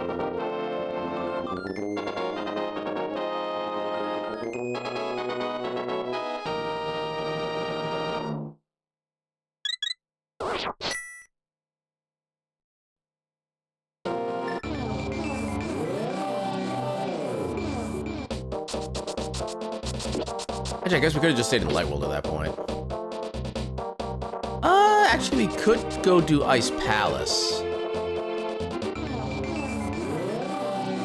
Actually, I guess we could have just stayed in the light world at that point. Actually, we could go do Ice Palace. Do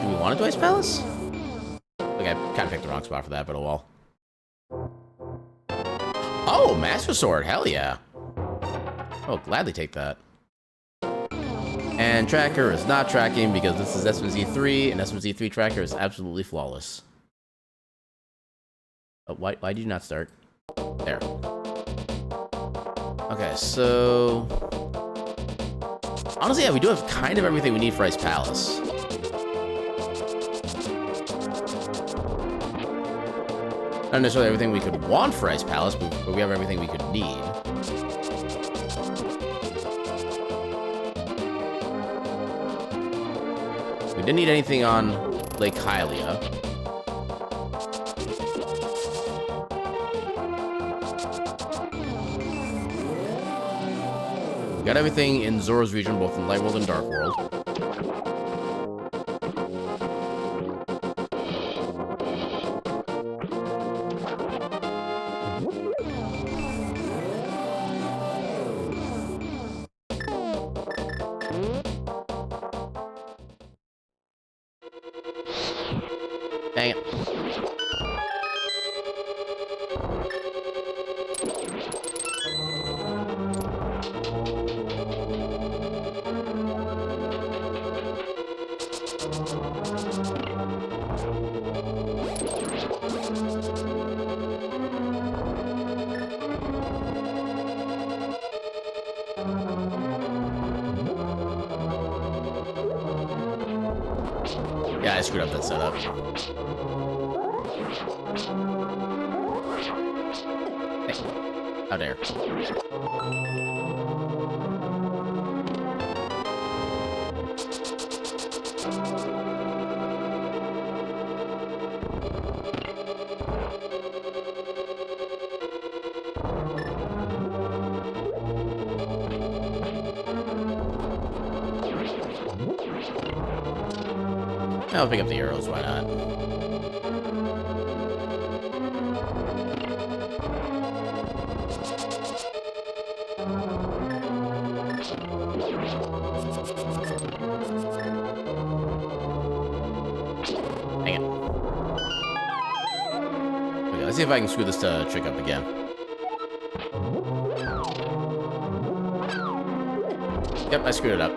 we want to do Ice Palace? Okay, I kind of picked the wrong spot for that, but oh well. Oh, Master Sword, hell yeah. Oh, gladly take that. And tracker is not tracking because this is S1Z3, and S1Z3 tracker is absolutely flawless. Oh, why did you not start? There. Okay, so... honestly, yeah, we do have kind of everything we need for Ice Not necessarily everything we could want for Ice Palace, but we have everything we could need. We didn't need anything on Lake Hylia. We got everything in Zora's region, both in Light World and Dark World. Dang it. Yeah, I screwed up that setup. Hey, how dare. I'll pick up the arrows, why not? Dang it. Okay, let's see if I can screw this trick up again. Yep, I screwed it up.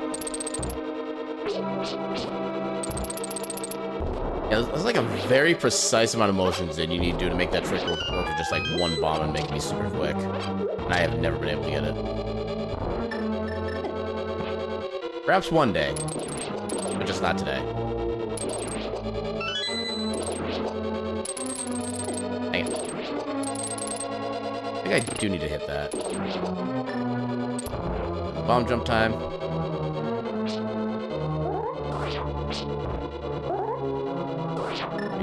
Yeah, there's like a very precise amount of motions that you need to do to make that trick work with just like one bomb and make me super quick. And I have never been able to get it. Perhaps one day, but just not today. Dang it. I think I do need to hit that. Bomb jump time.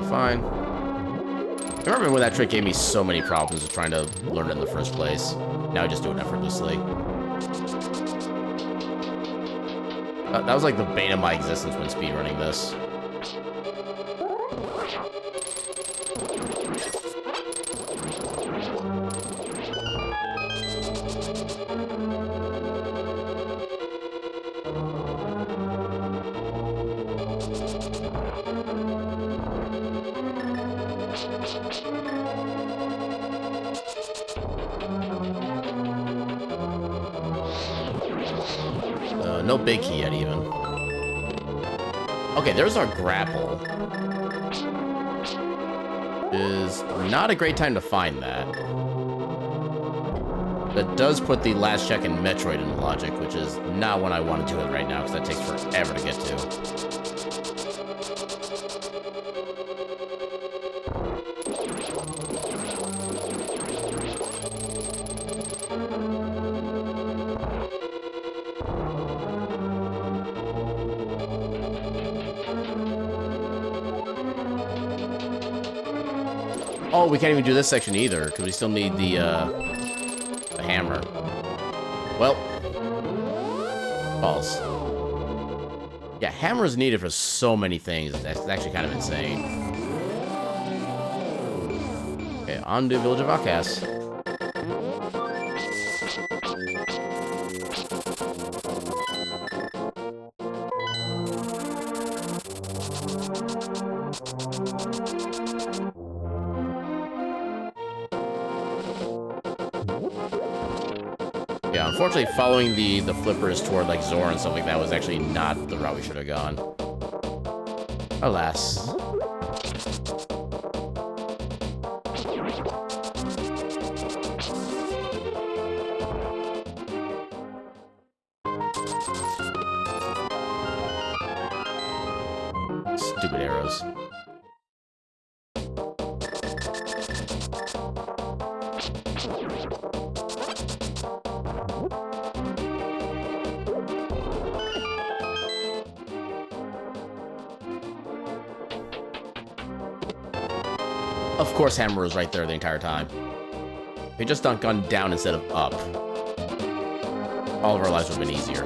Fine. I remember when that trick gave me so many problems with trying to learn it in the first place. Now I just do it effortlessly. That was like the bane of my existence when speedrunning this. No big key yet, even. Okay, there's our grapple. Is not a great time to find that. That does put the last check in Metroid into logic, which is not what I want to do it right now, because that takes forever to get to. Oh, we can't even do this section either, because we still need the hammer. Well, false. Yeah, hammer is needed for so many things. That's actually kind of insane. Okay, on to Village of Outcasts. Yeah, unfortunately, following the flippers toward like Zora and stuff like that was actually not the route we should have gone. Alas. Stupid arrows. Of course, hammer was right there the entire time. If he just gone down instead of up, all of our lives would have been easier.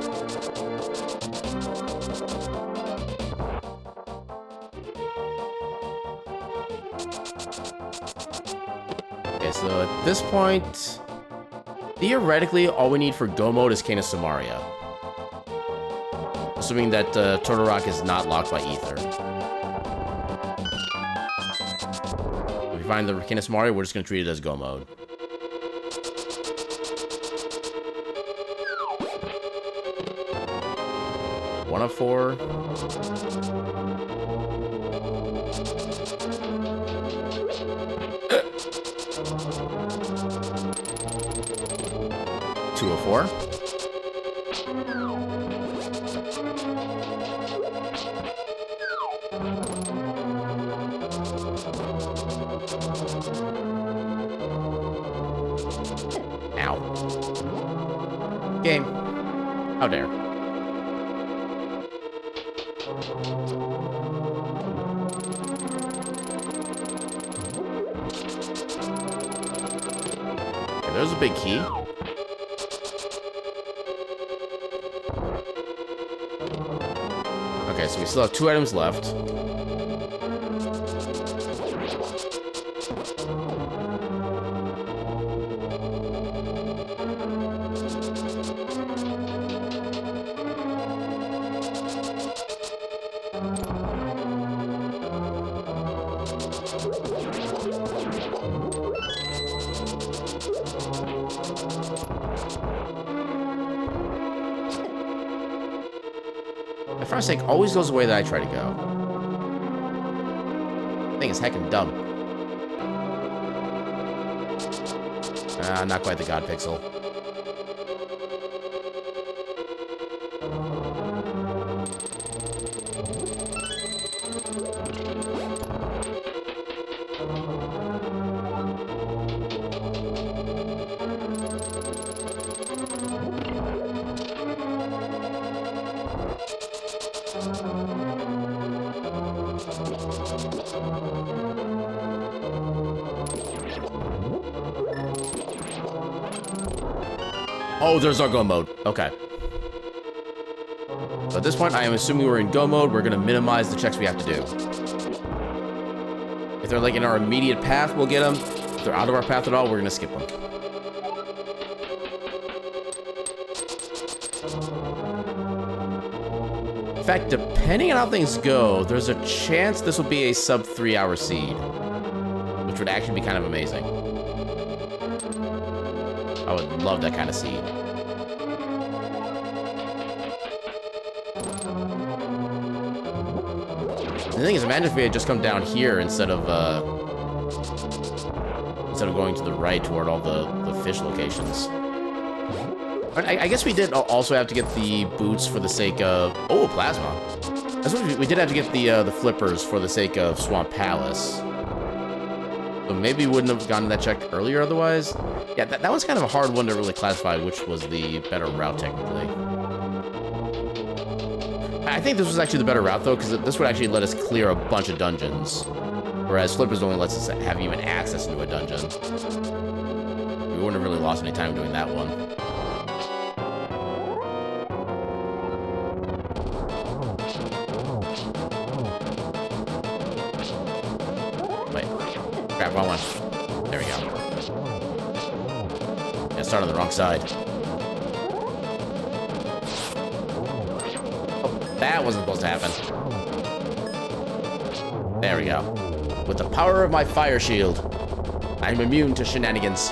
Okay, so at this point, theoretically, all we need for go mode is Canis Samaria. Assuming that Turtle Rock is not locked by Ether. If we find the Canis Samaria, we're just going to treat it as go mode. One of 4. Two of 4. Ow. Game. How dare. Okay, there's a big key. Okay, so we still have 2 items left. My first sake always goes the way that I try to go. Thing is heckin' dumb. Not quite the God Pixel. Oh, there's our go mode. Okay. So at this point, I am assuming we're in go mode. We're going to minimize the checks we have to do. If they're like in our immediate path, we'll get them. If they're out of our path at all, we're going to skip them. In fact, depending on how things go, there's a chance this will be a sub 3-hour seed, which would actually be kind of amazing. I would love that kind of seed. The thing is, imagine if we had just come down here instead of going to the right toward all the fish locations. But I guess we did also have to get the boots for the sake of... Oh, plasma. That's what we did have to get the flippers for the sake of Swamp Palace. So maybe we wouldn't have gotten that check earlier otherwise. Yeah, that was kind of a hard one to really classify which was the better route, technically. I think this was actually the better route, though, because this would actually let us clear a bunch of dungeons. Whereas Flippers only lets us have even access into a dungeon. We wouldn't have really lost any time doing that one. Wait. Grab one. There we go. Yeah, start on the wrong side. That wasn't supposed to happen. There we go. With the power of my fire shield, I'm immune to shenanigans.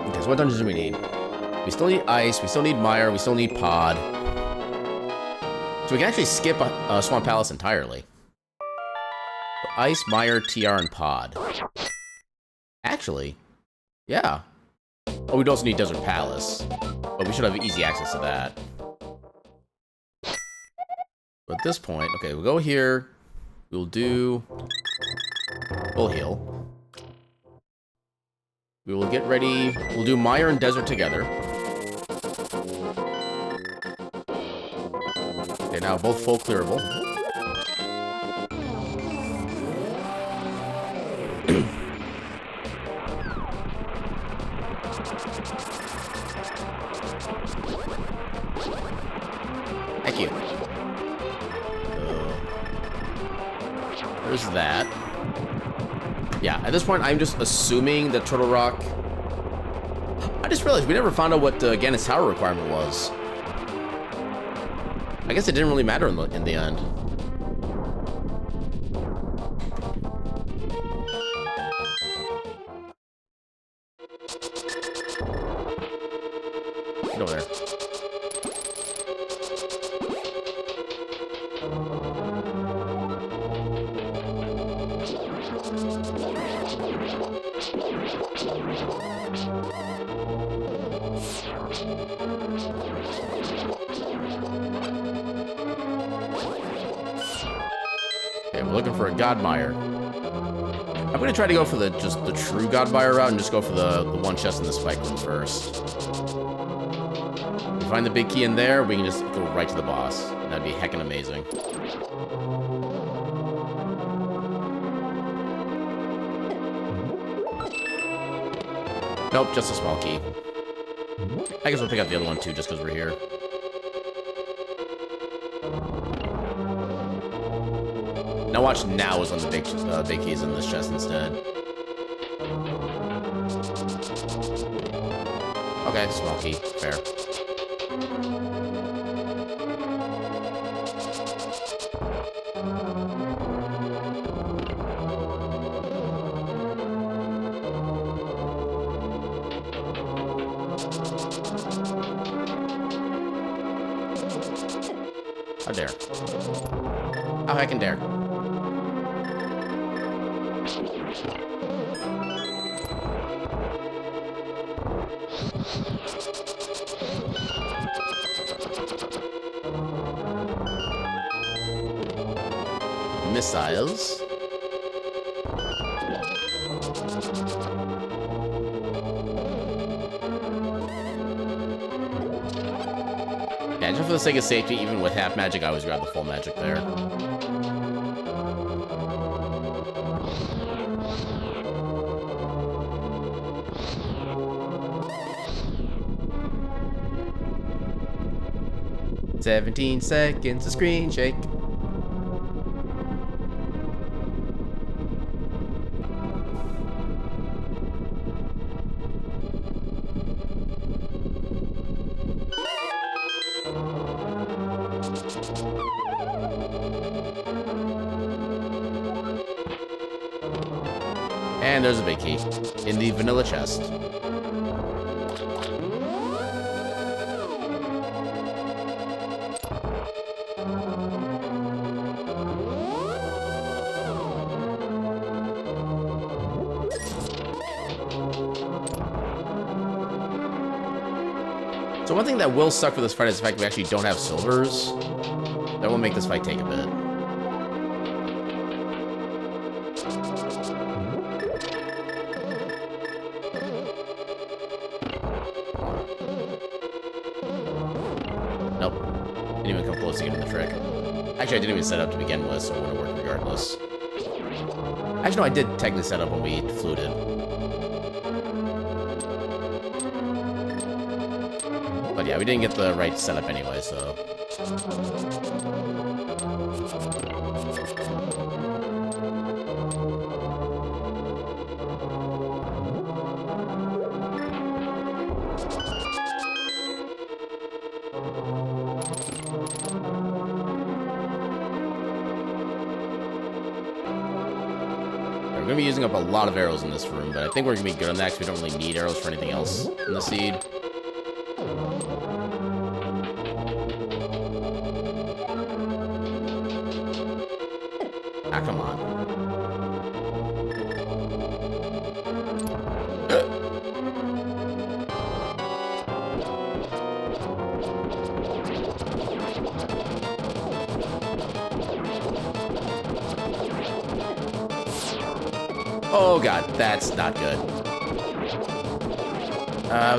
Okay, so what dungeons do we need? We still need ice, we still need mire, we still need pod. So we can actually skip Swamp Palace entirely. So ice, mire, TR, and pod. Actually, yeah. Oh, we'd also need Desert Palace. But we should have easy access to that. But at this point, okay, we'll go here. We'll do full heal. We will get ready. We'll do Mire and Desert together. Okay, now both full clearable. Yeah, at this point, I'm just assuming that Turtle Rock... I just realized we never found out what the Gannis Tower requirement was. I guess it didn't really matter in the end. Get over there. Okay, we're looking for a Godmire. I'm gonna try to go for the true Godmire route and just go for the one chest in the spike room first. If we find the big key in there, we can just go right to the boss. That'd be heckin' amazing. Nope, just a small key. I guess we'll pick up the other one too, just because we're here. Now watch, now is when the big keys in this chest instead. Okay, small key, fair. How dare. How heckin' dare. Missiles. Yeah, just for the sake of safety, even with half magic, I always grab the full magic there. "17 seconds to screen shake." And there's a big key in the vanilla chest. So one thing that will suck for this fight is the fact we actually don't have silvers. That will make this fight take a bit. Nope. Didn't even come close to getting the trick. Actually, I didn't even set up to begin with, so it wouldn't work regardless. Actually, no, I did technically set up when we fluted. But yeah, we didn't get the right setup anyway, so... We're gonna be using up a lot of arrows in this room, but I think we're gonna be good on that because we don't really need arrows for anything else in the seed. Ah, come on. Oh god, that's not good.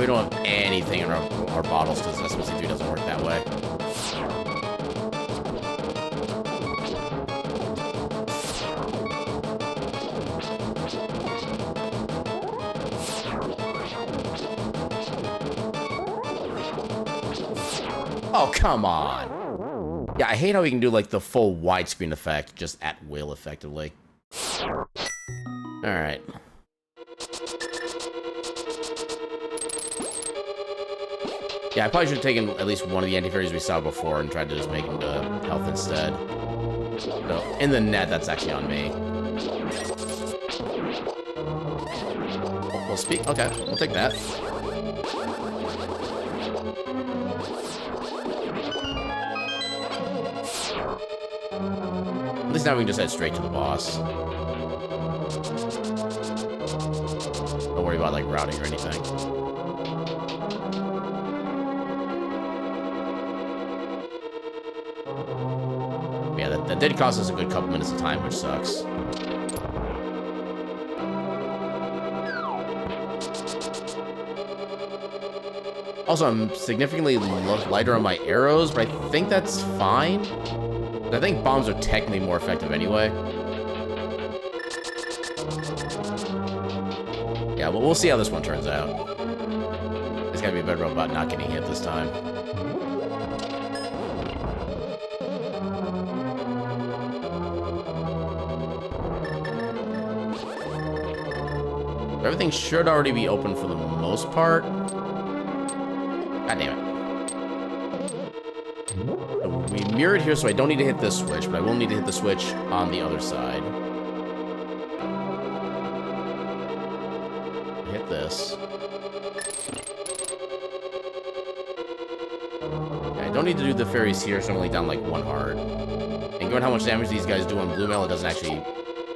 We don't have anything in our bottles because SMC3 doesn't work that way. Oh, come on. Yeah, I hate how we can do like the full widescreen effect just at will effectively. Alright. Yeah, I probably should have taken at least one of the anti-fairies we saw before and tried to just make them to health instead. So, in the net, that's actually on me. We'll speak. Okay, we'll take that. At least now we can just head straight to the boss. Don't worry about, like, routing or anything. Yeah, that did cost us a good couple minutes of time, which sucks. Also, I'm significantly lighter on my arrows, but I think that's fine. I think bombs are technically more effective anyway. Yeah, well, we'll see how this one turns out. It's gotta be better about not getting hit this time. Everything should already be open for the most part. God damn it. We mirrored here, so I don't need to hit this switch, but I will need to hit the switch on the other side. Hit this. Yeah, I don't need to do the fairies here, so I'm only down like 1 heart. And given how much damage these guys do on blue mail, it doesn't actually...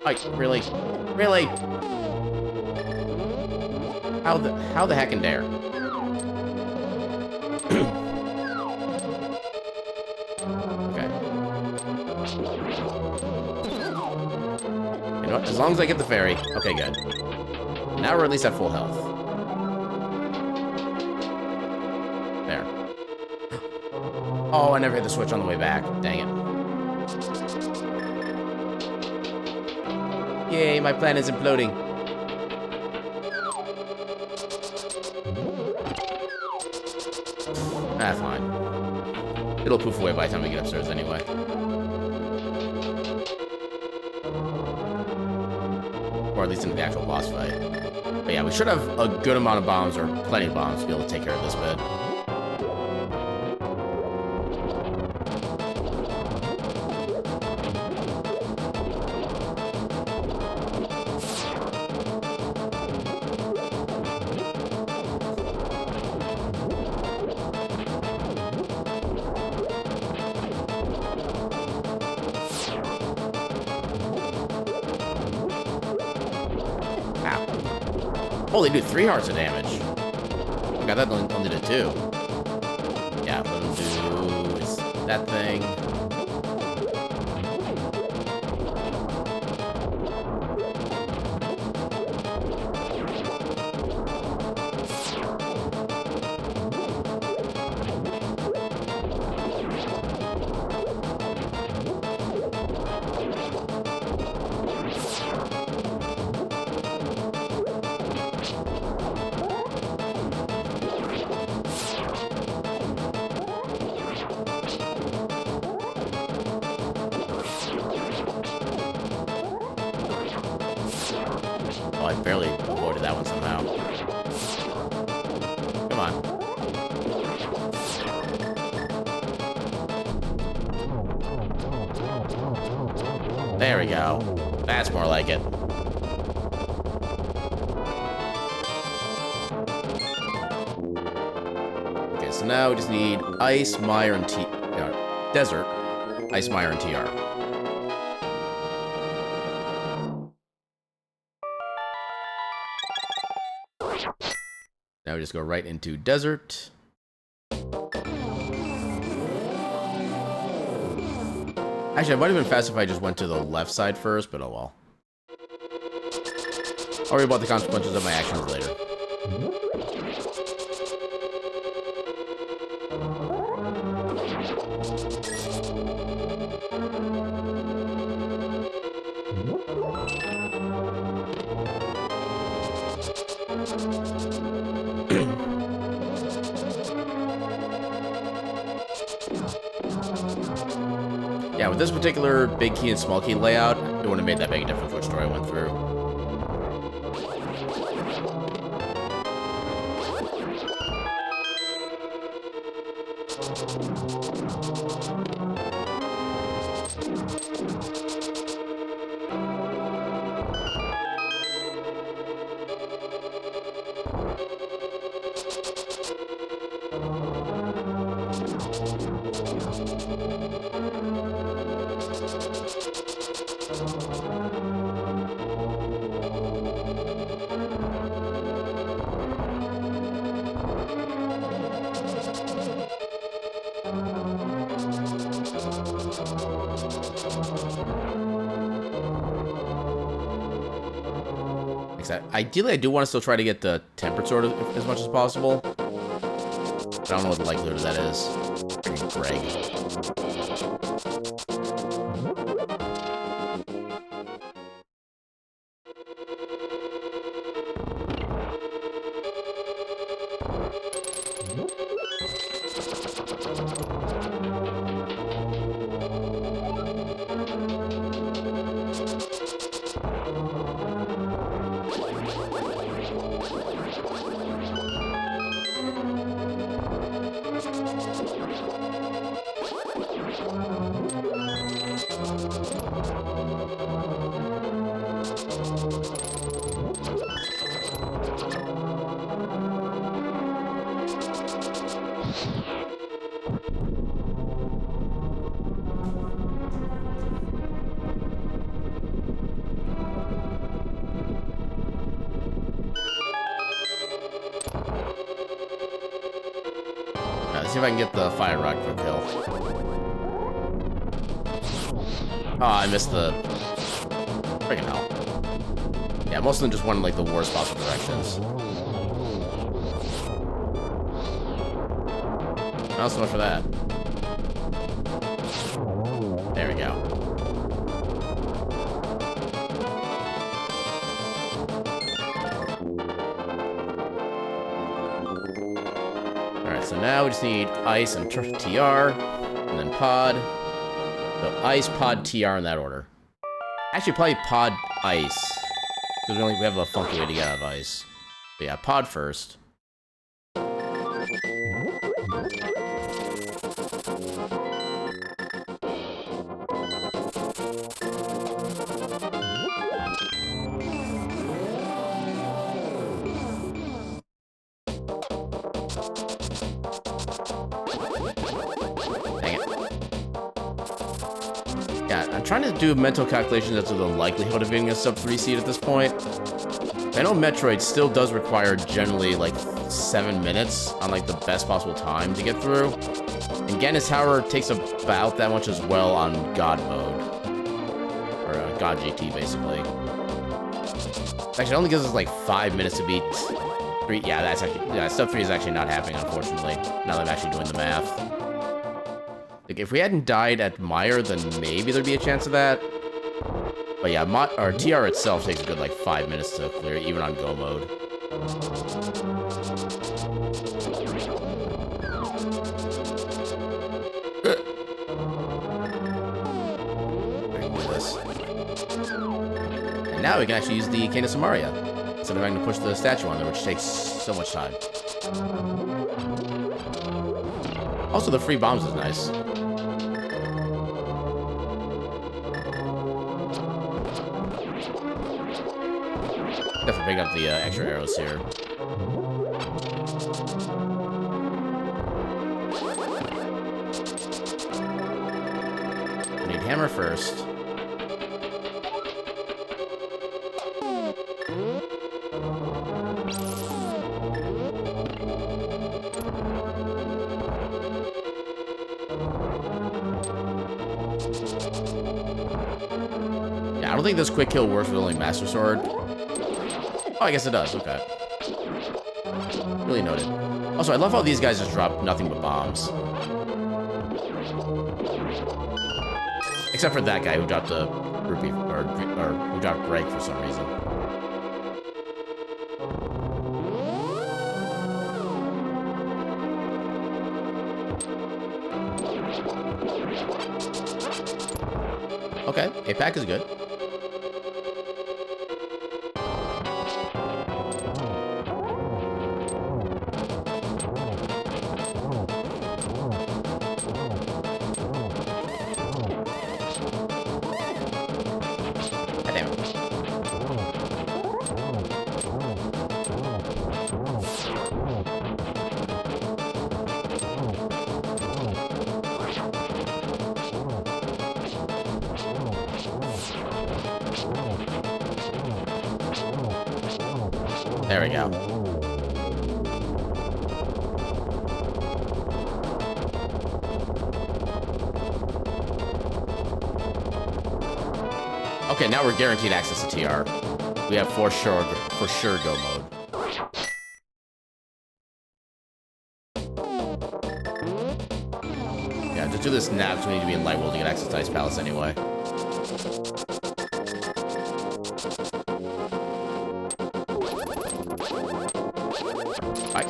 Like, really? Really? How the heck and dare? As long as I get the fairy. Okay, good. Now we're at least at full health. There. Oh, I never hit the switch on the way back. Dang it. Yay, my plan is imploding. Ah, fine. It'll poof away by the time we get upstairs anyway. Or at least into the actual boss fight. But yeah, we should have a good amount of bombs, or plenty of bombs, to be able to take care of this bit. Oh, they do 3 hearts of damage. I got that only did 2. Yeah, let them do that thing. I barely avoided that one somehow. Come on. There we go. That's more like it. Okay, so now we just need Ice, Mire, and Desert. Ice, Mire, and TR. Now we just go right into Desert. Actually, it might have been faster if I just went to the left side first, but oh well. I'll worry about the consequences of my actions later. Yeah, with this particular big key and small key layout, it wouldn't have made that big a difference which door I went through. Ideally, I do want to still try to get the tempered sword as much as possible. But I don't know what the likelihood of that is. Freaking Greg. Let's see if I can get the fire rod for a kill. Oh, I missed the... Friggin' hell. Yeah, most of them just went in, like, the worst possible directions. Not so much for that. There we go. Alright, so now we just need ice and TR, and then pod. So ice, pod, TR in that order. Actually, probably pod, ice. Because we have a funky way to get out of ice. But yeah, pod first. I'm trying to do mental calculations as to the likelihood of getting a sub 3 seed at this point. I know Metroid still does require generally like 7 minutes on like the best possible time to get through. And Gannis Tower takes about that much as well on God mode. Or God GT basically. Actually, it only gives us like 5 minutes to beat 3. Yeah, that's actually, yeah, sub 3 is actually not happening, unfortunately. Now that I'm actually doing the math. Like, if we hadn't died at Meyer, then maybe there'd be a chance of that. But yeah, our TR itself takes a good, like, 5 minutes to clear, even on go mode. I can do this. And now we can actually use the Cane of Samaria, instead of having to push the statue on there, which takes so much time. Also, the free bombs is nice. Definitely pick up the extra arrows here. I need hammer first. Yeah, I don't think this quick kill works with only Master Sword. Oh, I guess it does. Okay. Really noted. Also, I love how these guys just drop nothing but bombs. Except for that guy who dropped a rupee, or who dropped Greg for some reason. Okay, a pack is good. There we go. Okay, now we're guaranteed access to TR. We have for sure go mode. Yeah, to do this now, because we need to be in Light World to get access to Ice Palace anyway.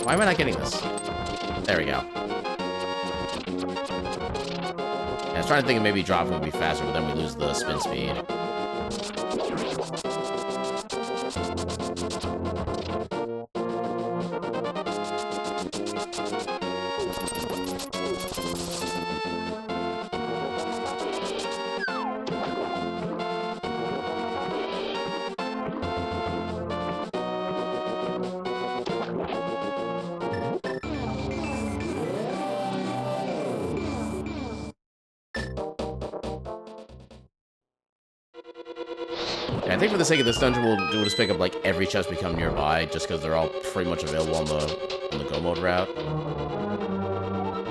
Why am I not getting this? There we go. Yeah, I was trying to think of maybe dropping would be faster, but then we lose the spin speed. Yeah, I think for the sake of this dungeon, we'll just pick up like every chest we come nearby, just because they're all pretty much available on the go mode route.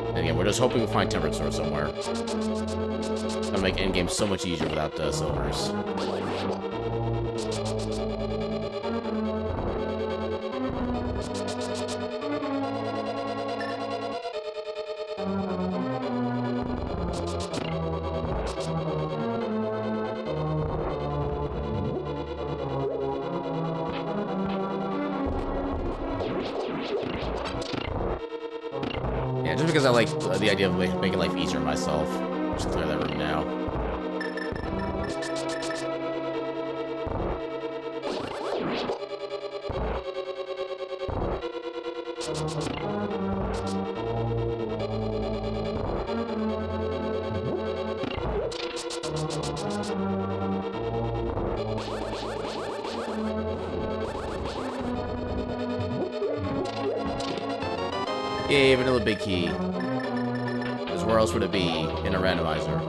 And again, we're just hoping we find Temperate Sword somewhere. That'll make endgame so much easier without silvers. Just because I like the idea of making life easier on myself. Just clear that room now. Yay, vanilla big key. Because where else would it be in a randomizer?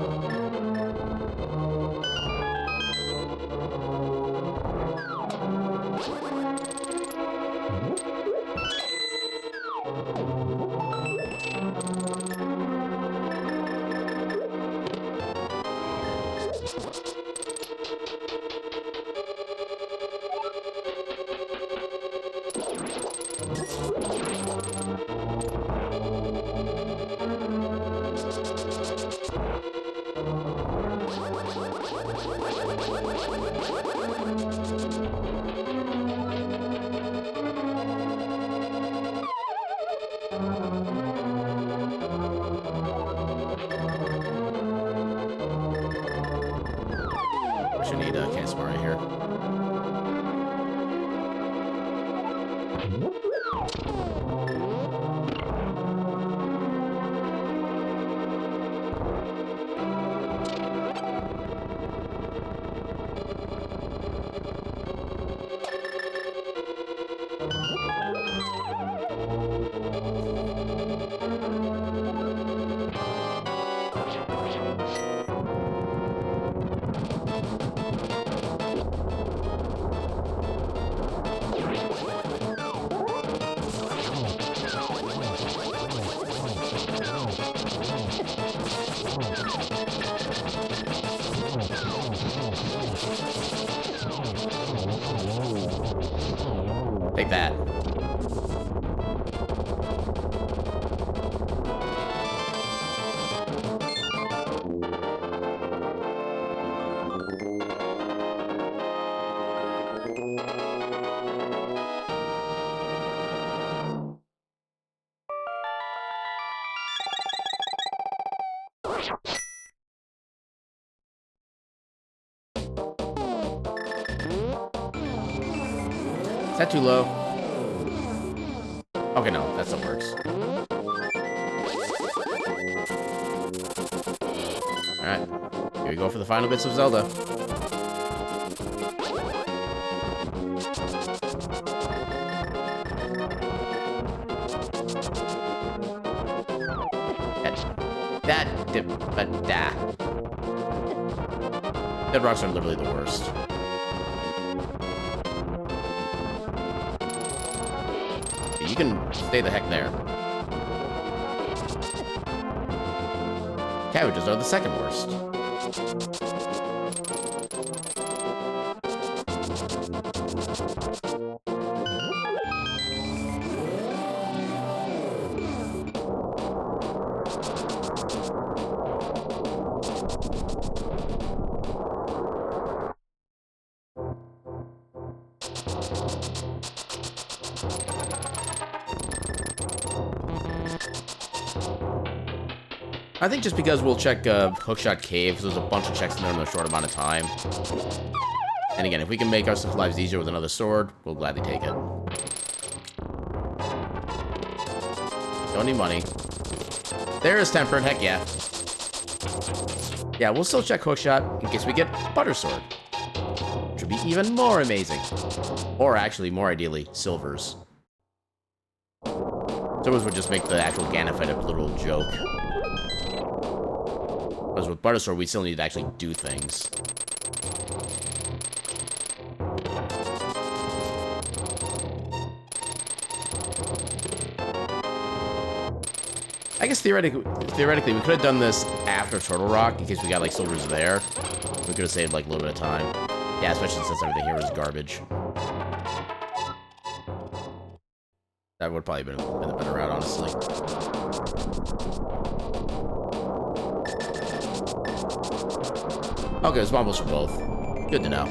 Should need a Casper right here. Take that. Is that too low? Okay, no, that still works. Alright, here we go for the final bits of Zelda. Dead rocks are literally the worst. you can stay the heck there. Cabbages are the second worst. I think just because we'll check Hookshot Cave, because there's a bunch of checks in there in a short amount of time. And again, if we can make our lives easier with another sword, we'll gladly take it. Don't need money. There is Tempered, heck yeah. Yeah, we'll still check Hookshot in case we get Butter Sword. Which would be even more amazing. Or actually, more ideally, Silvers. Silvers would just make the actual Ganon fight a literal joke. Because with Butter Sword, we still need to actually do things. I guess theoretically, we could have done this after Turtle Rock in case we got like Silvers there. We could have saved like a little bit of time. Yeah, especially since everything here was garbage. That would probably been the better route, honestly. Okay, there's bombs for both. Good to know.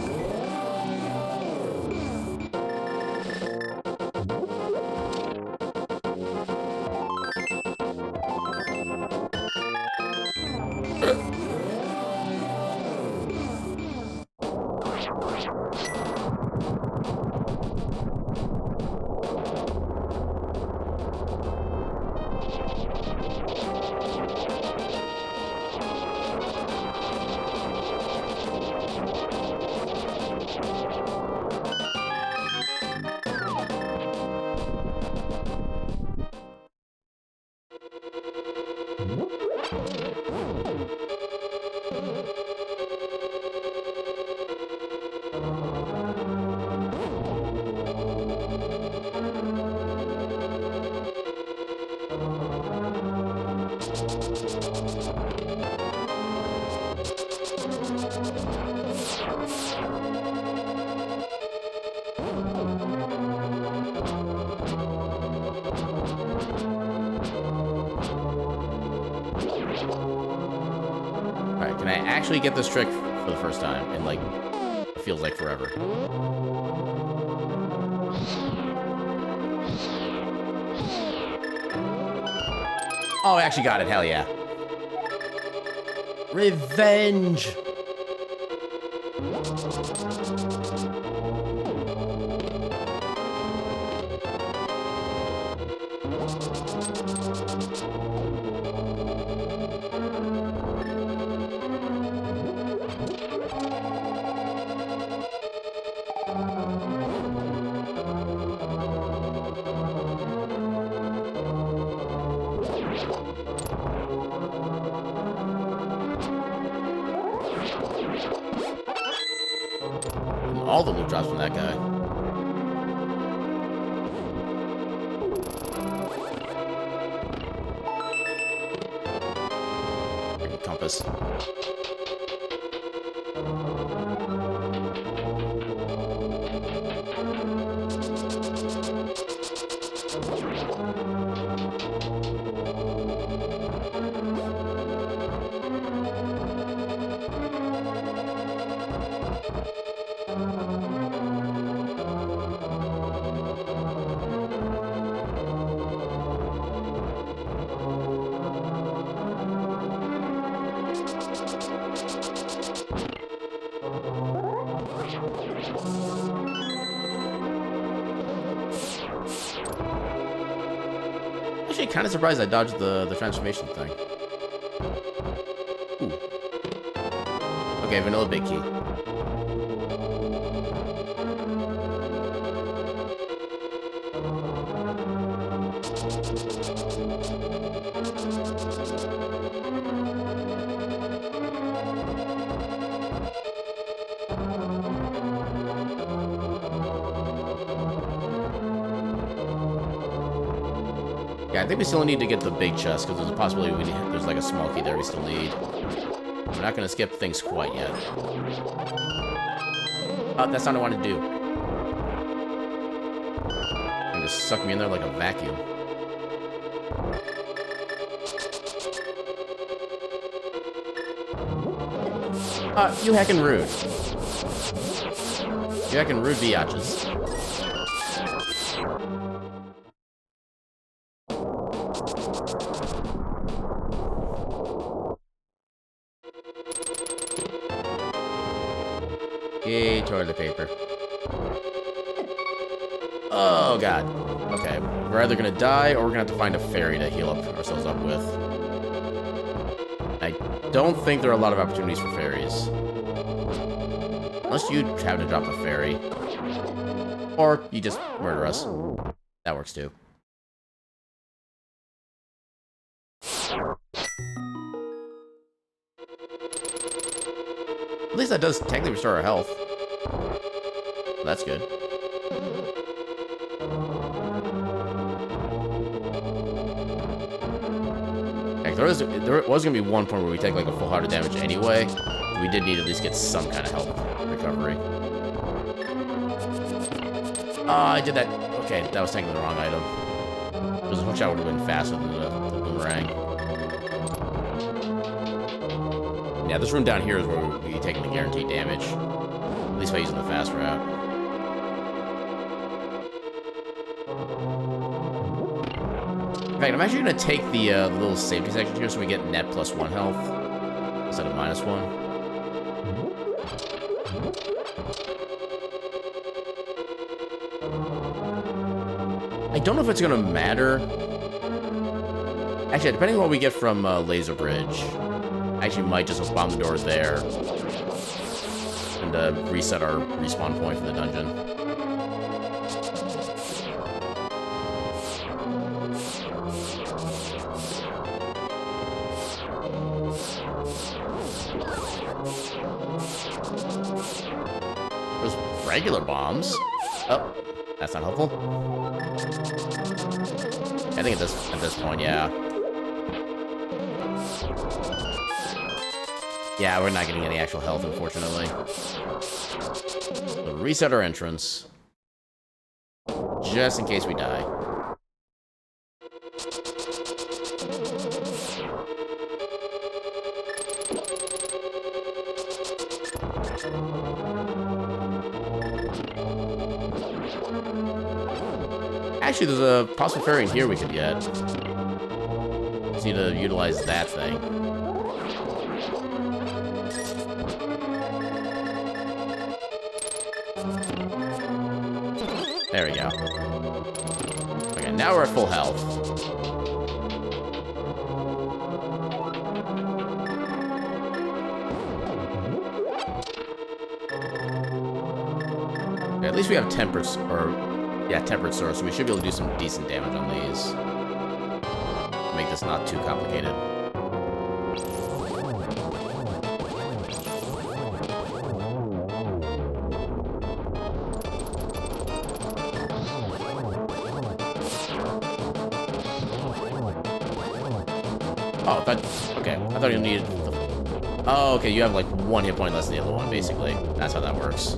Can I actually get this trick for the first time? And like, it feels like forever. Oh, I actually got it. Hell yeah. Revenge. All the loot drops from that guy. Compass. Actually, kind of surprised I dodged the transformation thing. Ooh. Okay, vanilla big key. Yeah, I think we still need to get the big chest, because there's a possibility there's like a small key there we still need. We're not going to skip things quite yet. Oh, that's not what I want to do. And just suck me in there like a vacuum. You heckin' rude. You heckin' rude biatches. Yay, toilet paper. Oh, God. Okay, we're either gonna die or we're gonna have to find a fairy to heal up ourselves up with. I don't think there are a lot of opportunities for fairies. Unless you happen to drop a fairy. Or you just murder us. That works too. At least that does technically restore our health. So that's good. Heck, there was going to be one point where we take like a full heart of damage anyway. We did need to at least get some kind of health recovery. Oh, I did that. Okay, that was technically the wrong item. Because the hook shot would have been faster than the boomerang. Yeah, this room down here is where we'll be taking the guaranteed damage. At least by using the fast route. In fact, I'm actually going to take the little safety section here so we get net +1 health instead of -1. I don't know if it's going to matter. Actually, depending on what we get from Laser Bridge, I actually might just bomb the doors there and reset our respawn point for the dungeon. There's regular bombs. Oh, that's not helpful. I think at this point, yeah. Yeah, we're not getting any actual health, unfortunately. So reset our entrance. Just in case we die. Actually, there's a possible fairy in here we could get. Just need to utilize that thing. There we go. Okay, now we're at full health. Okay, at least we have tempered sword, so we should be able to do some decent damage on these. Make this not too complicated. Oh, okay. I thought you needed... Oh, okay, you have like 1 hit point less than the other one, basically. That's how that works.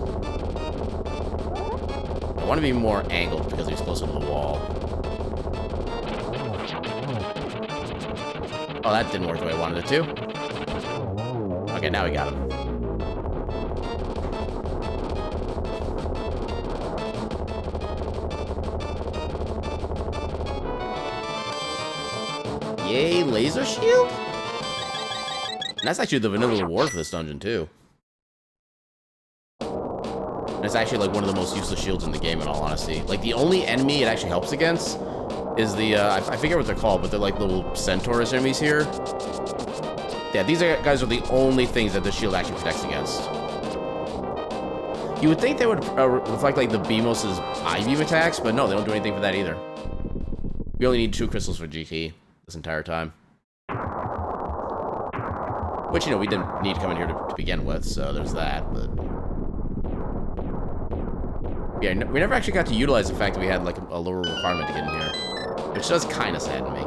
I want to be more angled because he's closer to the wall. Oh, that didn't work the way I wanted it to. Okay, now we got him. Yay, laser shield? And that's actually the vanilla reward for this dungeon, too. And it's actually, like, one of the most useless shields in the game, in all honesty. Like, the only enemy it actually helps against is the, I forget what they're called, but they're, like, little centaurus enemies here. Yeah, these guys are the only things that the shield actually protects against. You would think they would reflect, like, the Beamos' I-beam attacks, but no, they don't do anything for that either. We only need 2 crystals for GT this entire time. Which, you know, we didn't need to come in here to begin with, so there's that, but... Yeah, we never actually got to utilize the fact that we had, like, a lower requirement to get in here. which does kind of sadden me.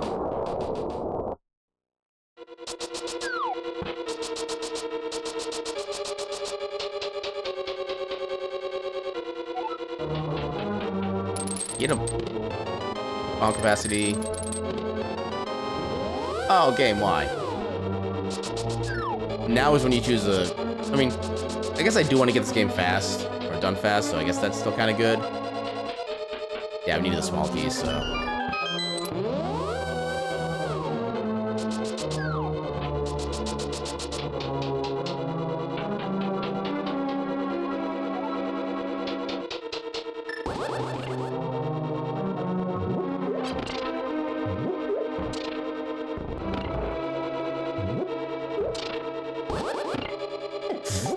Get him. On capacity. Oh, game, why? Now is when you choose a... I mean, I guess I do want to get this game fast, or done fast, so I guess that's still kind of good. Yeah, we needed a small piece, so...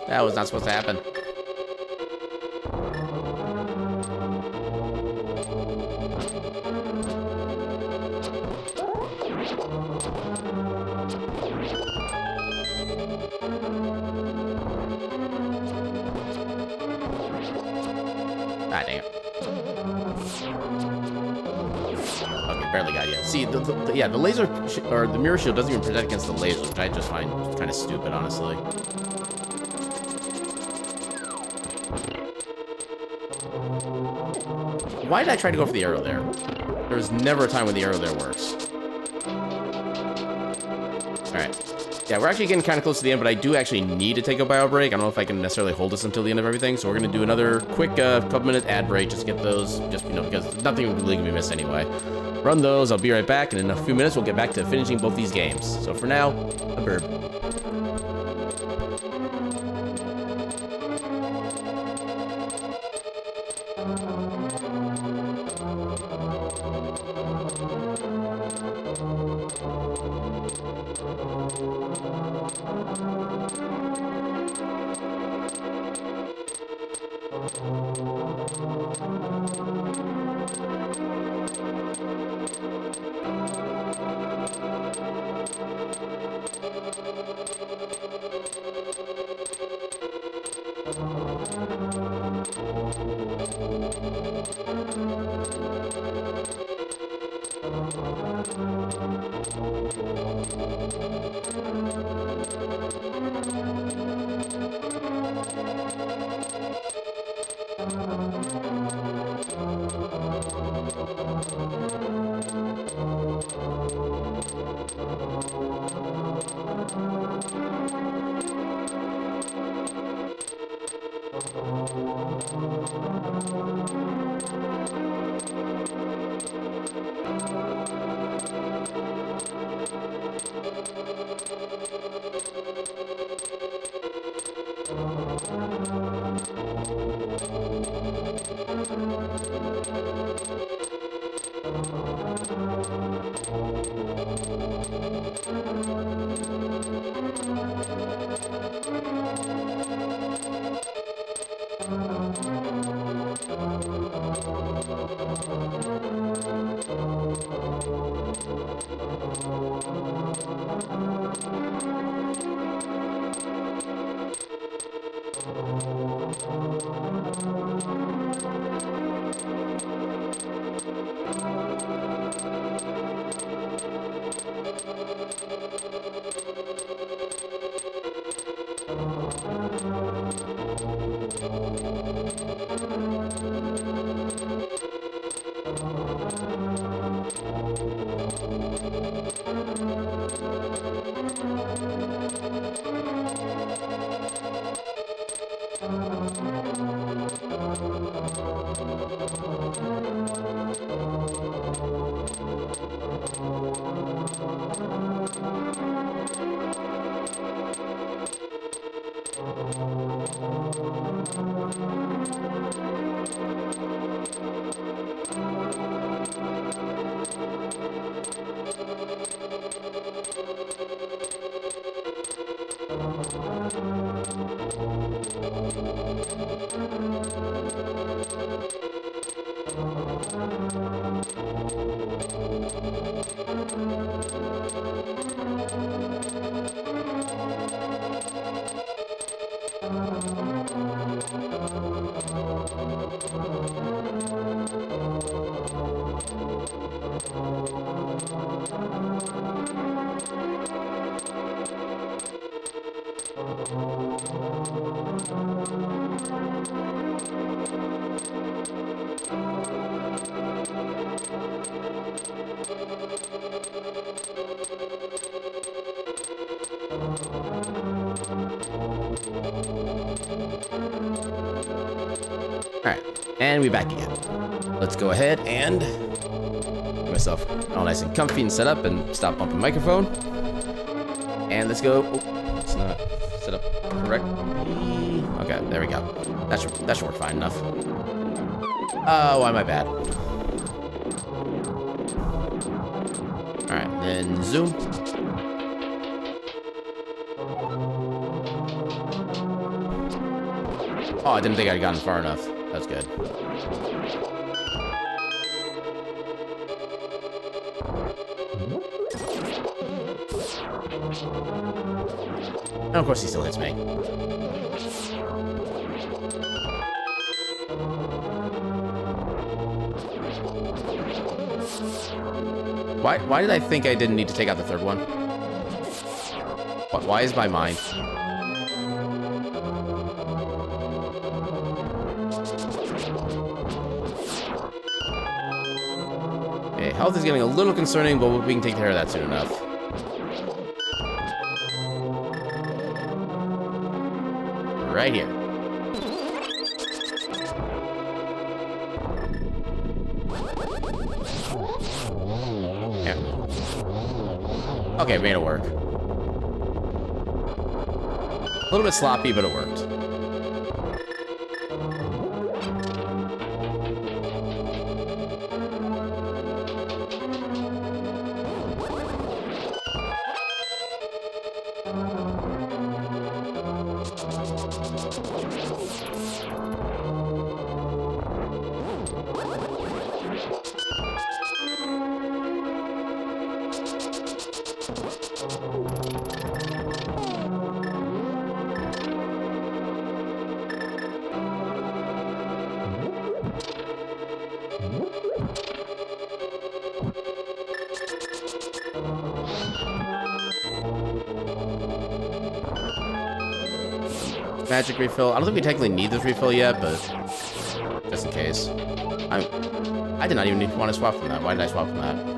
That was not supposed to happen. Ah, dang it. Okay, barely got you. See, yeah, the laser, or the mirror shield doesn't even protect against the laser, which I just find kind of stupid, honestly. Why did I try to go for the arrow there? There's never a time when the arrow there works. Alright. Yeah, we're actually getting kind of close to the end, but I do actually need to take a bio break. I don't know if I can necessarily hold this until the end of everything, so we're going to do another quick couple-minute ad break, just get those, just, you know, because nothing really can be missed anyway. Run those, I'll be right back, and in a few minutes we'll get back to finishing both these games. So for now, a burb. Alright, and we back again. Let's go ahead and get myself all nice and comfy and set up and stop bumping microphone. And let's go. Oh, it's not set up correctly. Okay, there we go. That should work fine enough. Oh, why am I bad? Alright, then zoom. Oh, I didn't think I'd gotten far enough. That's good. And of course he still hits me. Why did I think I didn't need to take out the third one? Why is my mind? Okay, health is getting a little concerning, but we can take care of that soon enough. Right here. Yeah. Okay, made it work. A little bit sloppy, but it worked. Magic refill. I don't think we technically need this refill yet, but just in case. I did not even want to swap from that. Why did I swap from that?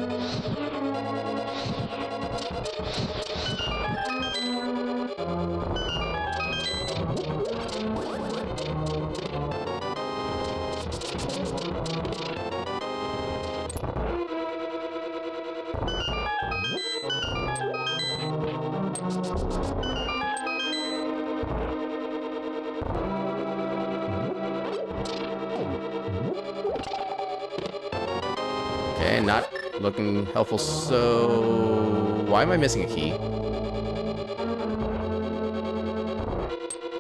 Okay, not looking helpful, so... Why am I missing a key?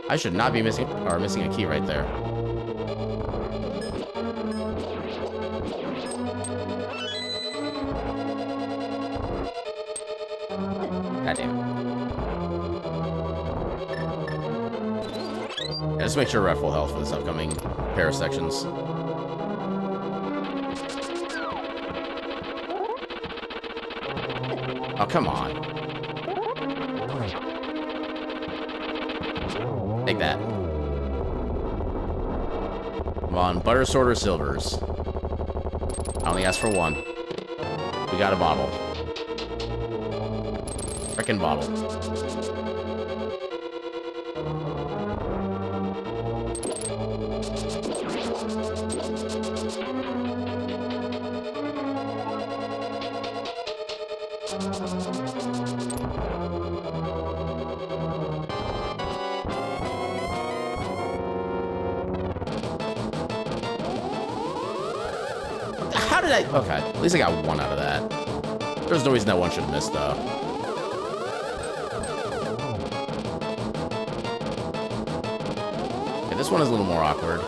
I should not be missing a key right there. God damn it. Yeah, just make sure we're at full health for this upcoming pair of sections. Oh, come on. Take that. Come on, butter, sword, or silvers. I only asked for one. We got a bottle. Frickin' bottle. How did I... Okay, at least I got one out of that. There's no reason that one should have missed, though. Okay, this one is a little more awkward.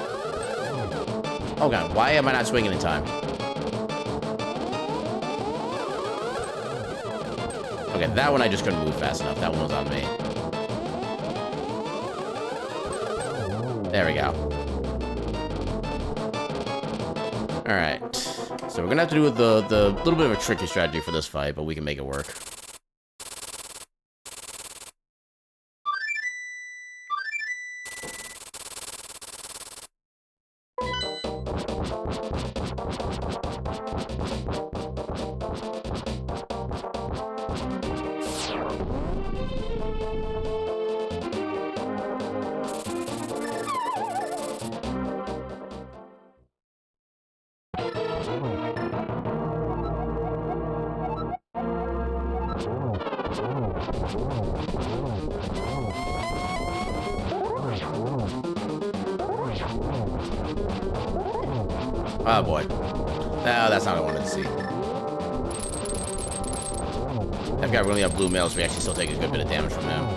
Oh, God, why am I not swinging in time? Okay, that one I just couldn't move fast enough. That one was on me. There we go. Alright. So we're gonna have to do with the little bit of a tricky strategy for this fight, but we can make it work. Oh boy. No, that's not what I wanted to see. That guy really have blue mail, so we actually still take a good bit of damage from him.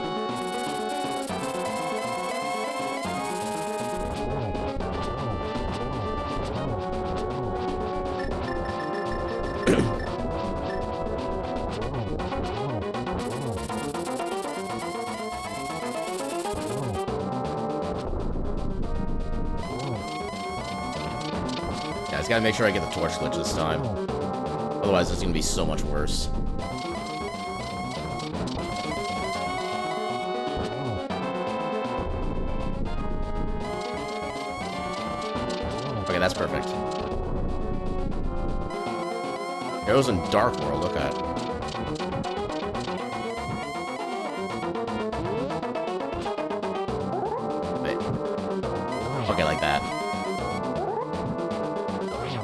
Yeah, I just gotta make sure I get the torch glitch this time. Otherwise, it's gonna be so much worse. Okay, that's perfect. Arrows in Dark World, look at. Wait. Okay, like that.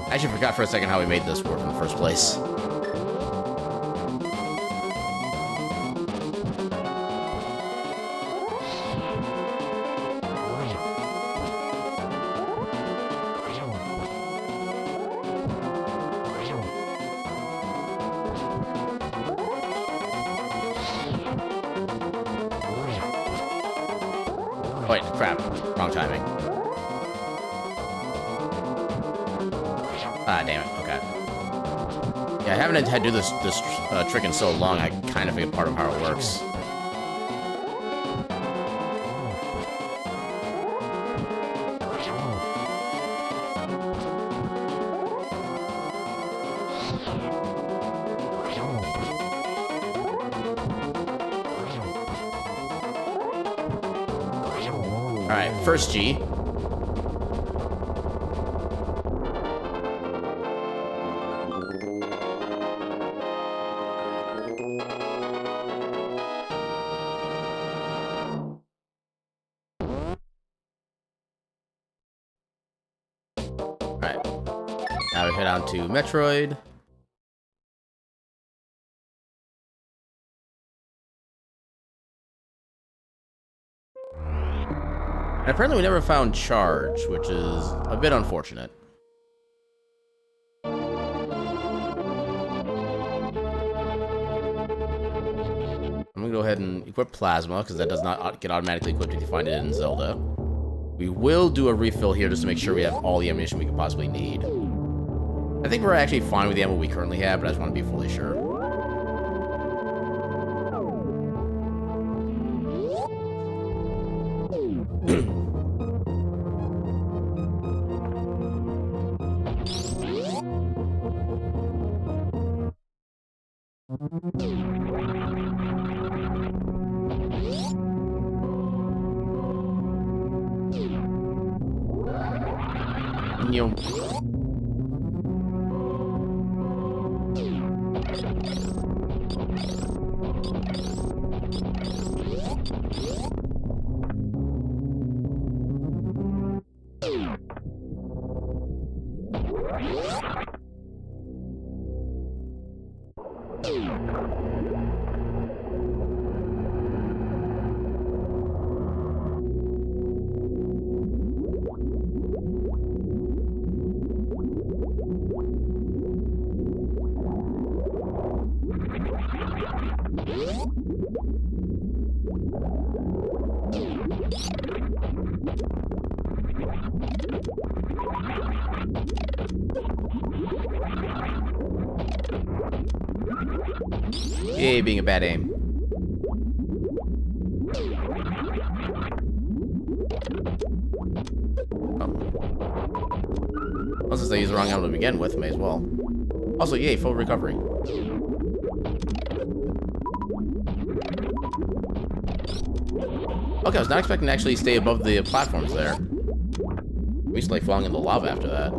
I actually forgot for a second how we made this work in the first place. Wait, crap. Wrong timing. Ah, damn it. Okay. Yeah, I haven't had to do this trick in so long, I kind of forget part of how it works. Alright, first G. Alright. Now we head on to Metroid. And apparently we never found Charge, which is a bit unfortunate. I'm gonna go ahead and equip Plasma, because that does not get automatically equipped if you find it in Zelda. We will do a refill here just to make sure we have all the ammunition we could possibly need. I think we're actually fine with the ammo we currently have, but I just want to be fully sure. Yo. Yay, being a bad aim. Oh. Well, since I used the wrong ammo to begin with, may as well. Also, yay, full recovery. Okay, I was not expecting to actually stay above the platforms there. We used to like falling in the lava after that.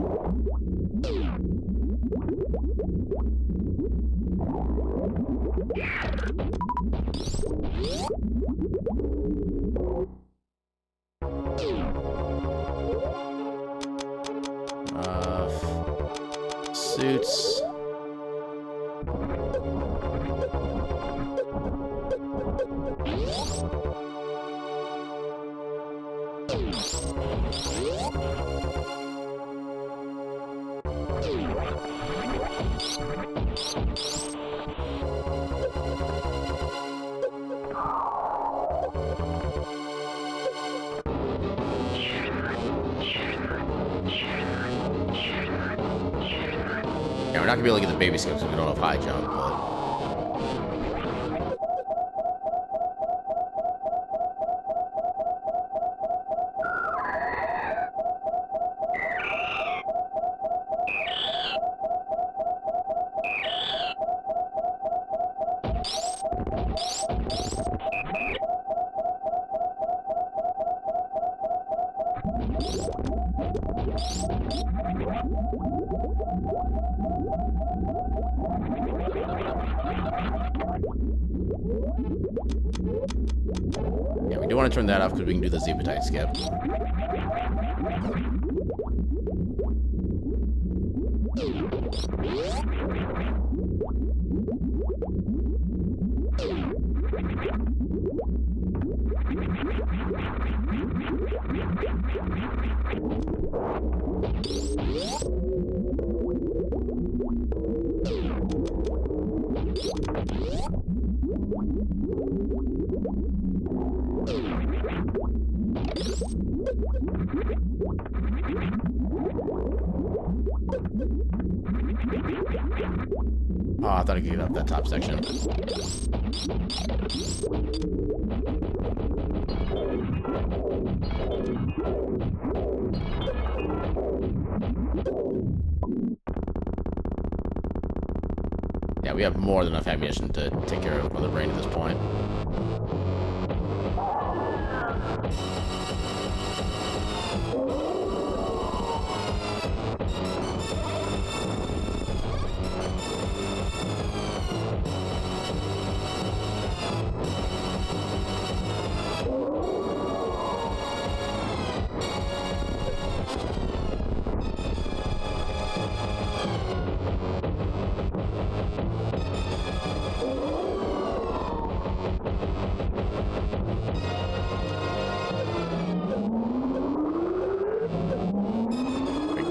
Suits. Yeah, we're not gonna be able to get the baby skips because we don't have high jump, but... Yeah, we do want to turn that off because we can do the Zebutite skip. Oh, I thought I could get up that top section. Yeah, we have more than enough ammunition to take care of Mother Brain at this point.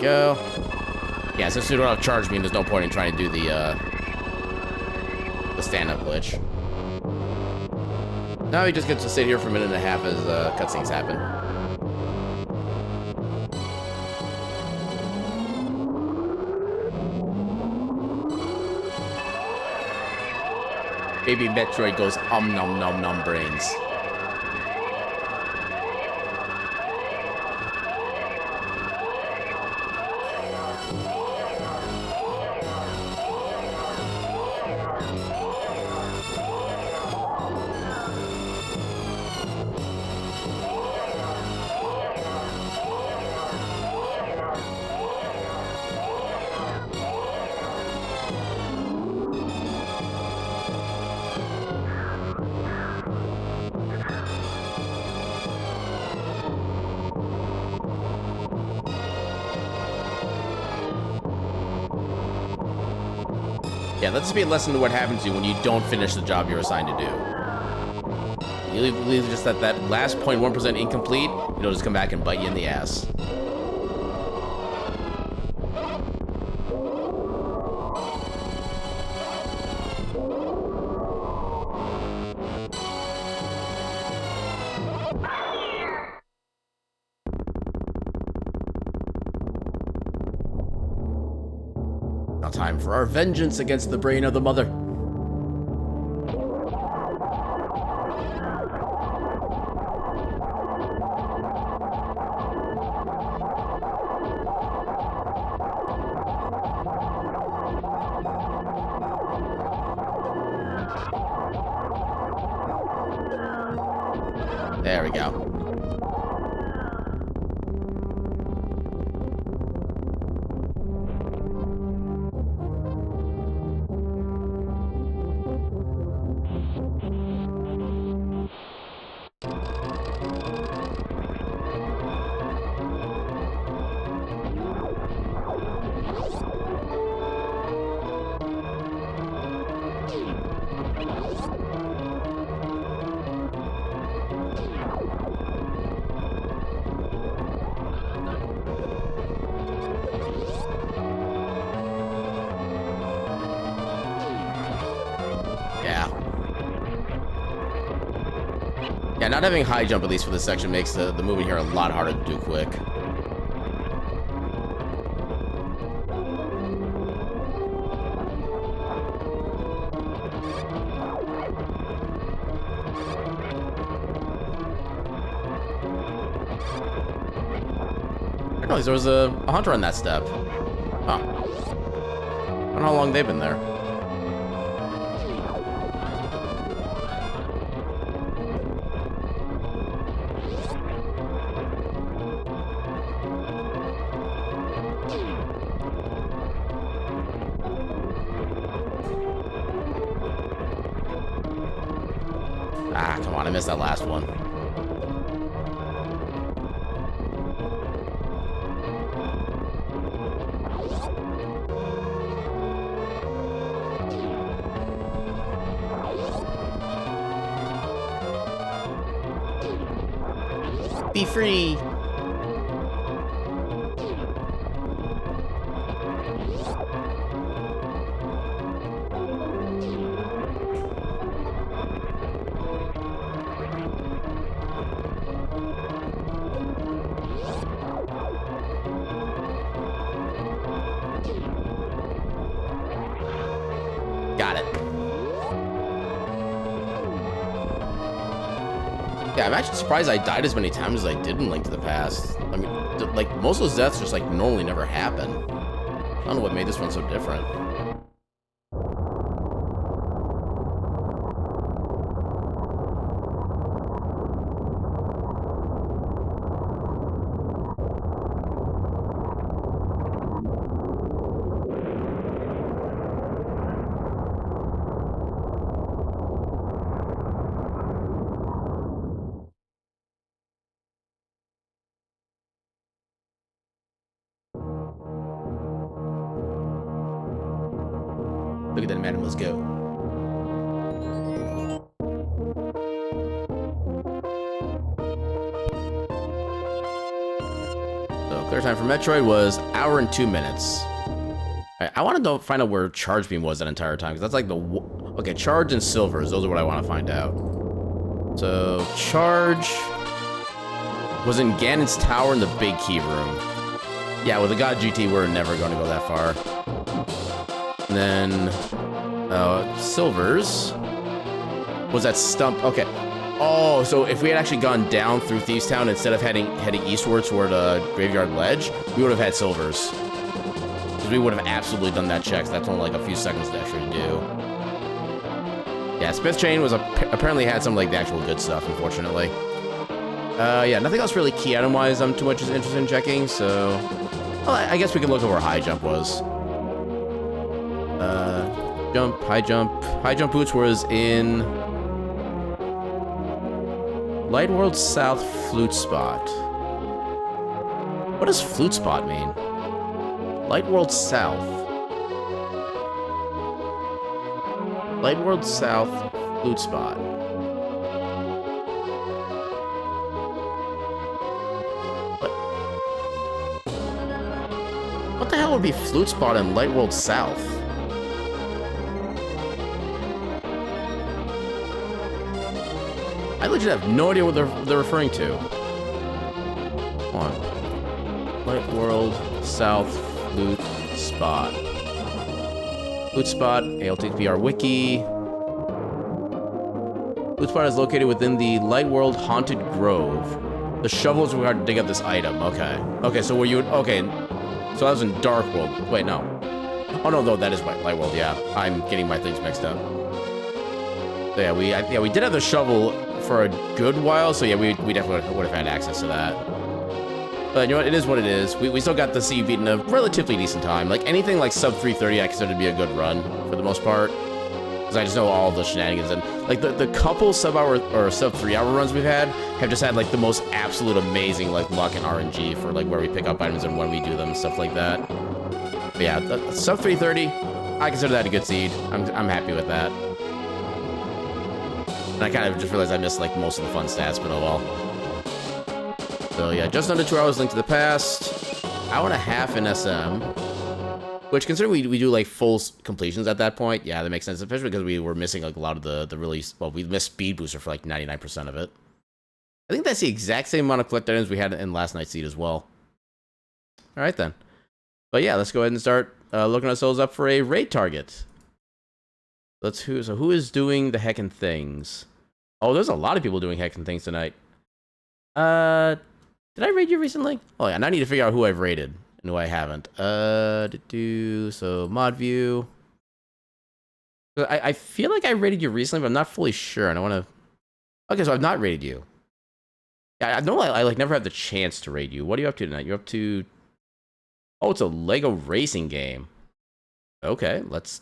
Go. Yeah, since we don't have charge beam, there's no point in trying to do the stand-up glitch. Now he just gets to sit here for a minute and a half as cutscenes happen. Baby Metroid goes nom nom nom brains. Yeah, let this be a lesson to what happens to you when you don't finish the job you're assigned to do. You leave just that last 0.1% incomplete, it'll just come back and bite you in the ass. Now time for our vengeance against the brain of the mother. There we go. Yeah, not having high jump, at least for this section, makes the movement here a lot harder to do quick. I didn't realize there was a hunter on that step. Huh. I don't know how long they've been there. Ah, come on, I missed that last one. Be free. Got it. Yeah, I'm actually surprised I died as many times as I did in Link to the Past. I mean, like, most of those deaths just, like, normally never happen. I don't know what made this one so different. Look at that, madam. Let's go. So, clear time for Metroid was hour and 2 minutes. Right, I wanted to find out where Charge Beam was that entire time, because that's like the... Okay, Charge and Silvers. Those are what I want to find out. So, Charge was in Ganon's Tower in the Big Key Room. Yeah, with the God GT, we're never going to go that far. And then Silvers was that stump. Okay. Oh, so if we had actually gone down through Thieves Town instead of heading eastward toward Graveyard Ledge, we would have had Silvers. Because we would have absolutely done that check. So that's only like a few seconds to actually do. Yeah, Smith Chain was apparently had some like the actual good stuff, unfortunately. Yeah, nothing else really key item-wise I'm too much interested in checking, so... Well, I guess we could look at where high jump was. Jump, high jump. High jump boots was in Light World South Flute Spot. What does Flute Spot mean? Light World South. Light World South Flute Spot. What the hell would be Flute Spot in Light World South? I legit have no idea what they're referring to. Hold on. Light World South Flute Spot. Flute Spot, ALTPR Wiki. Flute Spot is located within the Light World Haunted Grove. The shovel is required to dig up this item. Okay. Okay, so where you would... Okay. So that was in Dark World. Wait, no. Oh, no, that is Light World, yeah. I'm getting my things mixed up. So yeah, we did have the shovel for a good while, so yeah, we definitely would have had access to that. But you know what, it is what it is. We still got the sea beat in a relatively decent time. Like, anything like sub 3:30 I consider to be a good run, for the most part. Because I just know all the shenanigans. And, like, the couple sub-hour or sub 3-hour runs we've had have just had, like, the most absolute amazing, like, luck and RNG for, like, where we pick up items and when we do them, stuff like that. But yeah, the sub 3:30, I consider that a good seed. I'm happy with that. And I kind of just realized I missed, like, most of the fun stats, but oh well. So, yeah, just under 2 hours Link to the Past. Hour and a half in SM. Which, considering we do, like, full completions at that point, yeah, that makes sense. Especially because we were missing, like, a lot of the really... Well, we missed Speed Booster for, like, 99% of it. I think that's the exact same amount of collect items we had in last night's seed as well. All right, then. But yeah, let's go ahead and start looking ourselves up for a raid target. So who is doing the heckin' things? Oh, there's a lot of people doing heckin' things tonight. Did I raid you recently? Oh yeah, now I need to figure out who I've raided and who I haven't. So mod view. So I feel like I raided you recently, but I'm not fully sure, and I want to. Okay, so I've not raided you. Yeah, I know I like never had the chance to raid you. What are you up to tonight? You're up to. Oh, it's a Lego racing game. Okay, let's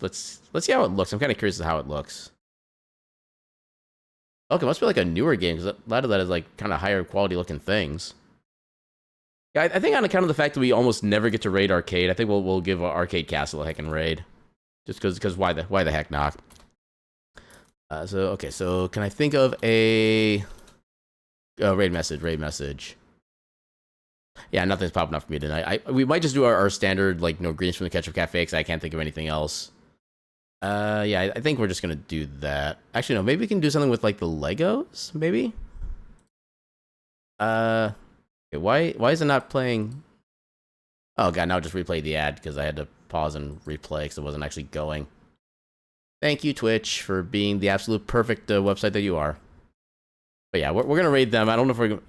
see how it looks. I'm kind of curious as to how it looks. Okay, it must be like a newer game because a lot of that is like kind of higher quality looking things. Yeah, I think on account of the fact that we almost never get to raid arcade, I think we'll give Arcade Castle a heckin' raid, just because why the heck not? So can I think of a raid message? Yeah, nothing's popping up for me tonight. We might just do our standard like greens from the Ketchup Cafe because I can't think of anything else. Yeah, I think we're just gonna do that. Actually, no, maybe we can do something with like the Legos, maybe. Okay, why is it not playing? Oh god, now just replay the ad because I had to pause and replay because it wasn't actually going. Thank you, Twitch, for being the absolute perfect website that you are. But yeah, we're gonna raid them. I don't know if we're gonna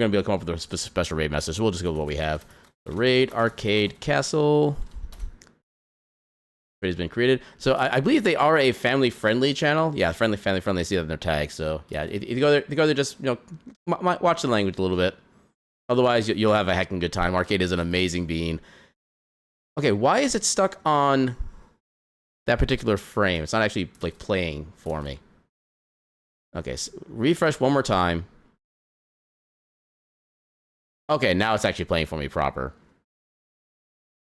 be able to come up with a special raid message. So we'll just go with what we have. The raid Arcade Castle. Raid has been created. So I believe they are a family-friendly channel. Yeah, family friendly. I see that in their tag. So yeah, if you go there, just watch the language a little bit. Otherwise, you'll have a heckin' good time. Arcade is an amazing bean. Okay, why is it stuck on that particular frame? It's not actually like playing for me. Okay, so refresh one more time. Okay, now it's actually playing for me proper.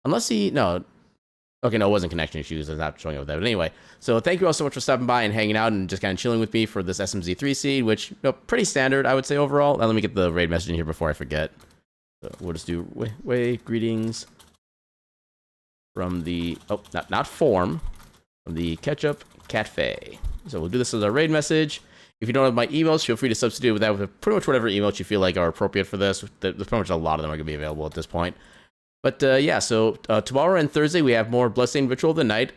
Unless no. Okay, no, it wasn't connection issues. It's not showing up with that. But anyway, so thank you all so much for stopping by and hanging out and just kind of chilling with me for this SMZ3 seed, which, pretty standard, I would say, overall. Now, let me get the raid message in here before I forget. So we'll just do greetings from the, not form, from the Ketchup Cafe. So we'll do this as our raid message. If you don't have my emails, feel free to substitute with that with pretty much whatever emails you feel like are appropriate for this. There's pretty much a lot of them are going to be available at this point. But yeah, so tomorrow and Thursday we have more Bloodstained Ritual of the Night.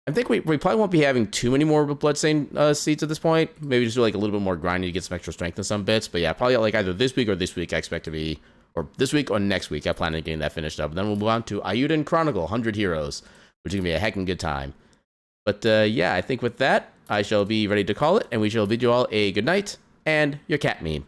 I think we probably won't be having too many more Bloodstained seeds at this point. Maybe just do like a little bit more grinding to get some extra strength in some bits. But yeah, probably like either this week or I expect to be, or this week or next week. I plan on getting that finished up. And then we'll move on to Ayuden Chronicle, 100 Heroes, which is going to be a heckin' good time. But yeah, I think with that, I shall be ready to call it. And we shall bid you all a good night and your cat meme.